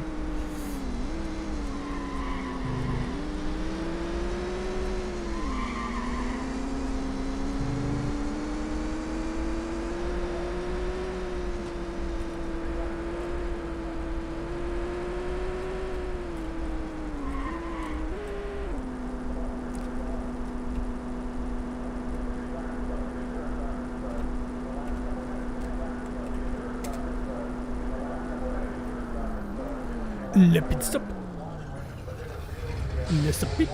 Le pit stop. Le stop pit.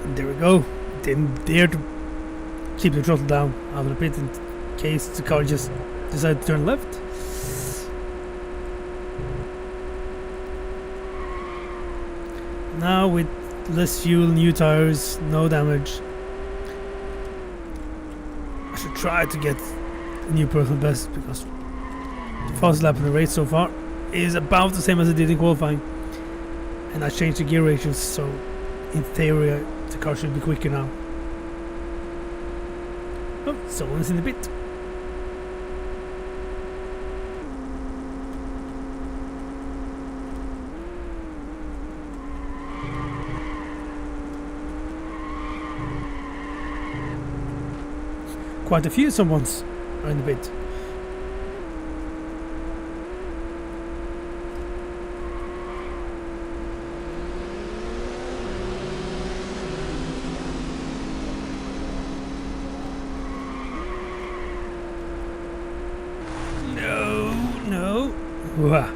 And there we go. Didn't dare to keep the throttle down out of the pit in case the car just decided to turn left. Now with less fuel, new tires, no damage, I should try to get a new personal best because the fastest lap in the race so far is about the same as I did in qualifying, and I changed the gear ratios, so in theory the car should be quicker now. Oh, someone's in the pit. Quite a few someone's are in the pit. No. Wah.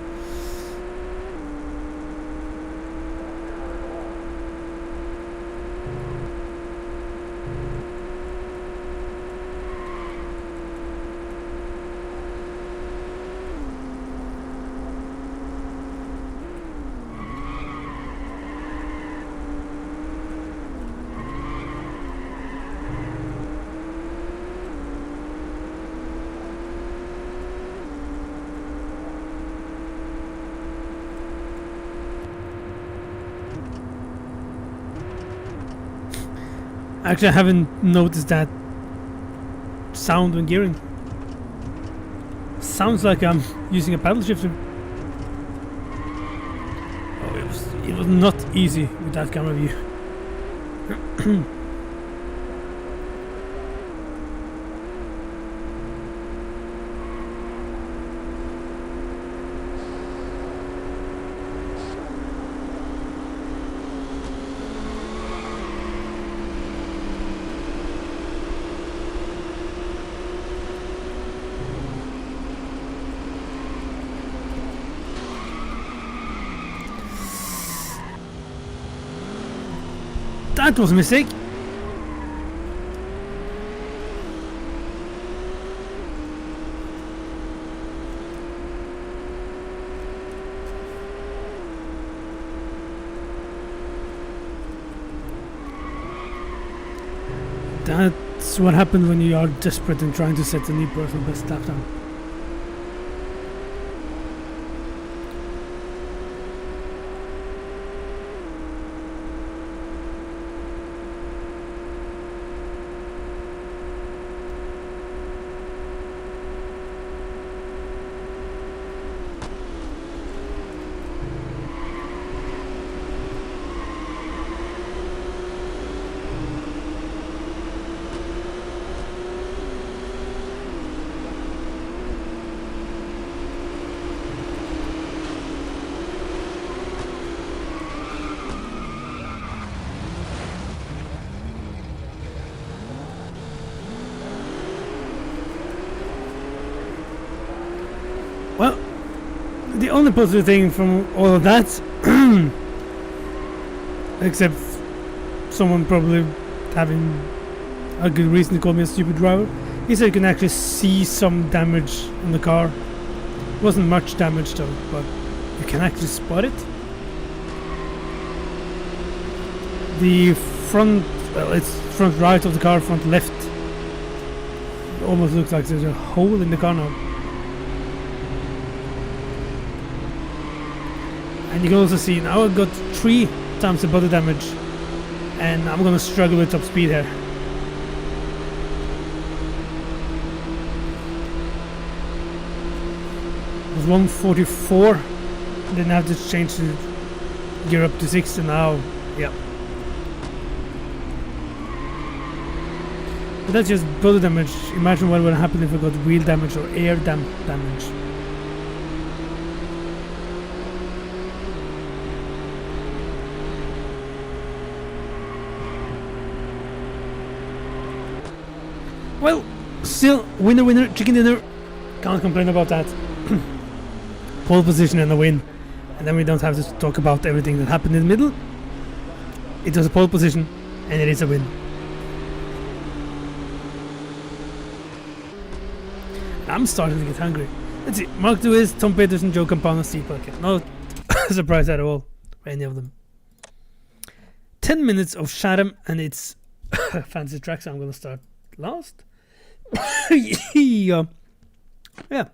Actually, I haven't noticed that sound when gearing. Sounds like I'm using a paddle shifter. Oh, it was not easy with that camera view. That was a mistake. That's what happens when you are desperate and trying to set a new personal best lap time. Well, the only positive thing from all of that, except someone probably having a good reason to call me a stupid driver, is that you can actually see some damage on the car. It wasn't much damage though, but you can actually spot it. The front, well, it's front right of the car, front left. It almost looks like there's a hole in the car now. And you can also see now I've got 3 times the body damage, and I'm gonna struggle with top speed here. It was 144, then I have to change the gear up to 6, and now, yeah. But that's just body damage. Imagine what would happen if I got wheel damage or air damage. Well, still, winner, chicken dinner. Can't complain about that. Pole position and a win. And then we don't have to talk about everything that happened in the middle. It was a pole position, and it is a win. I'm starting to get hungry. Let's see. Mark Lewis, Tom Peterson, Joe Campana, Steve Puckett. No surprise at all for any of them. 10 minutes of Chatham, and it's fancy track, so I'm going to start last. Yeah. No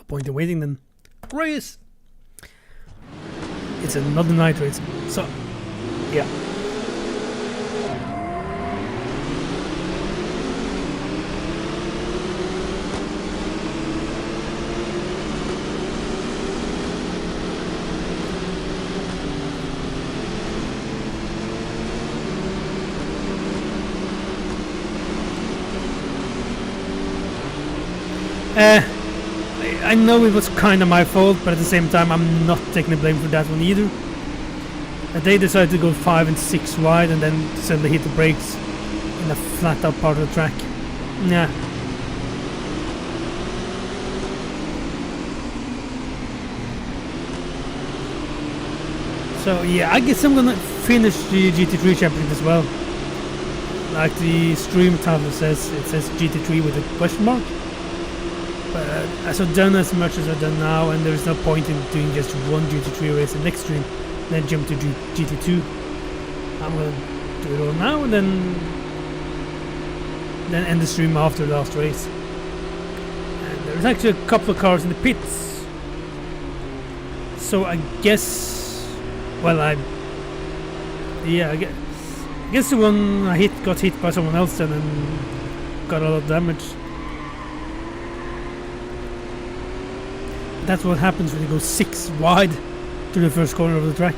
point in waiting then. Race. It's another night race. So, yeah. I know it was kind of my fault, but at the same time I'm not taking the blame for that one either. They decided to go 5 and 6 wide and then suddenly hit the brakes in a flat out part of the track. Yeah. So yeah, I guess I'm gonna finish the GT3 championship as well. Like the stream title says, it says GT3 with a question mark. But as I've done as much as I've done now, and there's no point in doing just one GT3 race in the next stream, then jump to GT2. I'm gonna do it all now and then end the stream after the last race. And there's actually a couple of cars in the pits, so I guess, well, I guess the one I got hit by someone else then and got a lot of damage. That's what happens when you go 6 wide to the first corner of the track.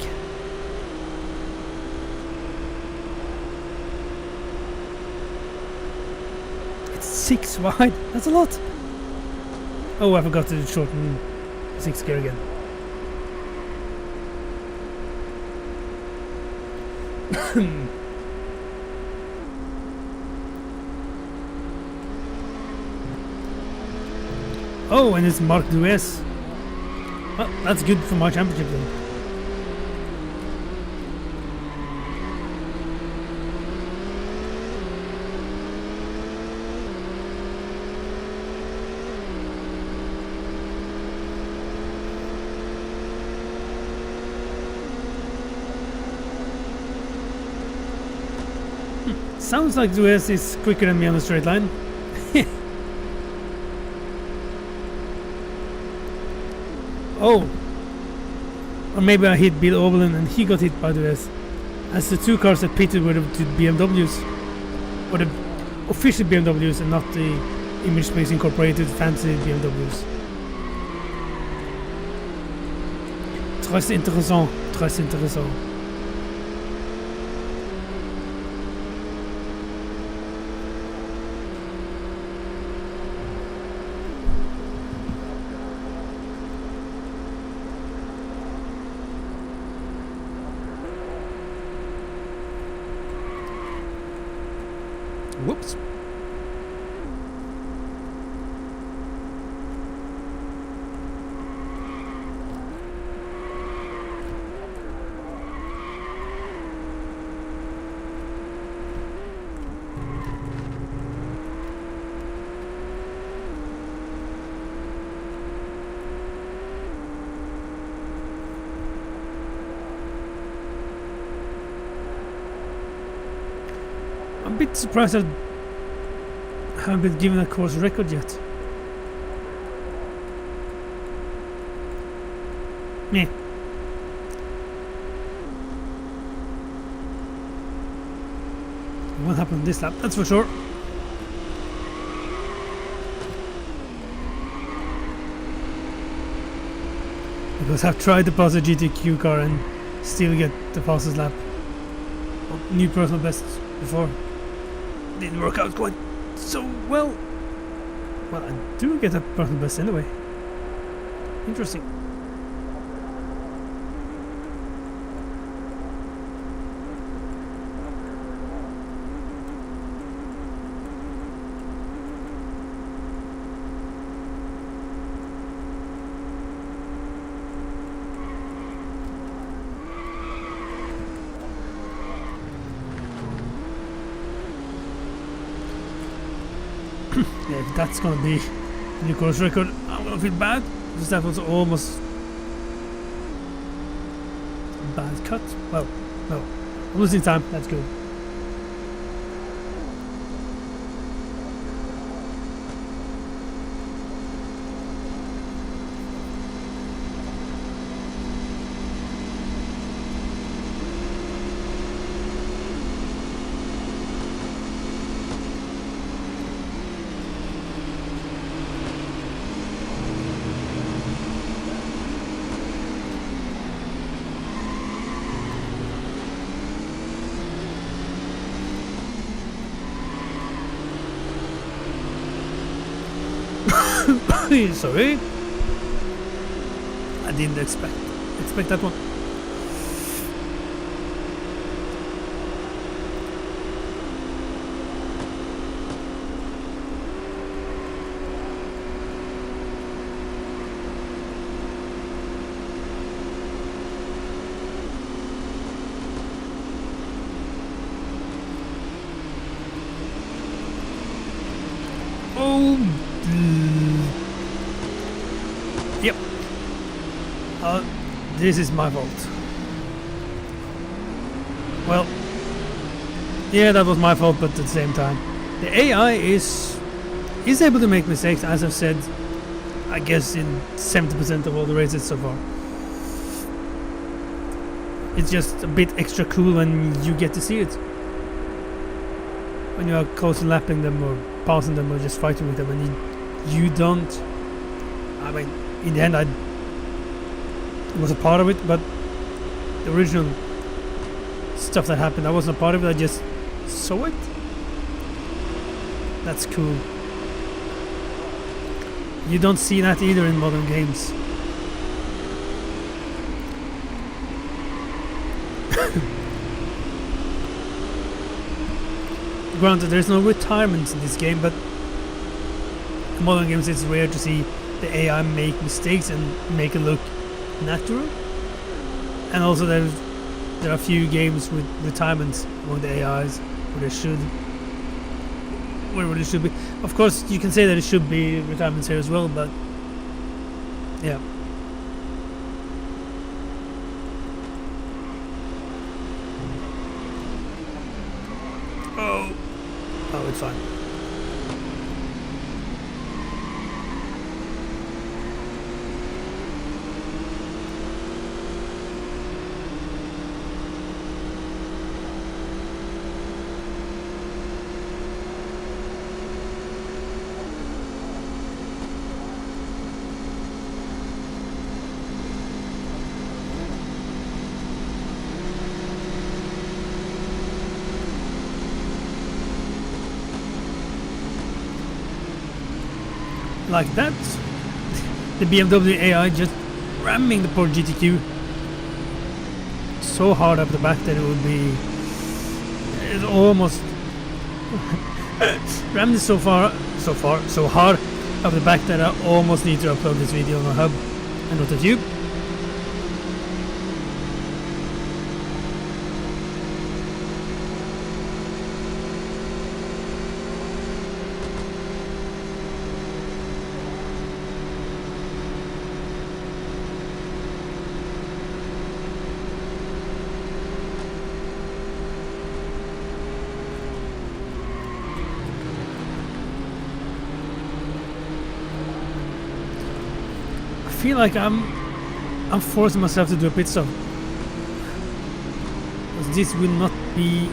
It's 6 wide? That's a lot! Oh, I forgot to shorten 6th gear again. Oh, and it's Mark Lewis. Well, that's good for my championship then. Sounds like Duez is quicker than me on the straight line. Oh! Or maybe I hit Bill Oberlin and he got hit by Duez. As the two cars that pitted were the BMWs. Or the official BMWs and not the Image Space Incorporated fancy BMWs. Très intéressant, très intéressant. Whoops. I'm a bit surprised I haven't been given a course record yet. Meh. What happened this lap, that's for sure. Because I've tried to pass a GTQ car and still get the fastest lap. New personal best before. Didn't work out quite so well. Well, I do get a personal best anyway. Interesting. Yeah, if that's gonna be a new course record, I'm gonna feel bad because that was almost a bad cut. Well, no, I'm losing time. That's good. Sorry, I didn't expect that one. Yep. This is my fault. Well, yeah, that was my fault, but at the same time, the AI is able to make mistakes, as I've said, I guess in 70% of all the races so far. It's just a bit extra cool when you get to see it. When you are close to lapping them or passing them or just fighting with them, and you don't. I mean, in the end, I was a part of it, but the original stuff that happened, I wasn't a part of it. I just saw it. That's cool. You don't see that either in modern games. Granted, there's no retirements in this game, but in modern games it's rare to see the AI make mistakes and make it look natural. And also there are a few games with retirements among the AIs where there should be. Of course, you can say that it should be retirements here as well, but yeah. Oh, it's fine. Like that, the BMW AI just ramming the poor GTQ so hard up the back that it would be, it almost rammed it so hard up the back that I almost need to upload this video on a hub and not a tube. I feel like I'm forcing myself to do a pit stop. This will not be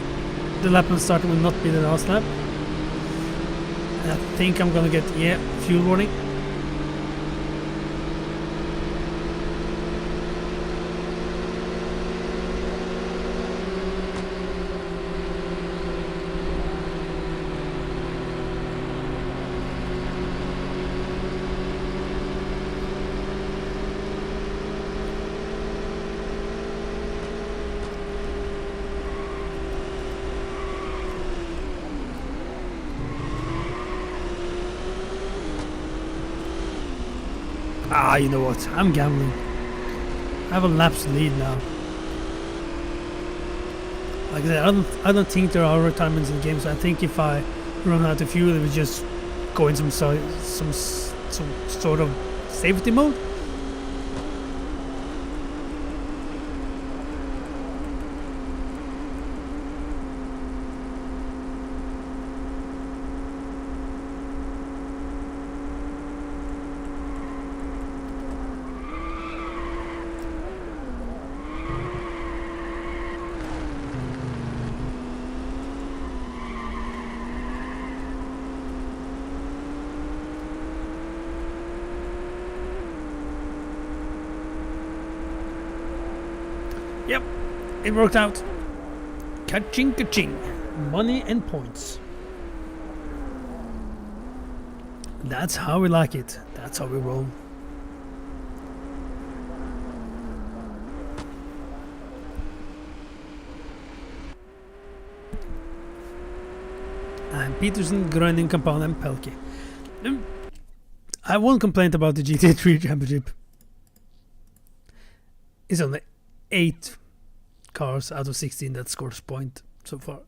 the lap and start, will not be the last lap. And I think I'm gonna get fuel warning. You know what? I'm gambling. I have a lap's lead now. Like I said, I don't think there are retirements in the game. So I think if I run out of fuel, it would just go in some sort of safety mode. Yep, it worked out. Ka-ching, ka-ching. Money and points. That's how we like it. That's how we roll. And Peterson, Groening, Compound and Pelke. I have one complaint about the GT3 championship. It's only 8 cars out of 16 that scores point so far,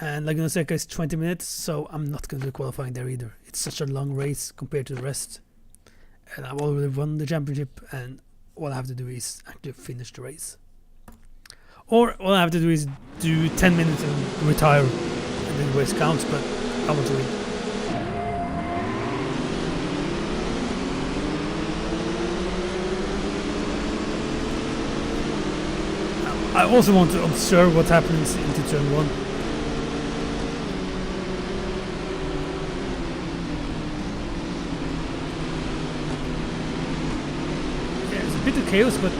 and Laguna Seca is 20 minutes, so I'm not going to do qualifying there either. It's such a long race compared to the rest, and I've already won the championship, and all I have to do is actually finish the race, or all I have to do is do 10 minutes and retire, and then the race counts. But I want to win. I also want to observe what happens into turn 1. Yeah, it's a bit of chaos, but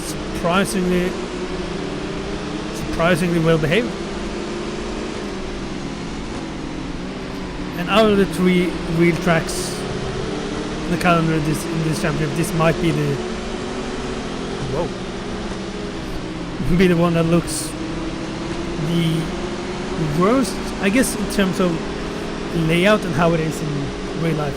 surprisingly well behaved. And out of the 3 real tracks in the calendar in this championship, this might be the be the one that looks the worst, I guess, in terms of layout and how it is in real life.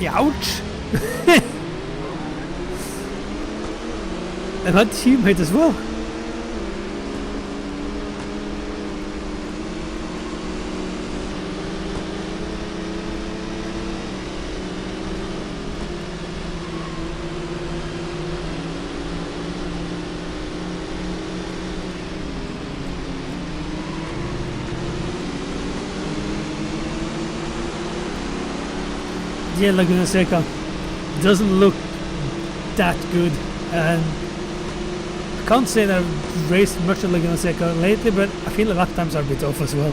Ouch! And that teammate as well. Yeah, Laguna Seca doesn't look that good, and I can't say that I've raced much at Laguna Seca lately, but I feel the lap times are a bit off as well.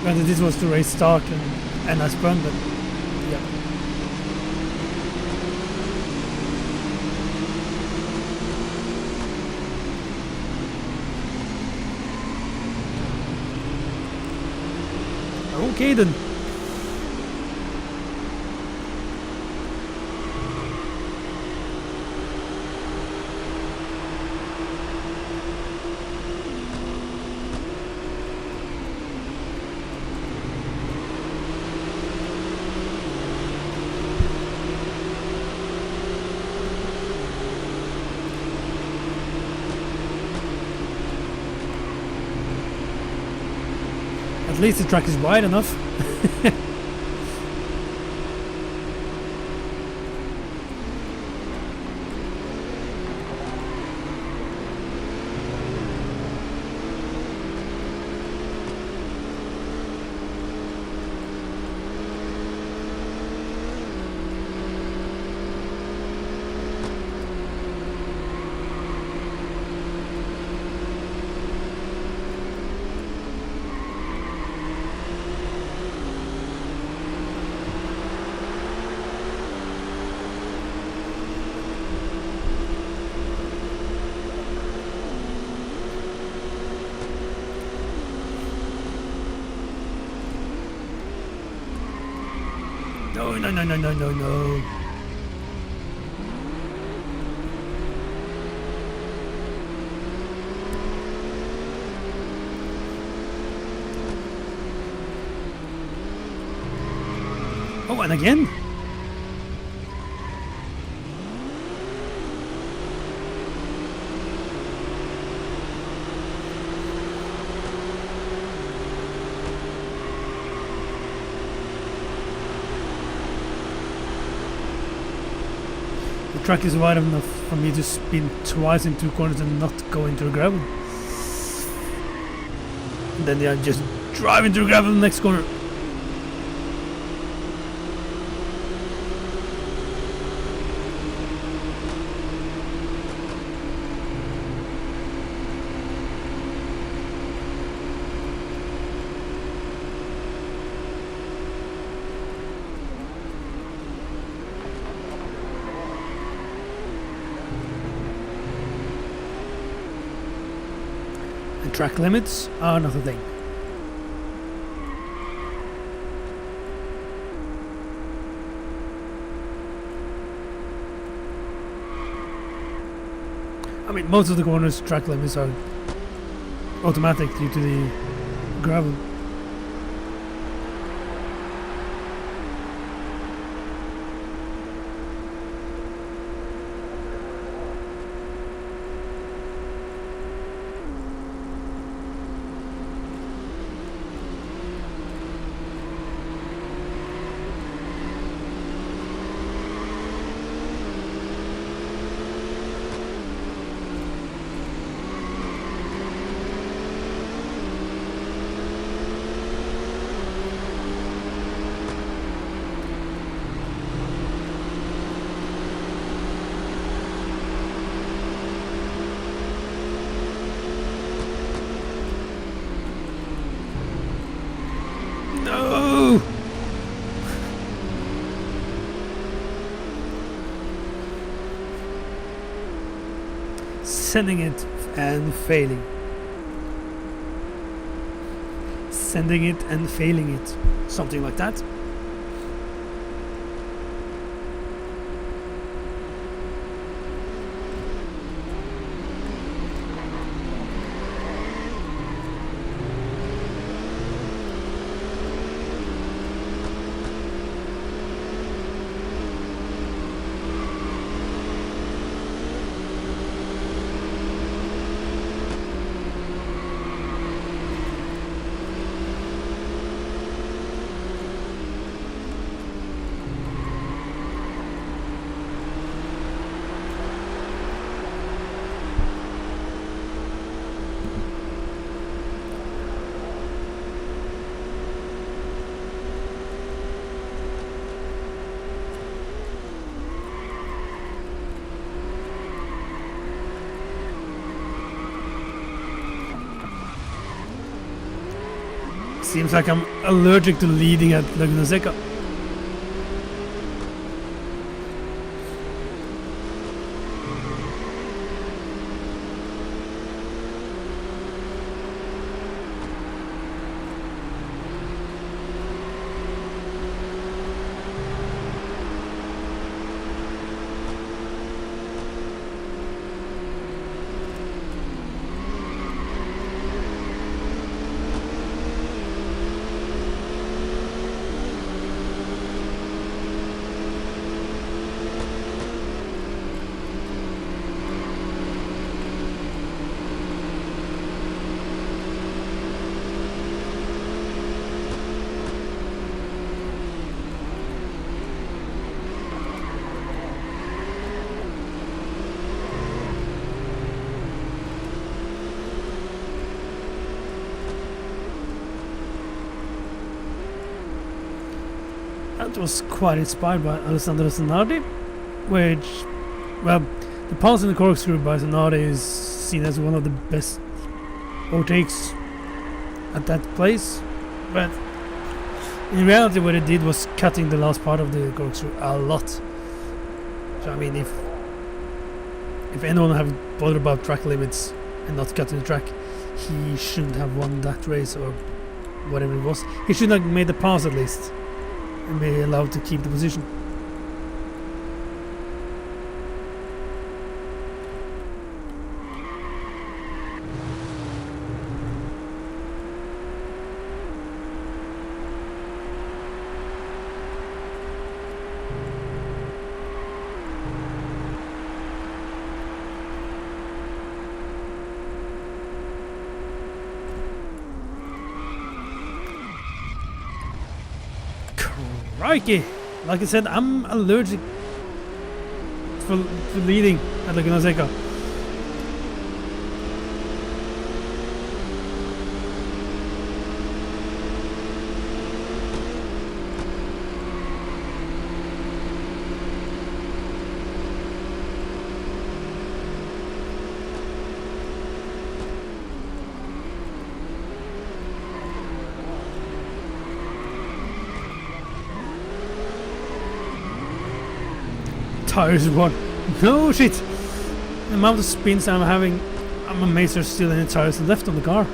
Granted, this was the race start and I spun, but yeah. Okay then. At least the track is wide enough. No. Oh, and again? The track is wide enough for me to spin twice in two corners and not go into the gravel. And then I just drive into the gravel in the next corner. Track limits are not a thing. I mean, most of the corners track limits are automatic due to the gravel. Sending it and failing. Sending it and failing it. Something like that. Seems like I'm allergic to leading at Laguna Seca. That was quite inspired by Alessandro Zanardi, which, well, the pass in the corkscrew by Zanardi is seen as one of the best overtakes at that place, but in reality what it did was cutting the last part of the corkscrew a lot. So I mean, if anyone have bothered about track limits and not cutting the track, he shouldn't have won that race or whatever it was. He should have made the pass at least and be allowed to keep the position. Crikey! Like I said, I'm allergic to leading at Laguna Seca. Tires one. No shit! The amount of spins I'm having, I'm amazed there's still any tires left on the car.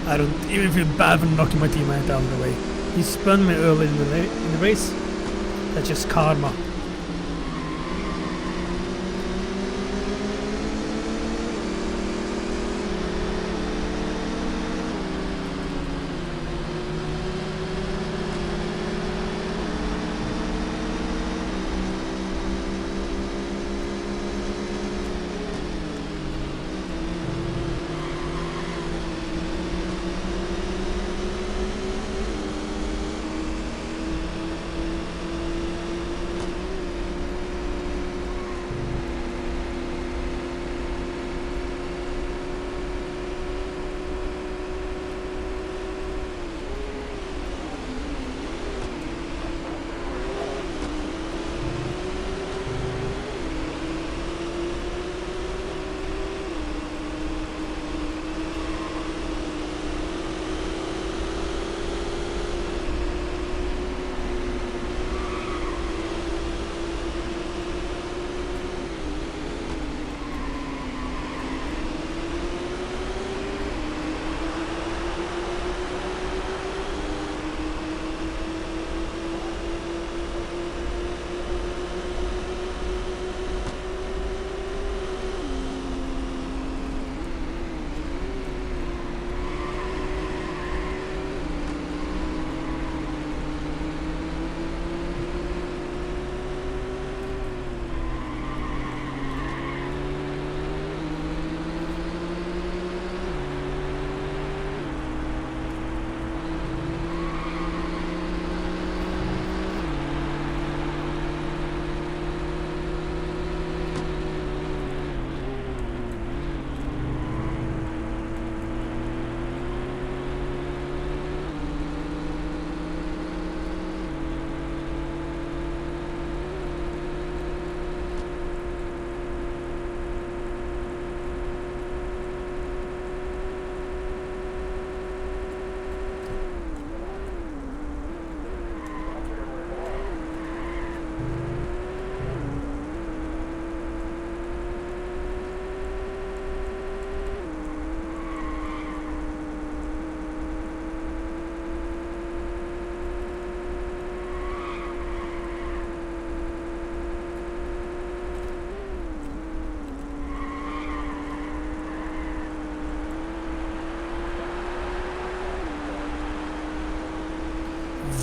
I don't even feel bad for knocking my teammate out of the way. He spun me early in the race. That's just karma.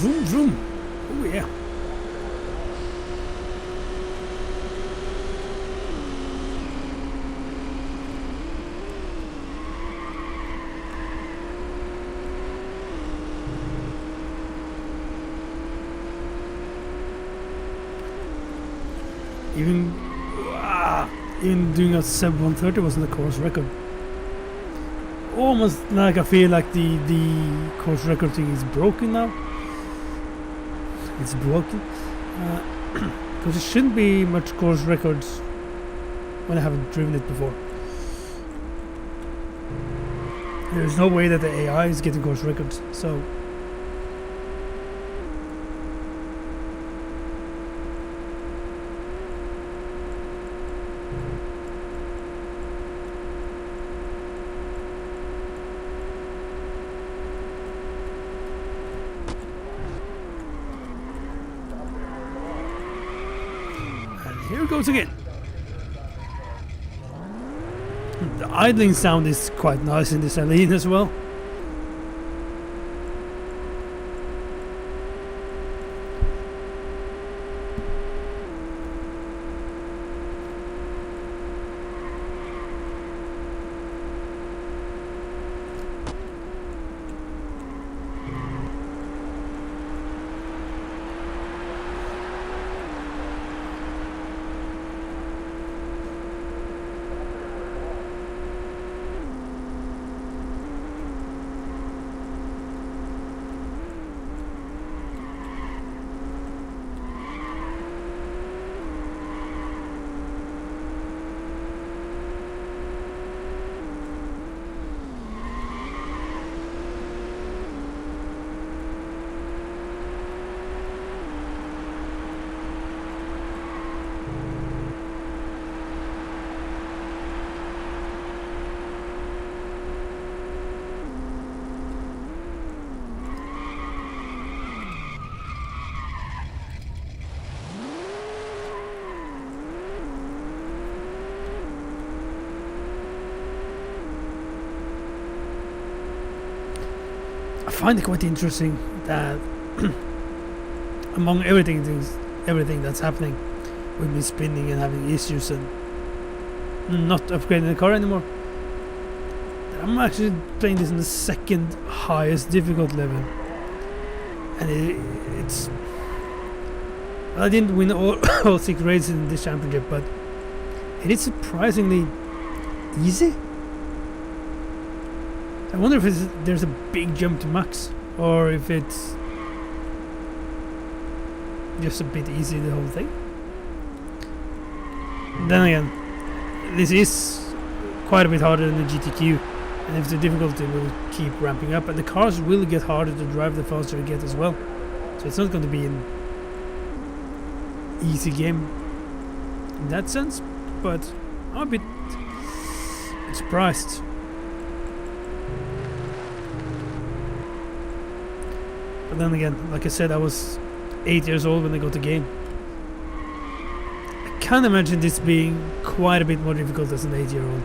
Vroom vroom. Oh yeah. Even doing a sub 130 wasn't a course record. Almost like I feel like the course record thing is broken now. It's broken because it shouldn't be much course records when I haven't driven it before. There's no way that the AI is getting course records, so here it goes again. The idling sound is quite nice in this Aline as well. I find it quite interesting that among everything that's happening with me spinning and having issues and not upgrading the car anymore, I'm actually playing this in the second highest difficult level, and it's I didn't win all 6 races in this championship, but it is surprisingly easy. I wonder if there's a big jump to max, or if it's just a bit easy, the whole thing. Then again, this is quite a bit harder than the GTQ, and if the difficulty will keep ramping up, and the cars will get harder to drive the faster you get as well. So it's not going to be an easy game in that sense, but I'm a bit surprised. But then again, like I said, I was 8 years old when I got the game. I can't imagine this being quite a bit more difficult as an 8-year-old.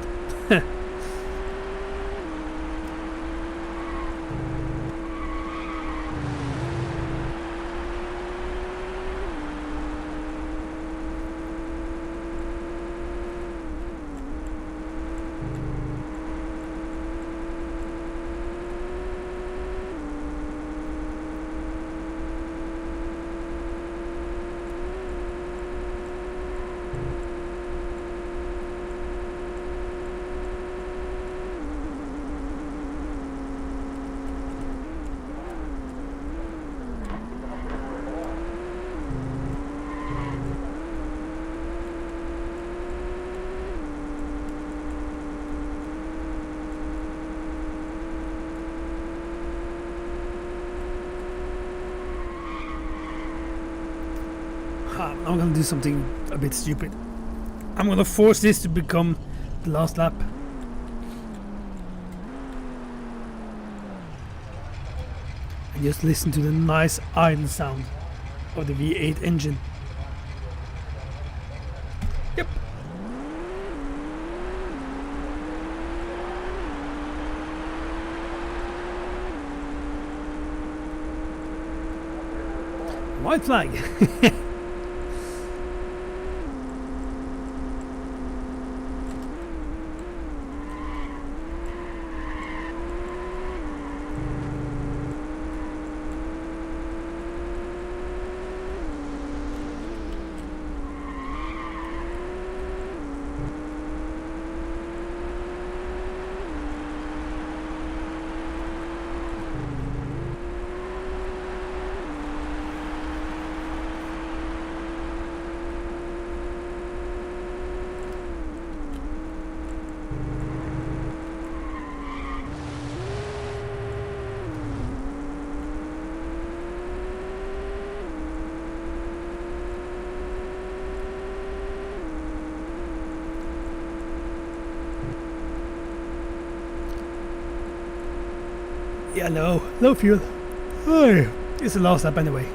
I'm gonna do something a bit stupid. I'm gonna force this to become the last lap. And just listen to the nice idle sound of the V8 engine. Yep. White flag. Yeah, low fuel. Oh, it's the last lap anyway.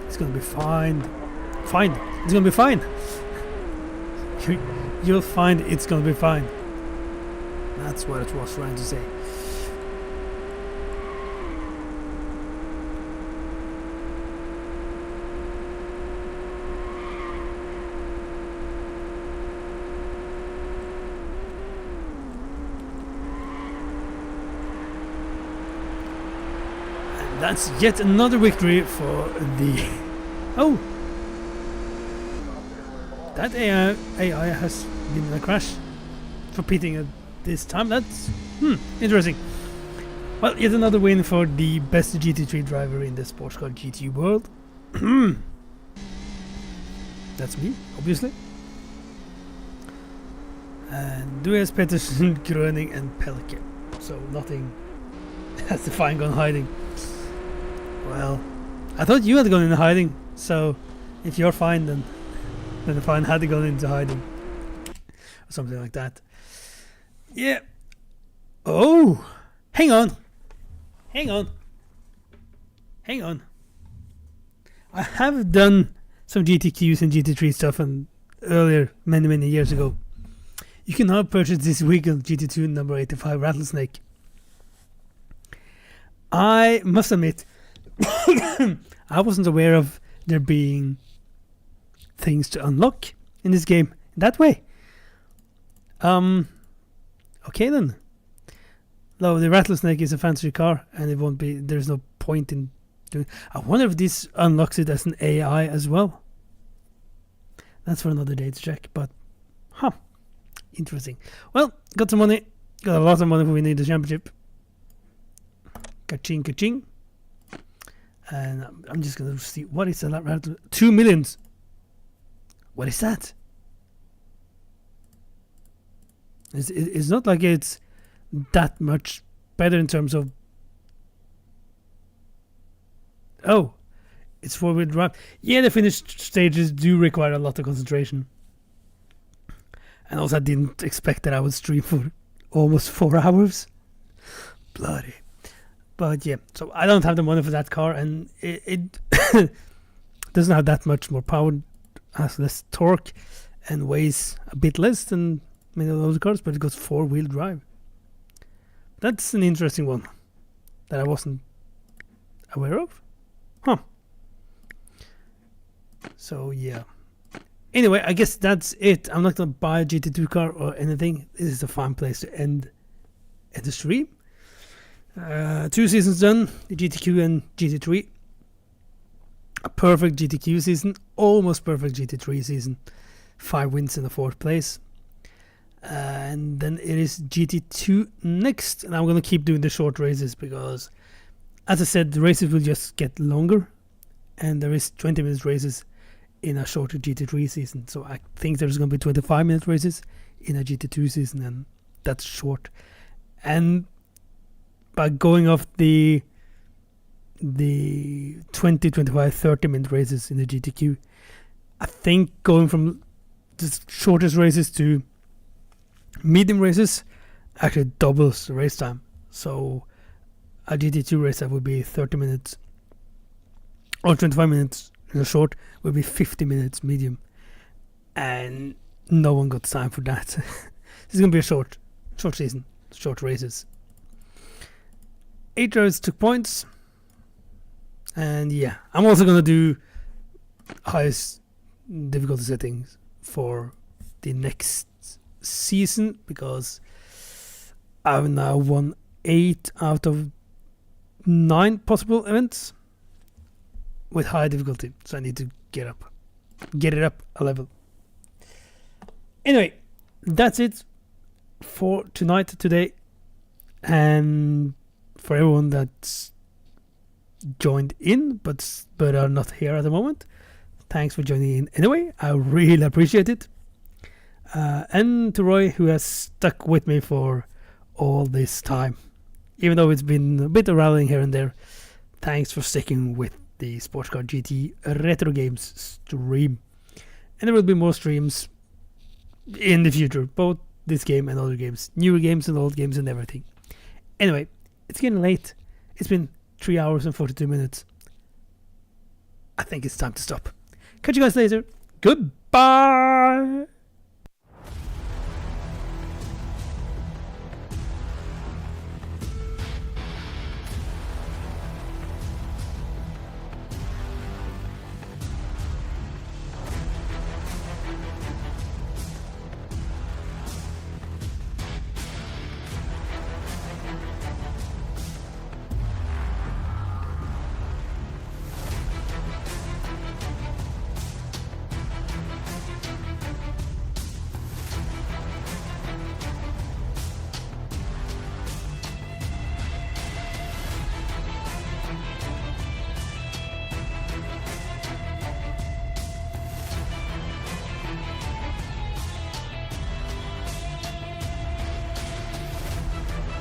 It's gonna be fine. Fine. It's gonna be fine. You'll find it's gonna be fine. That's what it was trying to say. That's yet another victory for the... Oh! That AI has been in a crash for pitting at this time. That's interesting. Well, yet another win for the best GT3 driver in the sports car GT world. That's me, obviously. And Dues, Peterson, Gröning and Pelke. So nothing has the fine gone hiding. Well, I thought you had gone into hiding, so if you're fine, then the fine had gone into hiding. Or something like that. Yeah. Oh! Hang on! Hang on! Hang on. I have done some GTQs and GT3 stuff and earlier, many years ago. You can now purchase this vehicle, GT2 number 85 Rattlesnake. I must admit, I wasn't aware of there being things to unlock in this game in that way. Okay then. No, the Rattlesnake is a fancy car and it won't be, there's no point in doing. I wonder if this unlocks it as an AI as well. That's for another day to check, but interesting. Well, got some money, got a lot of money for winning the championship. Ka-ching, ka-ching. And I'm just gonna see what is that. 2 million. What is that? It's not like it's that much better in terms of. Oh, it's 4-wheel drive. Yeah, the finished stages do require a lot of concentration. And also, I didn't expect that I would stream for almost 4 hours. Bloody. But yeah, so I don't have the money for that car, and it doesn't have that much more power, has less torque, and weighs a bit less than many of those cars, but it got 4-wheel drive. That's an interesting one that I wasn't aware of. So yeah. Anyway, I guess that's it. I'm not gonna buy a GT2 car or anything. This is a fun place to end the stream. 2 seasons done, the GTQ and GT3. A perfect GTQ season, almost perfect GT3 season. 5 wins in the 4th place. And then it is GT2 next, and I'm going to keep doing the short races because, as I said, the races will just get longer, and there is 20-minute races in a shorter GT3 season. So I think there's going to be 25-minute races in a GT2 season, and that's short. And by going off the 20, 25, 30-minute races in the GTQ, I think going from the shortest races to medium races actually doubles the race time. So a GT2 race that would be 30 minutes or 25 minutes in a short would be 50 minutes medium, and no one got time for that. This is going to be a short season, short races. 8 drivers took points. And yeah, I'm also gonna do highest difficulty settings for the next season, because I've now won 8 out of 9 possible events with high difficulty, so I need to get it up a level. Anyway, that's it for today, and for everyone that's joined in but are not here at the moment, thanks for joining in anyway. I really appreciate it. And to Roy, who has stuck with me for all this time, even though it's been a bit of rallying here and there, thanks for sticking with the Sports Car GT Retro Games stream. And there will be more streams in the future, both this game and other games, newer games and old games and everything. Anyway, it's getting late. It's been 3 hours and 42 minutes. I think it's time to stop. Catch you guys later. Goodbye.